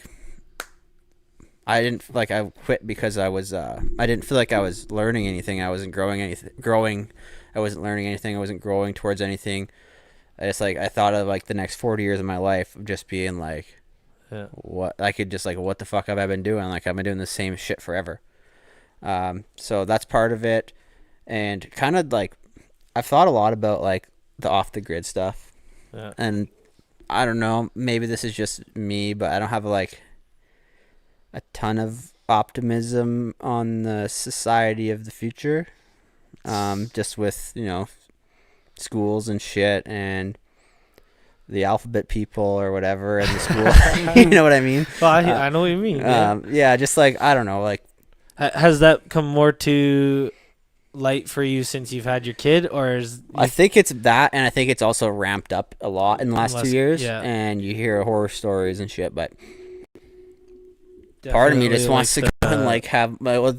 I didn't like I quit because I didn't feel like I was learning anything. I wasn't growing. I wasn't learning anything. I wasn't growing towards anything. I thought of like the next 40 years of my life of just being like, what I could just like, what the fuck have I been doing? Like I've been doing the same shit forever. So that's part of it, and kind of like I've thought a lot about like the off the grid stuff, and I don't know, maybe this is just me, but I don't have like a ton of optimism on the society of the future. Just with, schools and shit and the alphabet people or whatever in the school. You know what I mean? Well, I know what you mean. Yeah, just like, I don't know, like. Has that come more to light for you since you've had your kid, or is I think it's that, and I think it's also ramped up a lot in the last 2 years, yeah. and you hear horror stories and shit, but part of me just wants to go and like have,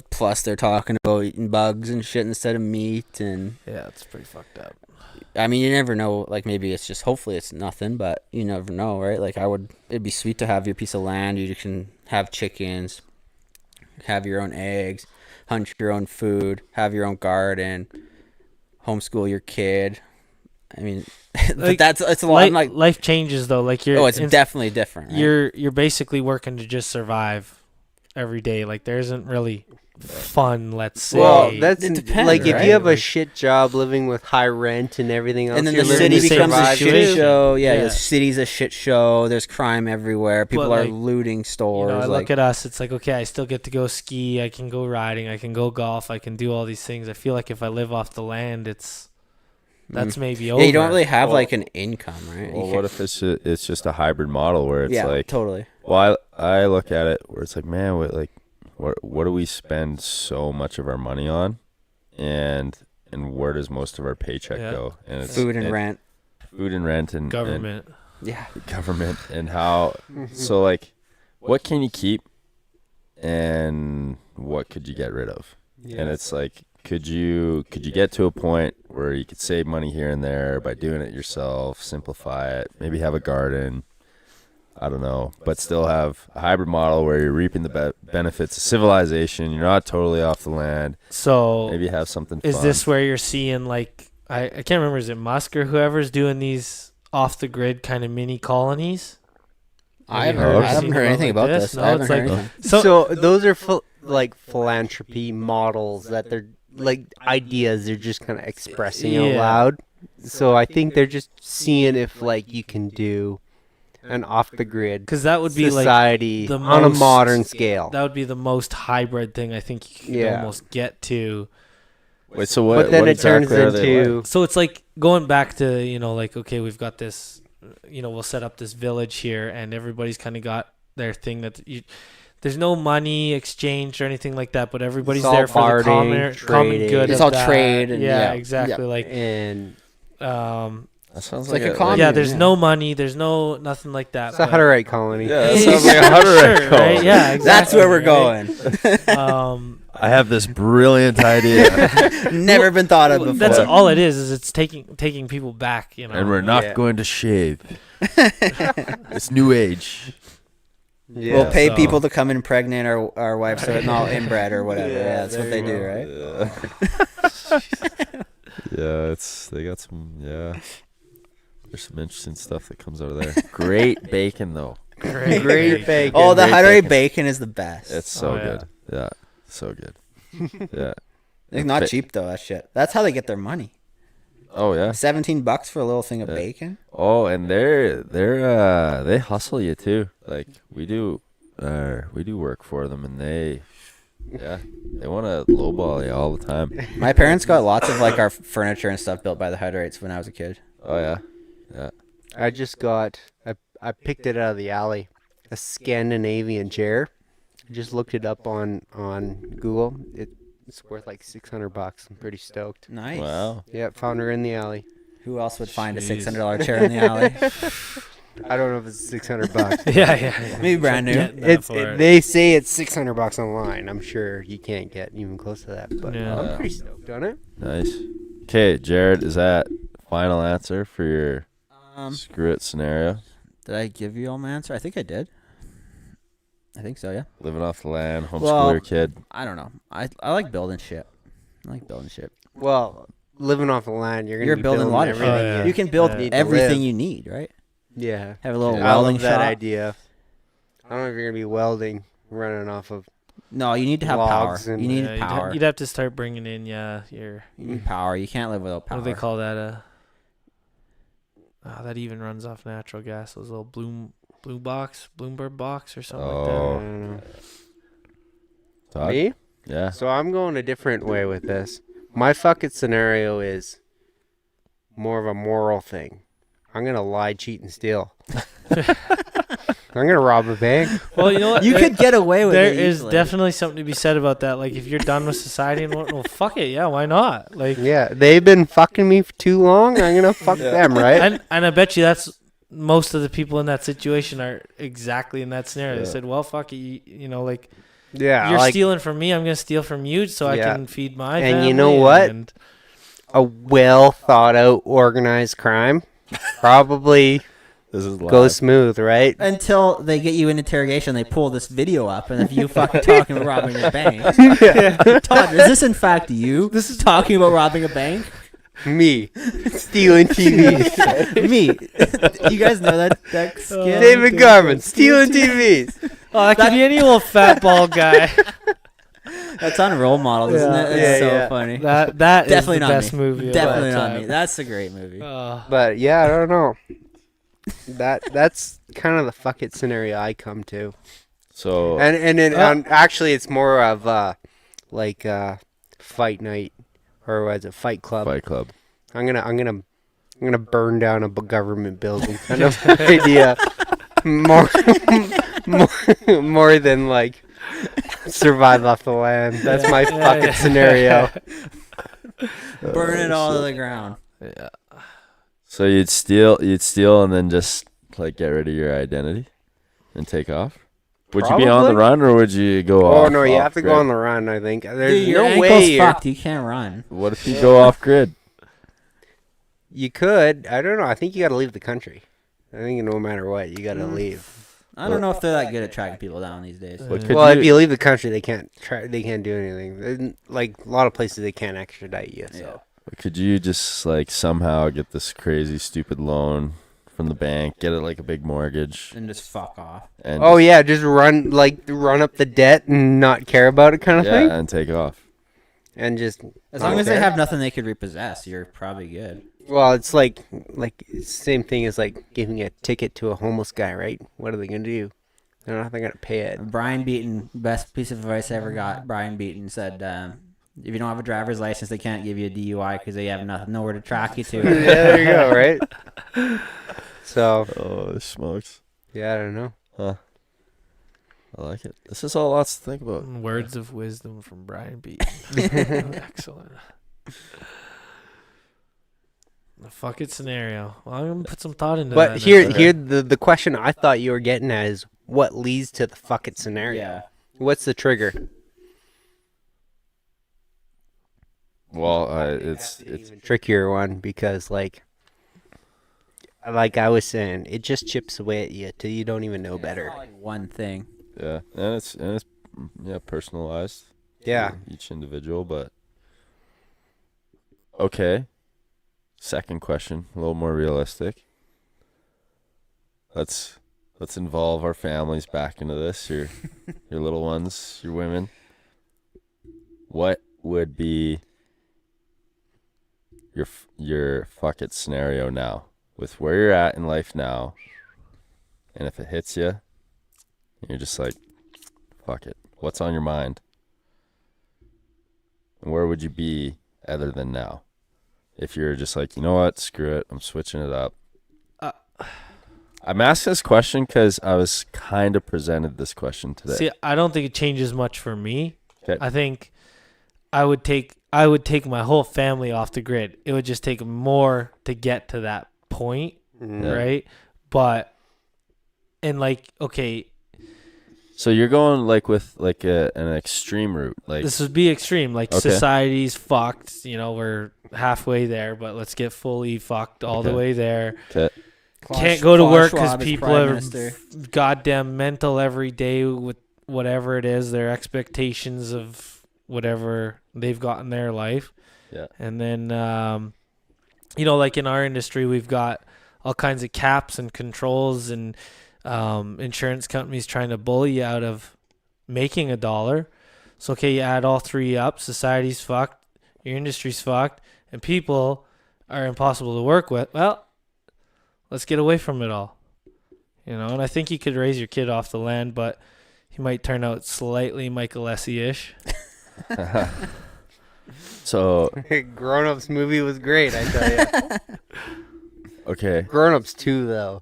plus they're talking about eating bugs and shit instead of meat, and yeah, it's pretty fucked up. I mean, you never know, like maybe it's just, hopefully it's nothing, but you never know, right? Like it'd be sweet to have your piece of land, you can have chickens, have your own eggs, hunt your own food, have your own garden, homeschool your kid. I mean, but it's a lot. Life changes though. Like it's definitely different. Right? You're basically working to just survive every day. Like there isn't really fun. Let's say. Well, it depends. Like right? if you have a shit job living with high rent and everything else, and then the city becomes a shit too. show. Yeah, the city's a shit show. There's crime everywhere. People are looting stores. I look at us. It's like, okay, I still get to go ski. I can go riding. I can go golf. I can do all these things. I feel like if I live off the land, that's maybe over. Yeah, you don't really have like an income, right? Well, what if it's just a hybrid model where it's like totally. Well, I look at it where it's like, man, what do we spend so much of our money on, and where does most of our paycheck go? And it's food and rent and government. Government and how. So like, what can you keep, and what could you get rid of? And it's like, could you get to a point where you could save money here and there by doing it yourself, simplify it, maybe have a garden, I don't know, but still have a hybrid model where you're reaping the benefits of civilization, you're not totally off the land, so maybe have something is fun. this where you're seeing like I can't remember, is it Musk or whoever's doing these off the grid kind of mini colonies? I haven't heard anything about this. No, it's like so those are like philanthropy models that they're like ideas they're just kind of expressing out loud. So I think they're just seeing if like you can do an off the grid, because that would be society like on a modern scale. That would be the most hybrid thing I think you could almost get to. Wait, so what? But then what it exactly turns into like? So it's like going back to like, okay, we've got this, we'll set up this village here, and everybody's kind of got their thing that there's no money exchange or anything like that, but everybody's there for the common good. It's all trade. And exactly. Like, and that sounds like a commune. Yeah, there's no money, there's nothing like that. It's a Hutterite colony. Yeah, that sounds like a Hutterite colony. Right? Yeah, exactly. That's where we're going. I have this brilliant idea. Never been thought of before. That's all it is it's taking people back, And we're not going to shave. It's new age. Yeah, we'll pay people to come and pregnant our wives so it's not inbred or whatever. Yeah, that's what they do, right? They got some. There's some interesting stuff that comes out of there. Great bacon though. Great bacon. Oh, the Hutterite bacon is the best. It's so good. Yeah, so good. Yeah. It's not cheap though, that shit. That's how they get their money. Oh yeah. $17 for a little thing of bacon. Oh, and they hustle you too. Like we do work for them, and they want to lowball you all the time. My parents got lots of like our furniture and stuff built by the Hutterites when I was a kid. Oh yeah. I just got I picked it out of the alley, a Scandinavian chair. I just looked it up on Google. It's worth like $600. I'm pretty stoked. Nice. Wow. Yeah, found her in the alley. Who else would find a $600 chair in the alley? I don't know if it's $600. yeah. Maybe brand new. They say it's $600 online. I'm sure you can't get even close to that. But Yeah. I'm pretty stoked on it. Nice. Okay, Jared, is that final answer for your screw it scenario? Did I give you all my answer? I think I did. I think so, yeah. Living off the land, homeschool your kid. I don't know. I like building shit. Well, living off the land, you're building a lot of shit. everything. You can build Yeah. everything you need, right? Yeah. Have a little I welding love that shop. idea. I don't know if you're gonna be welding running off of. No, you need to have power. Logs and- You need Yeah, power. You'd have to start bringing in, your You need power. You can't live without power. what do they call that? That even runs off natural gas. Those little Bloomberg box or something I like that. Oh, don't know. Todd? Me? Yeah. So I'm going a different way with this. My fuck it scenario is more of a moral thing. I'm gonna lie, cheat, and steal. I'm gonna rob a bank. Well, you know what? You could get away with There it. is easily. definitely something to be said about that. Like, if you're done with society and well, fuck it, yeah, why not? Like, Yeah, they've been fucking me for too long. I'm gonna fuck them, right? and I bet you that's most of the people in that situation are exactly in that scenario. Yeah. They said, well, fuck it, you know, like, Yeah, you're like stealing from me, I'm gonna steal from you so I Yeah. can feed my And family. you know what? And a well thought out, organized crime probably This is live. goes smooth, right? Until they get you in interrogation, they pull this video up, and if you fucking talking about robbing a bank, Todd, is this in fact you? This is talking about robbing a bank. Me stealing TVs. Me. You guys know that skit? David Garman stealing TVs. oh, that could be any old fat bald guy. That's on Role Models, isn't it? It's Yeah, so yeah. funny. That Definitely is the not best me. movie. of Definitely all not time. me. That's a great movie. But yeah, I don't know. That's kind of the fuck it scenario I come to. So Actually it's more of like fight night, or was it Fight Club? Fight Club. I'm gonna burn down a government building kind of idea. More than like survive off the land. That's my fucking scenario. Burn it all to the ground. Yeah. So you'd steal, and then just like get rid of your identity and take off. Would you be on the Probably. run, or would you go off? Oh no, you off have to grid? go on the run. I think there's Dude, your no ankle's way fucked. You can't run. What if you go off grid? you could. I don't know. I think you got to leave the country. I think no matter what, you got to leave. I don't know if they're that good at tracking people down these days. What could Well, you, if you leave the country, they can't They can't do anything. Like a lot of places, they can't extradite you. So could you just like somehow get this crazy stupid loan from the bank, get it like a big mortgage, And just fuck off. and oh yeah, just run up the debt and not care about it, kind of thing, and take off. and just As long as they have nothing they could repossess, you're probably good. Well, it's like same thing as like giving a ticket to a homeless guy, right? What are they gonna do? They're not gonna pay it. Brian Beaton, best piece of advice I ever got. Brian Beaton said, if you don't have a driver's license, they can't give you a DUI because they have nowhere to track you to. Yeah, there you go, right? So Oh, smokes! yeah, I don't know. I like it. This is all lots to think about. Words of wisdom from Brian Beaton. Excellent. The fuck it scenario. Well, I'm gonna put some thought into that. But here, the question I thought you were getting at is what leads to the fuck it scenario. Yeah. What's the trigger? Well, it's Even trickier one because like I was saying, it just chips away at you till you don't even know better. Like one thing. yeah, and it's personalized. Yeah. For each individual, but okay. Second question, a little more realistic. Let's involve our families back into this. Your little ones, your women. What would be your fuck it scenario now, with where you're at in life now, and if it hits you, you're just like, fuck it. What's on your mind? And where would you be other than now? If you're just like, you know what, screw it, I'm switching it up. I'm asking this question because I was kind of presented this question today. See, I don't think it changes much for me. 'Kay. I think I would take my whole family off the grid. It would just take more to get to that point, Yeah. right? But and like, okay, So you're going like with like an extreme route, like this would be extreme. Like Okay. society's fucked. You know, we're halfway there, but let's get fully fucked all the Okay. way there. Okay. Can't go to Klaus work because Schwab is people Prime are Minister. goddamn mental every day with whatever it is, their expectations of whatever they've got in their life. Yeah. And then, like in our industry, we've got all kinds of caps and controls and insurance companies trying to bully you out of making $1. So, okay, you add all three up, society's fucked, your industry's fucked, and people are impossible to work with. Well, let's get away from it all. And I think you could raise your kid off the land, but he might turn out slightly Michael Essie-ish. So, Grown Ups movie was great, I tell you. okay. Grown Ups 2, though.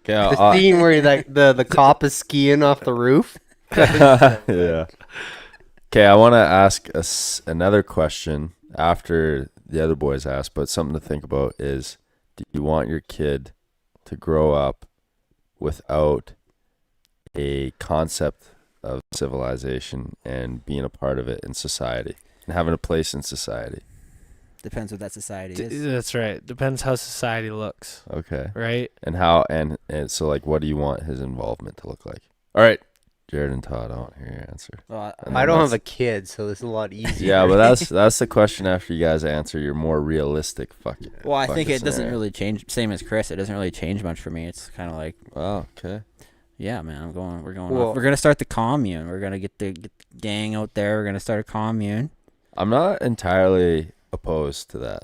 Okay, The scene where the cop is skiing off the roof. yeah. Okay, I want to ask another question after the other boys asked, but something to think about is, do you want your kid to grow up without a concept of civilization and being a part of it in society and having a place in society? Depends what that society is. That's right. Depends how society looks, Okay. right? And how and so like what do you want his involvement to look like? All right, Jared and Todd, I want to hear your answer. Well, And I then don't that's- have a kid, so it's a lot easier. Yeah, but that's the question after you guys answer your more realistic fucking. well, I think fucking it doesn't scenario. really change. Same as Chris, it doesn't really change much for me. It's kind of like, Wow, okay. yeah, man, we're going. Well- We're gonna start the commune. We're gonna get the gang out there. We're gonna start a commune. I'm not entirely opposed to that.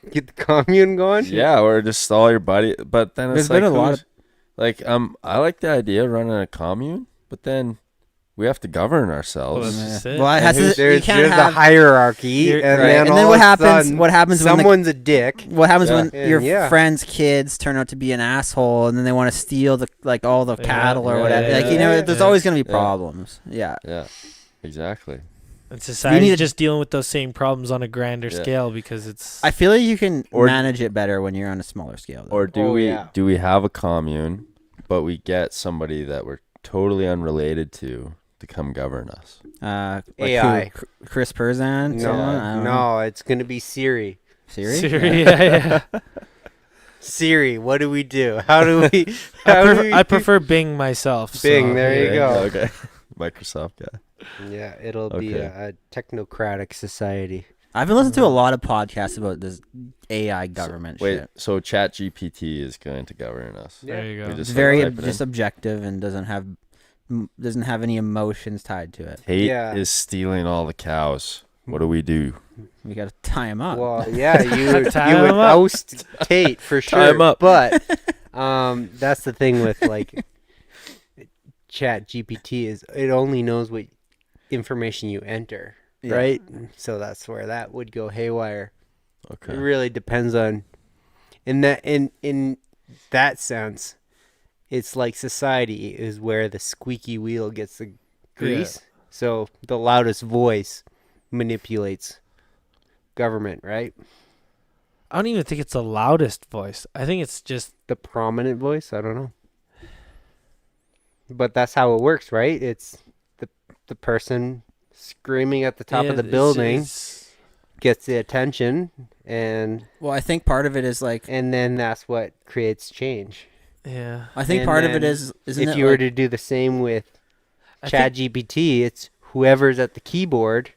Get the commune going? Yeah, or just all your buddy, but then it's There's been like a lot who's- like I like the idea of running a commune, but then we have to govern Well, ourselves. that's just it. Well, it has to, you There's can't a have. hierarchy, You're- and right. then, And then all what of a happens? sudden, What happens when someone's a dick. What happens Yeah. when And your yeah. friend's kids turn out to be an asshole, and then they want to steal all the Yeah, cattle or yeah, whatever? yeah, Like yeah. there's Yeah. always gonna be Yeah. problems. Yeah. Yeah, exactly. And society's need to- just dealing with those same problems on a grander Yeah. scale because it's. I feel like you can Or- manage it better when you're on a smaller scale. Though. Or do Oh, we yeah. have a commune, but we get somebody that we're totally unrelated to come govern us? like AI. who? Chris Perzan. someone? I don't know. No, it's gonna be Siri. Siri. Siri, yeah. Siri, what do we do? How do we? I, How do prefer, we I prefer Bing myself. Bing, so, there you yeah. go. Okay. Microsoft guy. Yeah, it'll be Okay. a technocratic society. I've been listening to a lot of podcasts about this AI government Wait, shit. so ChatGPT is going to govern us? There you We go. just It's very type it just in. objective and doesn't have any emotions tied to it. Tate Yeah. is stealing all the cows. What do we do? We got to tie him up. Well, yeah, you Tie would him up. oust Tate for sure. Tie him up. But that's the thing with like Chat GPT is it only knows what information you enter, Yeah. right? So that's where that would go haywire. Okay. It really depends on in that sense. It's like society is where the squeaky wheel gets the grease. So the loudest voice manipulates government, right? I don't even think it's the loudest voice. I think it's just. The prominent voice, I don't know. But that's how it works, right? It's the person screaming at the top of the building gets the attention and Well, I think part of it is like then that's what creates change. Yeah. I think And part of it then is isn't if it you were like- to do the same with I Chat think- GPT, it's whoever's at the keyboard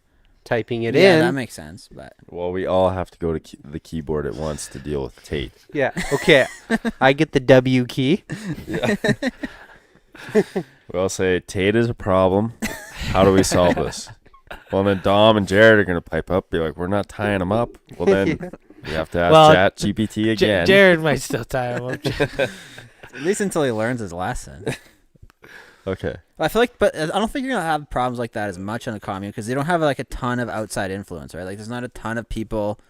typing it yeah, in. that makes sense, but Well, we all have to go to the keyboard at once to deal with Tate. Yeah. Okay. I get the W key. We all say Tate is a problem. How do we solve this? Well, then Dom and Jared are going to pipe up, be like, we're not tying him up. Well, then we have to ask Well, Chat GPT again. Jared might still tie him up. at least until he learns his lesson. Okay. I feel like, but I don't think you're gonna have problems like that as much on a commune because they don't have like a ton of outside influence, right? Like, there's not a ton of people.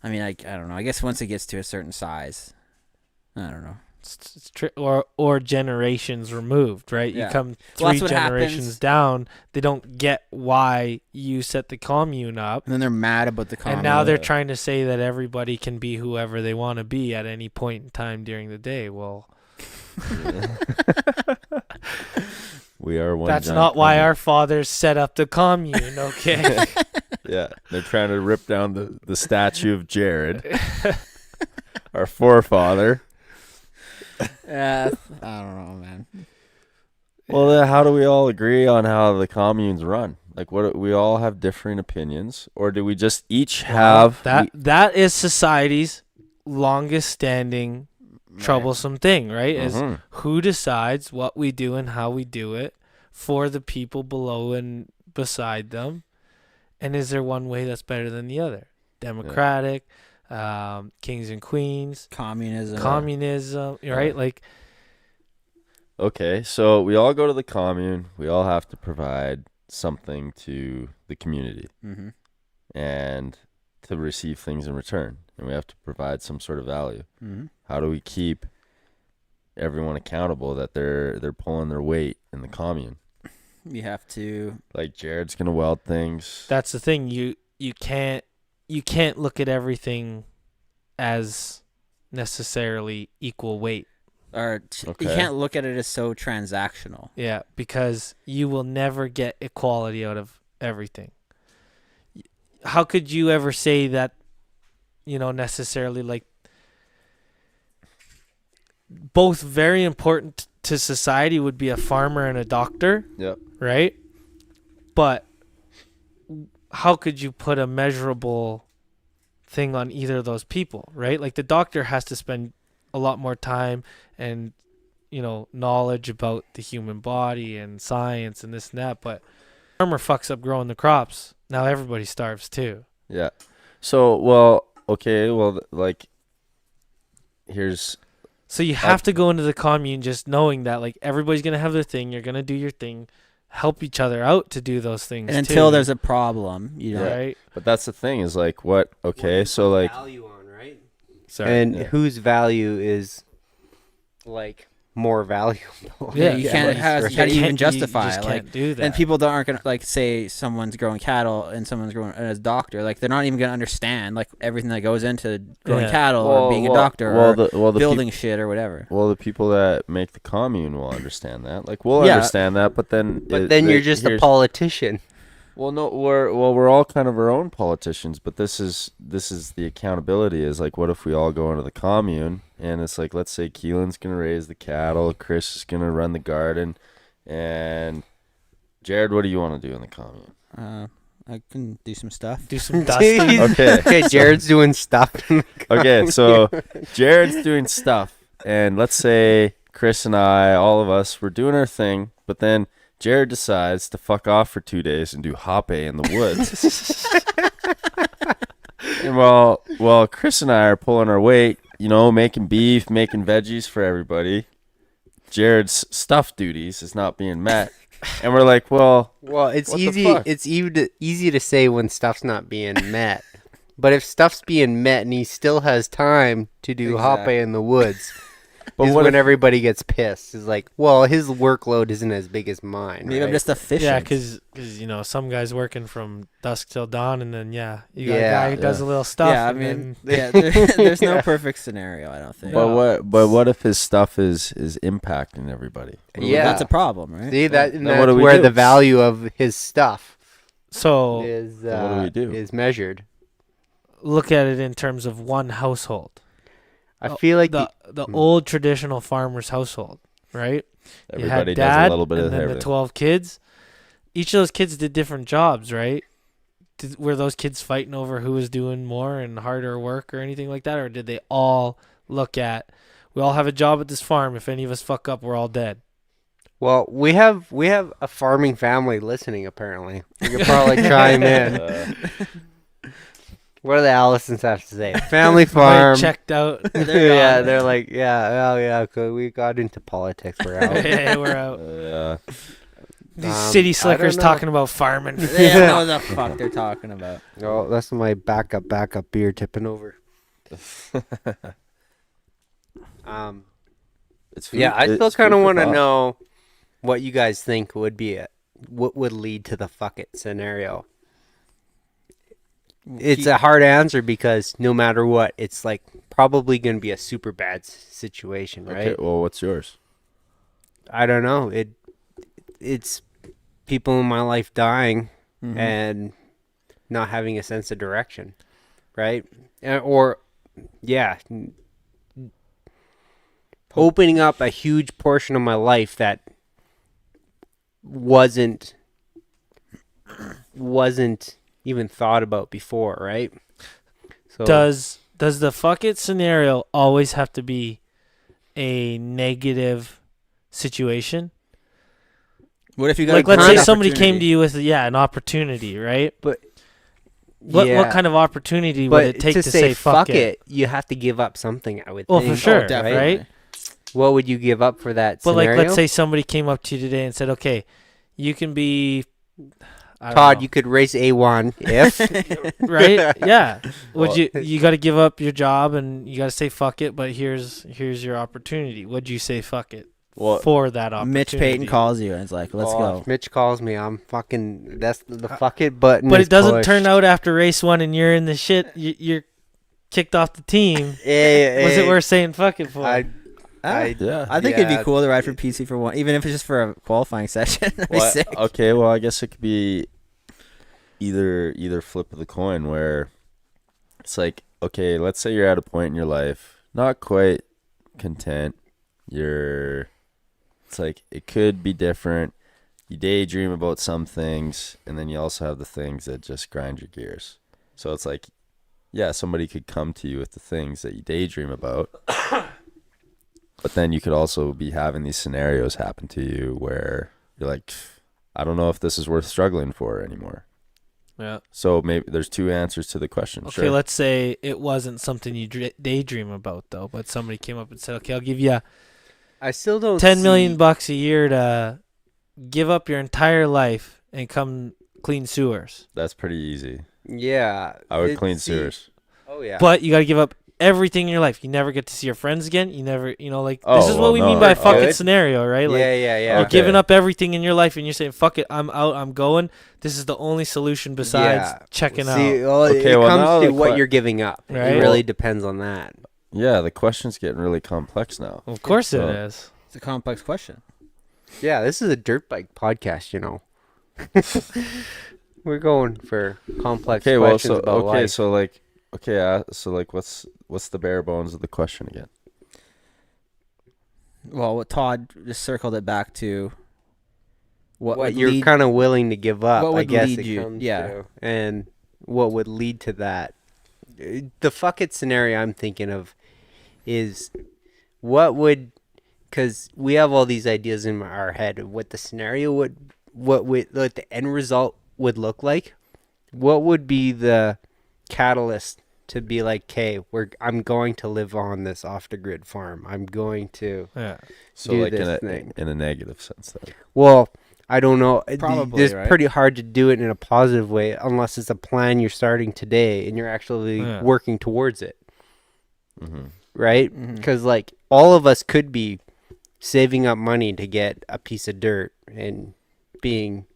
I mean, I don't know. I guess once it gets to a certain size, I don't know. Or generations removed, right? Yeah. You come Well, three that's what generations happens. down, they don't get why you set the commune up. And then they're mad about the commune. And now they're trying to say that everybody can be whoever they want to be at any point in time during the day. Well, We are one. that's giant not why commune. our fathers set up the commune, okay? Yeah, they're trying to rip down the statue of Jared, our forefather. Yeah, I don't know, man. Well, then how do we all agree on how the communes run? Like, what we all have differing opinions, or do we just each have that is society's longest standing troublesome thing, right? Is who decides what we do and how we do it for the people below and beside them, and is there one way that's better than the other? Democratic, kings and queens, communism, right? Like, okay, so we all go to the commune. We all have to provide something to the community, and to receive things in return, and we have to provide some sort of value. How do we keep everyone accountable that they're pulling their weight in the commune? You have to, like, Jared's gonna weld things. That's the thing. You can't look at everything as necessarily equal weight. Or you can't look at it as so transactional. Yeah, because you will never get equality out of everything. How could you ever say that, necessarily, like, both very important to society would be a farmer and a doctor? Yep. Right? But how could you put a measurable thing on either of those people, right? Like, the doctor has to spend a lot more time and knowledge about the human body and science and this and that, but farmer fucks up growing the crops. Now everybody starves too. Yeah. So, well, okay, like, here's... So you have to go into the commune just knowing that, like, everybody's going to have their thing, you're going to do your thing, help each other out to do those things and until there's a problem, right? But that's the thing, is like, what, okay, so like... value on, right? Sorry. And whose value is, like, more valuable? Yeah, you can't. How do you even justify you just it? can't Like, do that. and people aren't gonna, like, say someone's growing cattle and someone's growing as a doctor. Like, they're not even gonna understand, like, everything that goes into growing cattle or being a doctor or building shit or whatever. Well, the people that make the commune will understand that. Like, we'll understand that, but then you're just a politician. Well, no, we're all kind of our own politicians, but this is the accountability. Is like, what if we all go into the commune and it's like, let's say Keelan's gonna raise the cattle, Chris is gonna run the garden, and Jared, what do you want to do in the commune? I can do some stuff. Do some dusting. Okay, Jared's doing stuff. Okay, so Jared's doing stuff, and let's say Chris and I, all of us, we're doing our thing, but then Jared decides to fuck off for 2 days and do hoppe in the woods. And while Chris and I are pulling our weight, making beef, making veggies for everybody, Jared's stuff duties is not being met. And we're like, well, it's easy. It's easy to say when stuff's not being met. But if stuff's being met and he still has time to do hoppe in the woods... But is when everybody gets pissed. Is like, well, his workload isn't as big as mine. Maybe I'm just efficient. Yeah, because some guy's working from dusk till dawn, and then you got a guy who does a little stuff. Yeah, I mean, there's no perfect scenario, I don't think. But what if his stuff is impacting everybody? That's a problem, right? See that's where the value of his stuff is what do we do? Is measured. Look at it in terms of one household. I feel like the old traditional farmer's household, right? Everybody you had dad, does a little bit and of then everything. The 12 kids. Each of those kids did different jobs, right? Were those kids fighting over who was doing more and harder work or anything like that? Or did they all look at, we all have a job at this farm. If any of us fuck up, we're all dead. Well, we have a farming family listening, apparently. We could probably chime in. What do the Allisons have to say? Family farm. Checked out. They're like, cause we got into politics. We're out. Yeah, we're out. Yeah. These city slickers talking about farming. They don't know what the fuck they're talking about. Oh, that's my backup beer tipping over. I still kind of want to know what you guys think would be what would lead to the fuck it scenario. It's a hard answer because no matter what, it's like probably going to be a super bad situation, right? Okay, well, what's yours? I don't know. It's people in my life dying and not having a sense of direction, right? Or, yeah, opening up a huge portion of my life that wasn't even thought about before, right? So Does the fuck it scenario always have to be a negative situation? What if you got Like, a let's great say somebody came to opportunity? you with an opportunity, right? But What kind of opportunity would but it take to say fuck it? You have to give up something, I would Well, think. for sure, definitely. right? What would you give up for that But scenario? like, let's say somebody came up to you today and said, "Okay, you can be Todd, you could race A1 if right? Yeah. Would Well- you got to give up your job and you got to say fuck it, but here's your opportunity. Would you say fuck it Well, for that opportunity? Mitch Payton calls you and it's like, let's go. If Mitch calls me, I'm fucking. That's the fuck it button. But is it doesn't pushed. turn out after race 1 and you're in the shit. You're kicked off the team. Eh, Was it eh, worth saying fuck it for? Yeah. I think it'd Yeah. be cool to ride for PC for one, even if it's just for a qualifying session. That'd be Well, sick. okay, well, I guess it could be either flip of the coin where it's like, okay, let's say you're at a point in your life, not quite content. It's like, it could be different. You daydream about some things, and then you also have the things that just grind your gears. So it's like, yeah, somebody could come to you with the things that you daydream about. But then you could also be having these scenarios happen to you where you're like, I don't know if this is worth struggling for anymore. Yeah. So maybe there's two answers to the question. Okay, Sure. let's say it wasn't something you daydream about though, but somebody came up and said, "Okay, I'll give you I still don't. $10 million bucks a year to give up your entire life and come clean sewers." That's pretty easy. Yeah. I would clean sewers. Oh yeah. But you got to give up everything in your life. You never get to see your friends again. You never, like, Oh, this is what well, we no, mean by oh, fuck it good. scenario, right? Like, yeah. you're Okay. giving up everything in your life and you're saying, fuck it, I'm out, I'm going. This is the only solution besides Yeah. checking See, out. well, Okay, it well, comes now to the what que- you're giving up. Right. It really depends on that. Yeah, the question's getting really complex now. Of course So- it is. It's a complex question. Yeah, this is a dirt bike podcast, you know. We're going for complex Okay, well, questions so about life. so like, what's the bare bones of the question again? Well, what Todd just circled it back to what would you're lead- kind of willing to give up, what I would guess lead it you- comes yeah. to, and what would lead to that. The fuck it scenario I'm thinking of is what would, because we have all these ideas in our head of what the scenario would, what the end result would look like. What would be the catalyst to be like, okay, I'm going to live on this off the grid farm. I'm going to. Yeah. So Do like this thing. in a negative sense, then. Well, I don't know. Probably, It's right? pretty hard to do it in a positive way unless it's a plan you're starting today and you're actually Yeah. working towards it, Mm-hmm. right? Mhm. Because like all of us could be saving up money to get a piece of dirt and being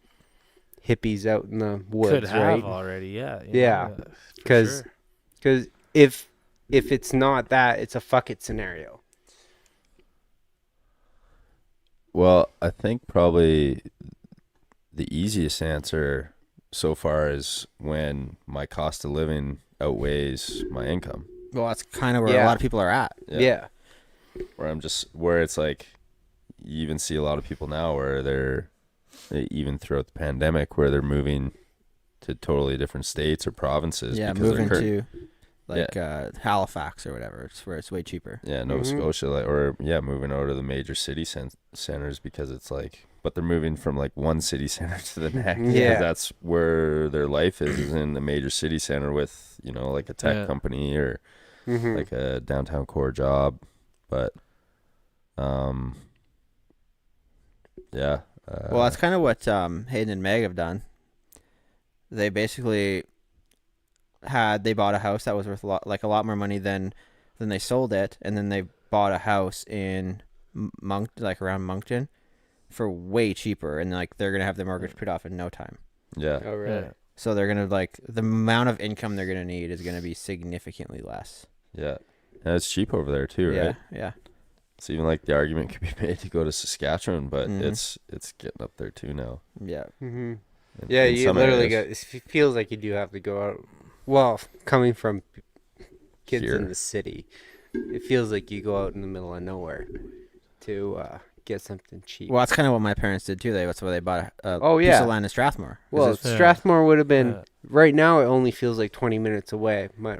hippies out in the woods, Could have right? already, yeah. Yeah, for 'cause- sure. Because if it's not that, it's a fuck it scenario. Well, I think probably the easiest answer so far is when my cost of living outweighs my income. Well, that's kind of where a Yeah. lot of people are at. Yeah. Where it's like, you even see a lot of people now where even throughout the pandemic, where they're moving to totally different states or provinces. Yeah, because moving they're to like Halifax or whatever. It's where it's way cheaper. Yeah, Nova Mhm. Scotia, moving out of the major city centers because it's like, but they're moving from like one city center to the next. Yeah. because that's where their life is in the major city center with like a tech Yeah. company or Mm-hmm. like a downtown core job, but yeah. Well, that's kind of what Hayden and Meg have done. They basically they bought a house that was worth a lot more money than they sold it, and then they bought a house in around Moncton for way cheaper, and like they're gonna have their mortgage paid off in no time. yeah. Oh, really? Yeah. So they're gonna the amount of income they're gonna need is gonna be significantly less. Yeah. And it's cheap over there too, right? Yeah. It's even like the argument could be made to go to Saskatchewan, but Mhm. it's getting up there too now. Yeah. Mm-hmm. Yeah, in you some literally areas. it feels like you do have to go out. Well, coming from kids Here. in the city, it feels like you go out in the middle of nowhere to get something cheap. Well, that's kind of what my parents did too. That's why they bought a Oh, piece yeah. of land in Strathmore. 'Cause Well, it's- Yeah. Strathmore would have been. Yeah. Right now, it only feels like 20 minutes away. My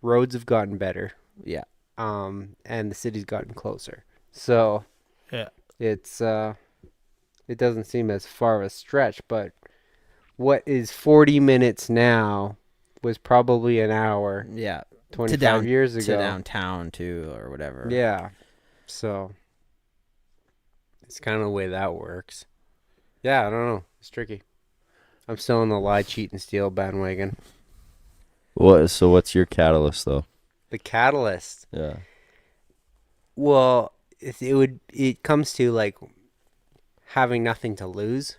roads have gotten better. yeah, And the city's gotten closer. So, Yeah. it's it doesn't seem as far of a stretch, but what is 40 minutes now was probably an hour yeah. 25 years ago. To downtown too, or whatever. Yeah. So, it's kind of the way that works. Yeah, I don't know. It's tricky. I'm still in the lie, cheat, and steal bandwagon. So what's your catalyst though? The catalyst. Yeah. Well, it comes to like having nothing to lose.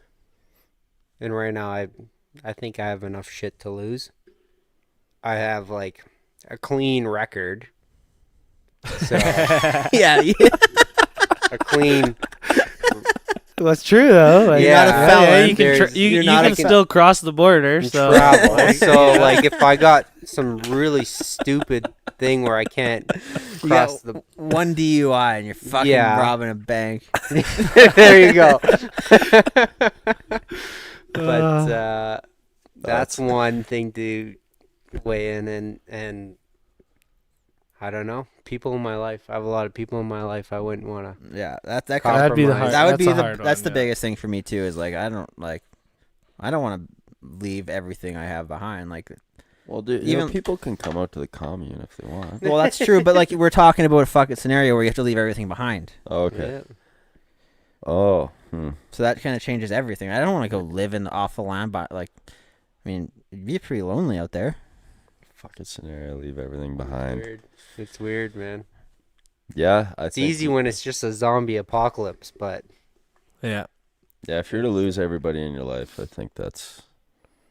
And right now I think I have enough shit to lose. I have like a clean record. So yeah. a clean That's true though. Like, Yeah, not a felon. you can There's- you you're can not a- still cross the border. So travel. So like if I got some really stupid thing where I can't cross the one DUI and you're fucking Yeah. robbing a bank. there you go. But that's one thing to weigh in and I don't know. People in my life. I have a lot of people in my life I wouldn't want to. Yeah, that kind that'd be the compromise. hard. that would that's be a the hard that's one, the yeah. biggest thing for me too. Is like I don't want to leave everything I have behind. Like, Well, dude, Even- people can come out to the commune if they want. well, that's true, but like we're talking about a fucking scenario where you have to leave everything behind. Oh, okay. Yeah. Oh. So that kind of changes everything. I don't want to go live in the off the land, but like, I mean, it'd be pretty lonely out there. Fucking scenario. Leave everything behind. Weird. It's weird, man. Yeah, It's easy when it's just a zombie apocalypse, but yeah. Yeah, if you're to lose everybody in your life, I think that's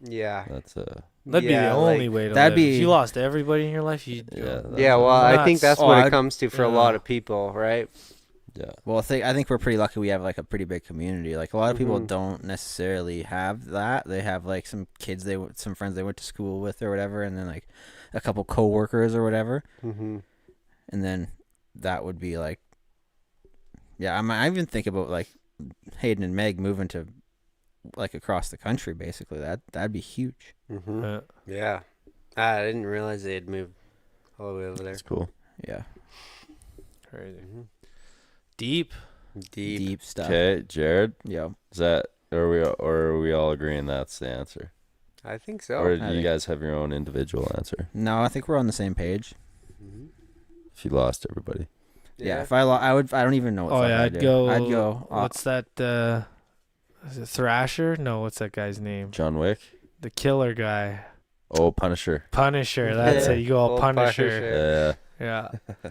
yeah. That'd be the Yeah, only like- way to that'd live. be- If you lost everybody in your life, you yeah. Yeah, well, I think nuts. that's Oh, what it I'd- comes to for a lot of people, right? Yeah. Well, I think we're pretty lucky. We have like a pretty big community. Like a lot of people Mhm. don't necessarily have that. They have like some kids some friends they went to school with or whatever, and then like a couple coworkers or whatever, Mm-hmm. and then that would be like, yeah. I even think about like Hayden and Meg moving to like across the country. Basically, that'd be huge. Mm-hmm. Yeah. I didn't realize they had moved all the way over there. That's cool. Yeah, Crazy. Mhm. Deep. Deep. stuff. Okay, Jared, Yeah. is that are we all agreeing that's the answer? I think so. Or do I you think- guys have your own individual answer? No, I think we're on the same page. Mm-hmm. If you lost everybody. Yeah. If I would. I don't even know. What Oh fuck yeah, I'd I'd do. go. I'd go. What's that? Is it Thrasher? No, what's that guy's name? John Wick? The killer guy. Oh, Punisher. Punisher. That's Yeah. it. You go all Full Punisher. Yeah. Yeah.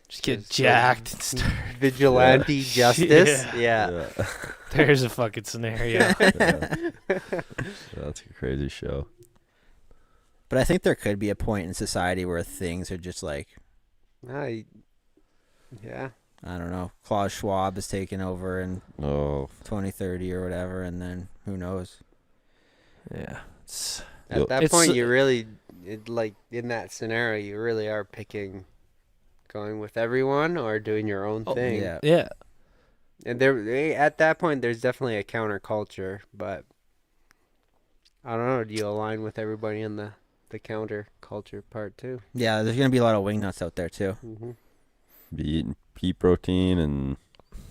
Just get Just jacked and start. Vigilante justice. Yeah. Yeah. There's a fucking scenario. Yeah. That's a crazy show. But I think there could be a point in society where things are just like, Yeah. I don't know, Klaus Schwab is taking over in Oh, 2030 or whatever, and then who knows? Yeah. At that It's- point, you really, like in that scenario, you really are picking going with everyone or doing your own Oh, thing. Yeah. Yeah. And at that point, there's definitely a counterculture, but I don't know. Do you align with everybody in the counterculture part too? Yeah, there's going to be a lot of wingnuts out there too. Mm-hmm. be eating pea protein and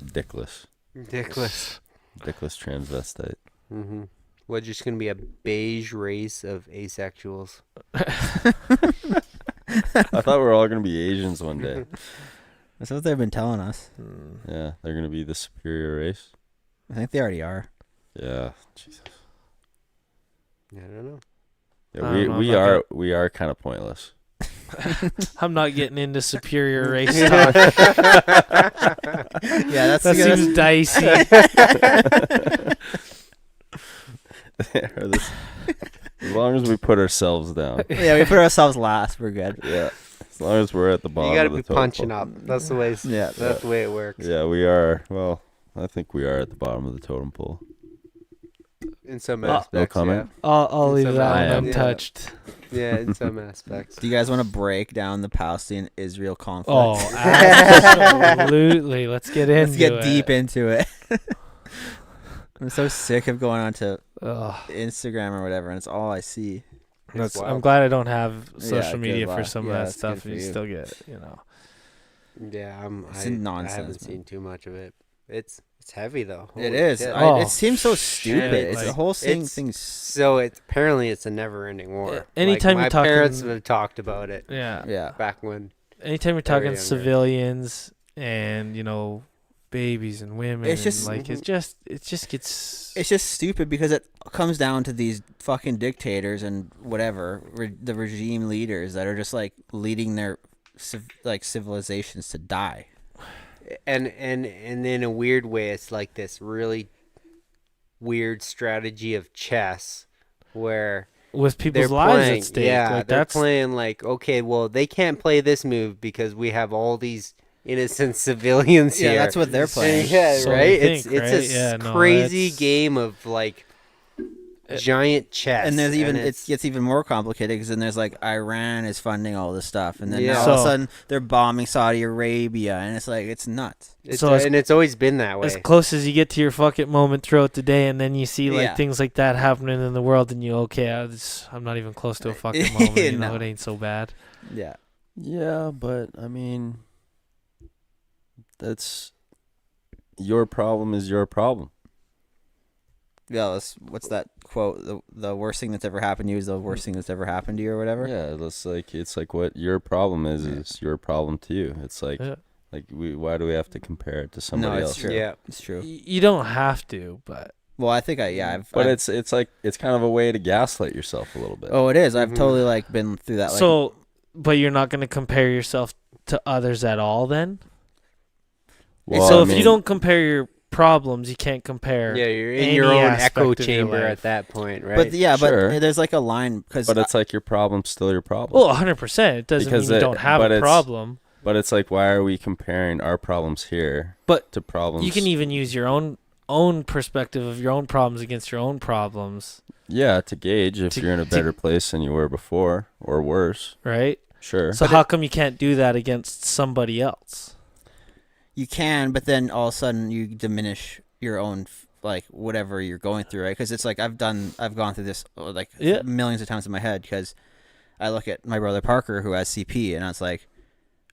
dickless. Ridiculous. Dickless transvestite. Mm-hmm. We're just gonna be a beige race of asexuals. I thought we were all going to be Asians one day. That's what they've been telling us. Yeah, they're going to be the superior race. I think they already are. Yeah, Jesus. I don't know. Yeah, I we don't know, we I'm not we are kind of pointless. I'm not getting into superior race Yeah, talk. Yeah, that's That seems dicey. As long as we put ourselves down. Yeah, we put ourselves last. We're good. Yeah. As long as we're at the bottom You gotta of the be totem punching pole. up. That's the way. Yeah. That's the way it works. Yeah, we are. Well, I think we are at the bottom of the totem pole. In some No aspects, comment? I'll In leave some that one aspects, yeah. untouched. Yeah, in some aspects. Do you guys want to break down the Palestine-Israel conflict? Oh, absolutely. Let's get into Let's get it. deep into it. I'm so sick of going onto Ugh. Instagram or whatever, and it's all I see. It's I'm wild. glad I don't have Yeah, social good media for luck. some Yeah, of that that's good stuff. for You you. still get, you know. Yeah, It's I nonsense, haven't man. seen too much of it. It's heavy though. It Holy is. shit. Oh, It seems so shit, stupid. It's the like, whole thing. it's- Thing's So apparently it's a never-ending war. Anytime my you're talking- parents have talked about it Yeah. yeah. back when. Anytime you're Very talking younger. civilians and, you know, babies and women, It's just- and, like, it just gets. It's just stupid because it comes down to these fucking dictators and whatever the regime leaders that are just like leading their civilizations to die. And in a weird way, it's like this really weird strategy of chess where with they're people's lives playing. at stake. Yeah, like, they're that's playing like, okay, well, they can't play this move because we have all these innocent civilians Yeah, here. that's what they're playing. Yeah, So right. they think, It's right? a Yeah, no, crazy that's- game of like giant chess. And there's even it it's gets even more complicated because then there's like Iran is funding all this stuff, and then Yeah. now all of a So- sudden they're bombing Saudi Arabia, and it's like it's nuts. So as- and it's always been that way. as close as you get to your fucking moment throughout the day, and then you see like Yeah. things like that happening in the world, and you I'm not even close to a fucking moment. You know, No. it ain't so bad. Yeah, Yeah, but I mean, that's your problem is your problem. yeah. What's that quote? The worst thing that's ever happened to you is the worst thing that's ever happened to you, or whatever. Yeah, it's like what your problem is your problem to you. It's like Yeah. why do we have to compare it to somebody it's else? true. Yeah. It's true. You don't have to, but Well, I think I've. But I've- it's like it's kind of a way to gaslight yourself a little bit. oh, it is. I've Mhm. totally like been through that. Like, so, but you're not going to compare yourself to others at all. Then, Well, so I if you mean, don't compare your problems, you can't compare. Yeah, you're in any your own aspect echo of your chamber life. at that point, right? but yeah, Sure. but there's like a line because but it's like your problem's still your problem. Well, 100%. It doesn't Because mean you it- don't have but a it's- problem. But it's like, why are we comparing our problems here But to problems? you can even use your own perspective of your own problems against your own problems, Yeah, to gauge if To- you're in a to- better place than you were before or worse. right? Sure. So how come you can't do that against somebody else? you can, but then all of a sudden you diminish your own like whatever you're going through, right? Because it's like I've gone through this like Yeah. millions of times in my head because I look at my brother Parker who has CP, and I was like,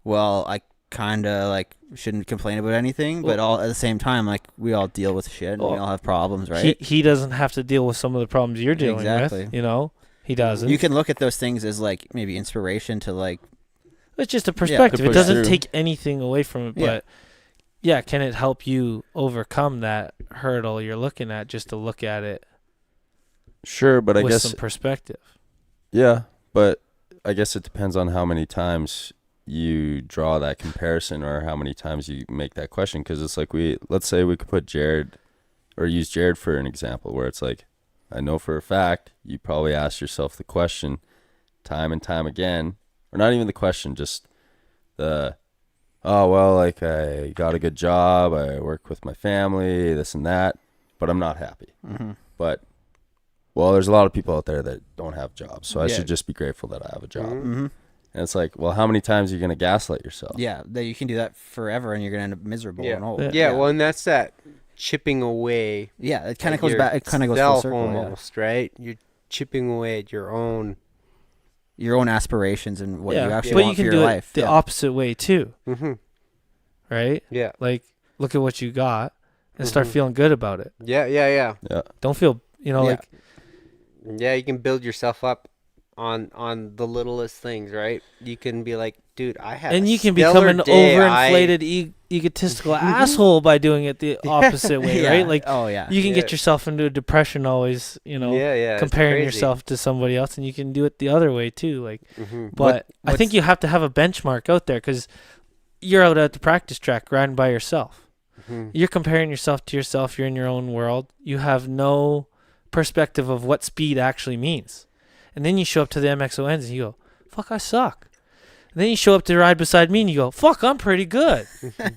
well, I kind of like shouldn't complain about anything, but all at the same time, like we all deal with shit and we Well, all have problems, right? He doesn't have to deal with some of the problems you're dealing Exactly. with. You know, he doesn't. You can look at those things as like maybe inspiration to like It's just a perspective. It push doesn't through. take anything away from it, Yeah. but yeah, can it help you overcome that hurdle you're looking at just to look at it Sure, but I with guess some perspective? yeah, but I guess it depends on how many times you draw that comparison or how many times you make that question. Because it's like let's say we could put Jared or use Jared for an example where it's like, I know for a fact you probably ask yourself the question time and time again, or not even the question, just the, oh, well, like I got a good job, I work with my family, this and that, but I'm not happy. mm-hmm. But, well, there's a lot of people out there that don't have jobs, so I Yeah. should just be grateful that I have a job. Mhm. Mm-hmm. And it's like, well, how many times are you going to gaslight yourself? Yeah, that you can do that forever, and you're gonna end up miserable Yeah. and old. Yeah. Well, and that's that chipping away. Yeah, it kind of at goes back. It kind of goes full yourself circle. Yeah. almost, right? You're chipping away at your own. Your own aspirations and what you actually but you want can for do your it life. the yeah. opposite way too, Mm-hmm. right? Yeah. Like, look at what you got and start Mhm. feeling good about it. Yeah. Yeah. Don't feel, Yeah. like, Yeah, you can build yourself up on the littlest things, right? You can be like, dude, I had and a you can become stellar an day. overinflated, egotistical asshole by doing it the opposite way, Yeah. right? Like, oh yeah, you can get Yeah. yourself into a depression always, yeah, it's comparing crazy. yourself to somebody else, and you can do it the other way too. Like, Mhm. but I think what's- you have to have a benchmark out there because you're out at the practice track riding by yourself. Mhm. You're comparing yourself to yourself. You're in your own world. You have no perspective of what speed actually means. And then you show up to the MXONs and you go, fuck, I suck. And then you show up to ride beside me and you go, fuck, I'm pretty good.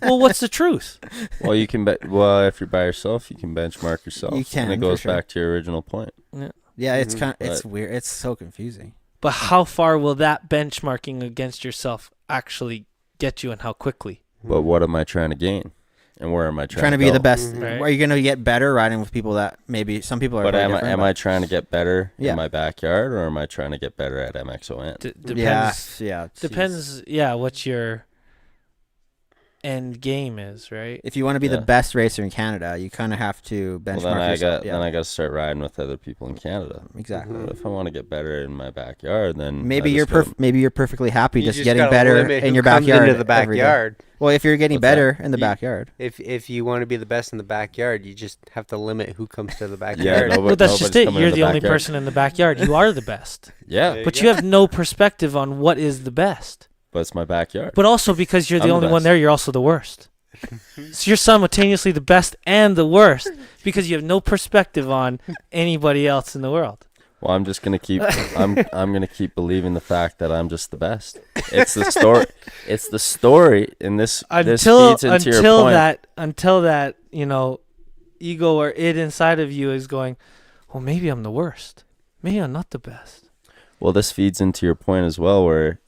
Well, what's the truth? Well, you can if you're by yourself, you can benchmark yourself. You can, and it for goes sure. back to your original point. Yeah, it's kind of, But- it's weird. It's so confusing. But how far will that benchmarking against yourself actually get you, and how quickly? But what am I trying to gain? And where am I Trying to be go? the best. Right. Are you going to get better riding with people that maybe some people are But very am different, I trying to get better Yeah. in my backyard, or am I trying to get better at MXON? Depends. Yeah. Depends. Yeah, what your end game is, right? If you want to be the Yeah. best racer in Canada, you kind of have to benchmark Well, then yourself. then I got to start riding with other people in Canada. Exactly. But if I want to get better in my backyard, then Maybe I you're just go- maybe you're perfectly happy You just getting gotta better limit in who your comes backyard. into the every day. backyard. Well, if you're getting What's that? better in the You- backyard, If you want to be the best in the backyard, you just have to limit who comes to the Yeah, backyard. no, Well, that's just nobody's it. coming You're in the only backyard. person in the backyard. You are the best. Yeah, There But go. you have no perspective on what is the best. but it's my backyard. But also because you're the I'm the only one best. there, you're also the worst. So you're simultaneously the best and the worst because you have no perspective on anybody else in the world. Well, I'm just gonna keep. I'm gonna keep believing the fact that I'm just the best. It's the story. It's the story, and this feeds into your point. Until that ego or it inside of you is going, well, maybe I'm the worst. Maybe I'm not the best. Well, this feeds into your point as well, where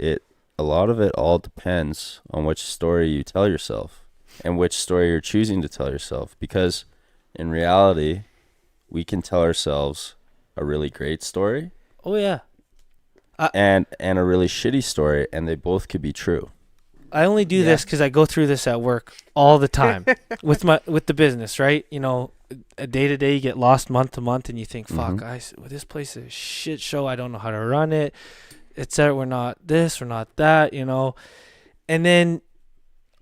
a lot of it all depends on which story you tell yourself and which story you're choosing to tell yourself. Because in reality, we can tell ourselves a really great story Oh yeah. and a really shitty story, and they both could be true. I only do this because I go through this at work all the time with the business, right? A day to day, you get lost month to month, and you think, "Fuck, this place is a shit show. I don't know how to run it, etc. We're not this, we're not that, And then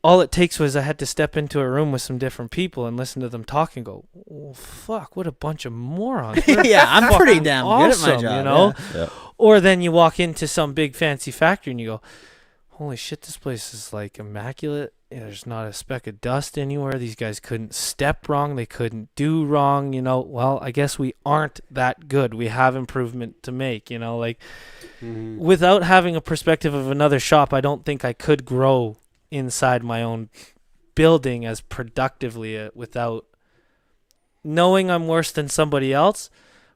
all it takes was I had to step into a room with some different people and listen to them talk and go, "Oh fuck, what a bunch of morons!" yeah, I'm pretty fucking damn good at my awesome, job. Yeah. Or then you walk into some big fancy factory and you go, holy shit, this place is like immaculate. There's not a speck of dust anywhere. These guys couldn't step wrong. They couldn't do wrong. Well, I guess we aren't that good. We have improvement to make, Without having a perspective of another shop, I don't think I could grow inside my own building as productively without knowing I'm worse than somebody else,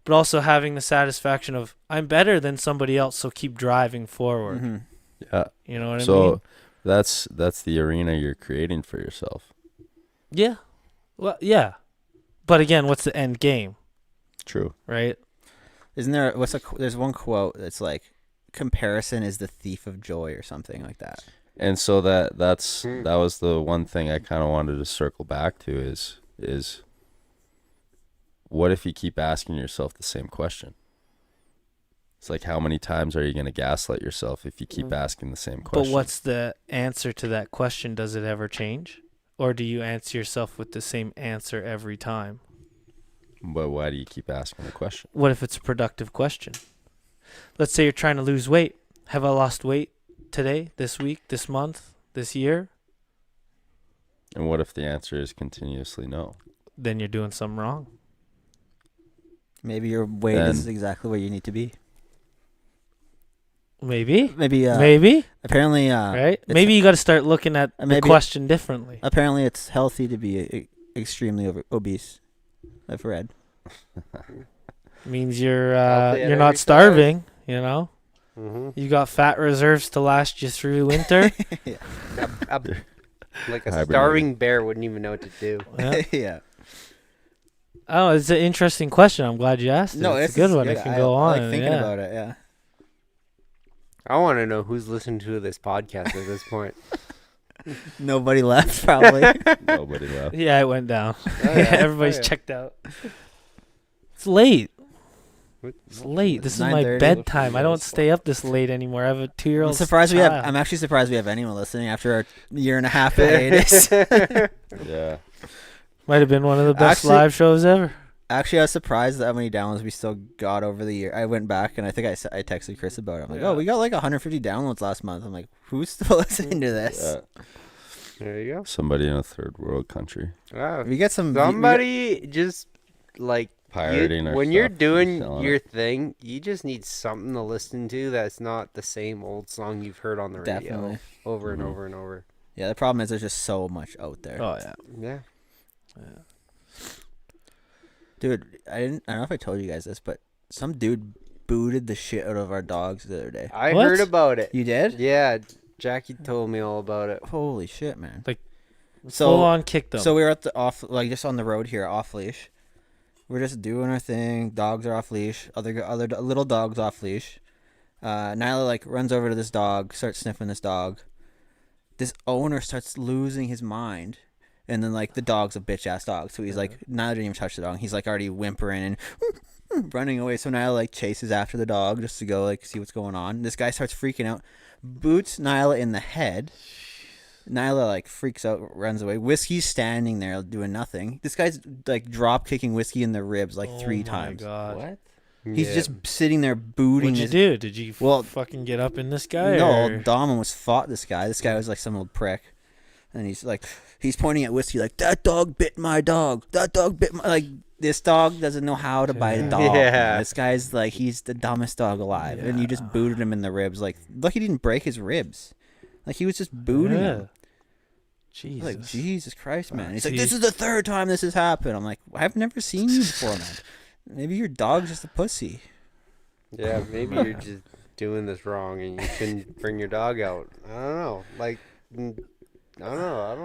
but also having the satisfaction of I'm better than somebody else, so keep driving forward. Mhm. Yeah. You know what I mean? So that's the arena you're creating for yourself. Yeah. Well, yeah. But again, what's the end game, True. right? Isn't there? There's one quote that's like, "Comparison is the thief of joy," or something like that. And so that was the one thing I kind of wanted to circle back to is what if you keep asking yourself the same question? It's like, how many times are you going to gaslight yourself if you keep asking the same question? But what's the answer to that question? Does it ever change? Or do you answer yourself with the same answer every time? But why do you keep asking the question? What if it's a productive question? Let's say you're trying to lose weight. Have I lost weight today, this week, this month, this year? And what if the answer is continuously no? Then you're doing something wrong. Maybe your weight is exactly where you need to be. Maybe. Maybe. Apparently, Right? Maybe you got to start looking at the question differently. Apparently, it's healthy to be extremely obese. I've read. Means you're Healthy at you're not every starving, you know? Mm-hmm. You got fat reserves to last you through winter. Like a Hibernating. starving bear wouldn't even know what to do. Yeah. Yeah. Oh, it's an interesting question. I'm glad you asked it. No, it's a good one. It can go I on. like thinking yeah. about it. Yeah. I want to know who's listening to this podcast at this point. Nobody left, probably. Nobody left. Yeah, it went down. Oh, yeah. Everybody's Oh, yeah. checked out. It's late. What? It's late. This is my 9:30. bedtime. I don't stay up this late anymore. I have a 2-year-old. I'm surprised we have. child. I'm actually surprised we have anyone listening after a year and a half hiatus. Yeah. Might have been one of the best Actually- live shows ever. Actually, I was surprised at how many downloads we still got over the year. I went back and I think I texted Chris about it. I'm like, Yeah. oh, we got like 150 downloads last month. I'm like, who's still listening to this? Yeah. There you Somebody in a third world country. go. Wow. We get some. Somebody just like pirating our when you're stuff, doing selling your it. thing, you just need something to listen to that's not the same old song you've heard on the radio Definitely. over and Mhm. over and over. Yeah, the problem is there's just so much out there. Oh yeah. Yeah. Dude, I don't know if I told you guys this, but some dude booted the shit out of our dogs the other day. I What? heard about it. You did? Yeah, Jackie told me all about it. Holy shit, man. Like, so Full on kick them. So we were at the just on the road here, off leash. We're just doing our thing. Dogs are off leash. Other little dogs off leash. Nyla like runs over to this dog, starts sniffing this dog. This owner starts losing his mind, and then like the dog's a bitch ass dog, so he's like Nyla didn't even touch the dog. He's like already whimpering and running away. So Nyla like chases after the dog just to go like see what's going on. This guy starts freaking out, boots Nyla in the head. Nyla like freaks out, runs away. Whiskey's standing there doing nothing. This guy's like drop kicking Whiskey in the ribs like 3 times. Oh my god. What? He's just sitting there booting. What'd you his... do? Did you Well, fucking get up in this guy? No, or? Dom almost fought this guy. This guy was like some old prick, and he's pointing at Whiskey like that dog bit my dog. That dog bit my like. This dog doesn't know how to bite a dog. Yeah. Man. This guy's like he's the dumbest dog alive, and you just booted him in the ribs. Like look, he didn't break his ribs. Like he was just booting him. Jesus. Like Jesus Christ, man. He's Jeez. like, this is the 3rd time this has happened. I'm like, I've never seen you before, man. Maybe your dog's just a pussy. Yeah, maybe you're just doing this wrong and you shouldn't bring your dog out. I don't know. Like, I don't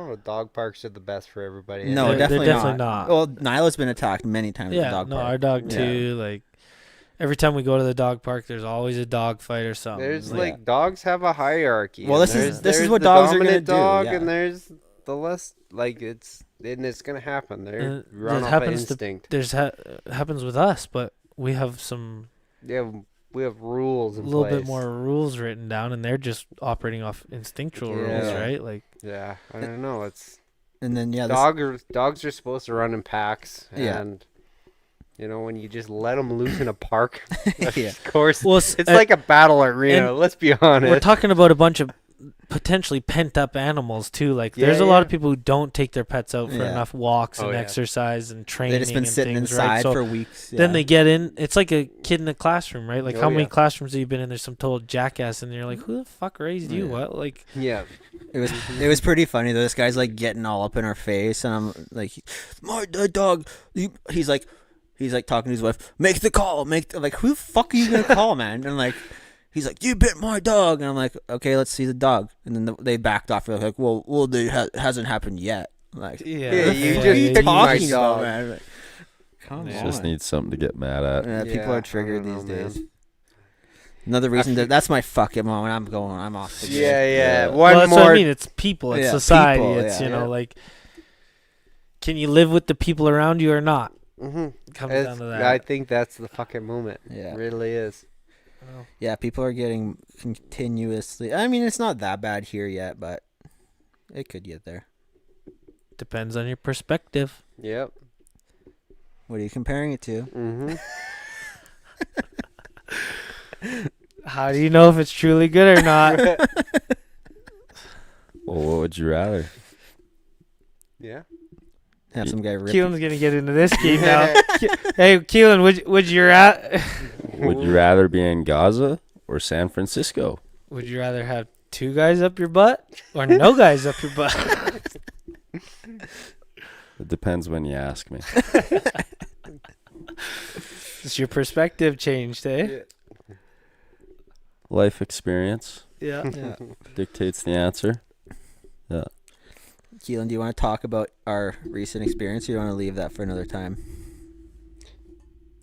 know. Dog parks are the best for everybody. No, They're definitely, definitely not. not. Well, Nyla's been attacked many times at Yeah, the dog no, park. our dog Yeah. too. Like every time we go to the dog park, there's always a dog fight or something. There's Like, like dogs have a hierarchy. Well, and this is what the dogs are gonna dominant do, dog, yeah. and there's the less like it's gonna happen. They're And run that off of happens to- instinct. there's happens with us, but we have some We have rules a in little place. bit more rules written down, and they're just operating off instinctual rules, Yeah. right? Like Yeah, I don't know. It's And then this- dogs are supposed to run in packs, Yeah. and when you just let them loose in a park, Yeah. of course, Well, it's like a battle arena. and Let's be honest. we're talking about a bunch of potentially pent up animals too. Like there's a lot of people who don't take their pets out for Yeah. enough walks Oh, and yeah. exercise and training. They've just been and sitting things, inside right? So for weeks. then yeah. they get in. It's like a kid in a classroom, right? Like Oh, how many yeah. classrooms have you been in? There's some total jackass, and you're like, who the fuck raised you? Yeah. What? Like Yeah, It was pretty funny though. This guy's like getting all up in our face, and I'm like, "My dog." He's like talking to his wife. Make the call. Like, who the fuck are you gonna call, man? And like, he's like, "You bit my dog," and I'm like, "Okay, let's see the dog." And then they backed off. They're like, "Well, hasn't happened yet." Like, Yeah, what the you fuck just are you picked my talking about, dog. man? Like, come Yeah. on. Just need something to get mad at. Yeah, people Yeah, are I triggered don't these know, days. man. Another reason that's my fucking moment. I'm off. The grid. yeah. Yeah. One well, that's more. what I mean. It's people. It's Yeah, society. people, It's yeah. you know like, can you live with the people around you or not? Mhm. Comes It's- down to that. I think that's the fucking moment. Yeah. It really is. Well, Yeah, people are getting continuously. I mean, it's not that bad here yet, but it could get there. depends on your perspective. Yep. What are you comparing it to? Mm-hmm. How do you know if it's truly good or not? Well, what would you rather? Yeah. Have some guy rip. Keelan's gonna get into this game now. Hey, Keelan, would you Would you rather be in Gaza or San Francisco? would you rather have 2 guys up your butt or no guys up your butt? It depends when you ask me. It's your perspective changed, eh? Life experience Yeah. Yeah. dictates the answer. Keelan, do you want to talk about our recent experience, or do you want to leave that for another time?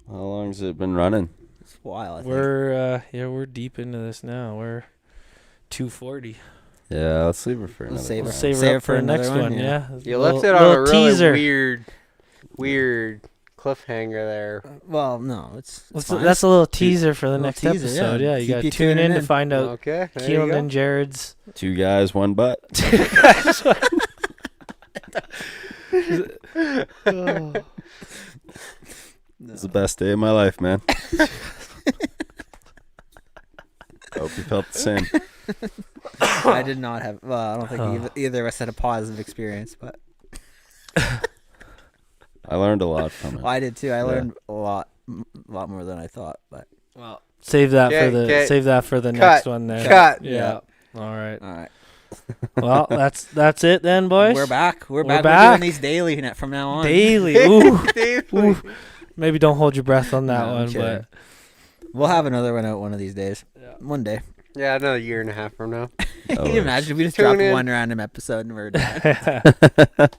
How long has it been running? It's a while, I think. We're deep into this now. We're 240. Yeah, let's leave it for Let's another save We'll time. save Save it it up for for the next another one. one, Yeah. You left it on a really teaser. weird cliffhanger there. Well, no, it's fine. That's a little teaser for the Little next teaser, episode. yeah. Yeah, you Keep got you to tune tuning in to in. find out Okay. There you Keelan go. and Jared's. 2 guys, 1 butt. Oh. It's the best day of my life, man. Hope you felt the same. I did not have. Well, I don't think Oh. either of us had a positive experience, but I learned a lot from it. I did too. I learned a lot more than I thought. But Well, save that for the Okay. save that for the Cut. next one then. Cut. Yeah. All right. all right, Well, that's it then, boys. we're back. We're back. doing these daily from now on. Daily. Ooh. Daily. Ooh. Maybe don't hold your breath on that No, I'm one, kidding. but We'll have another one out one of these days. Yeah. One day. Yeah, another year and a half from now. Can you imagine if we just Tune drop in. one random episode and we're done?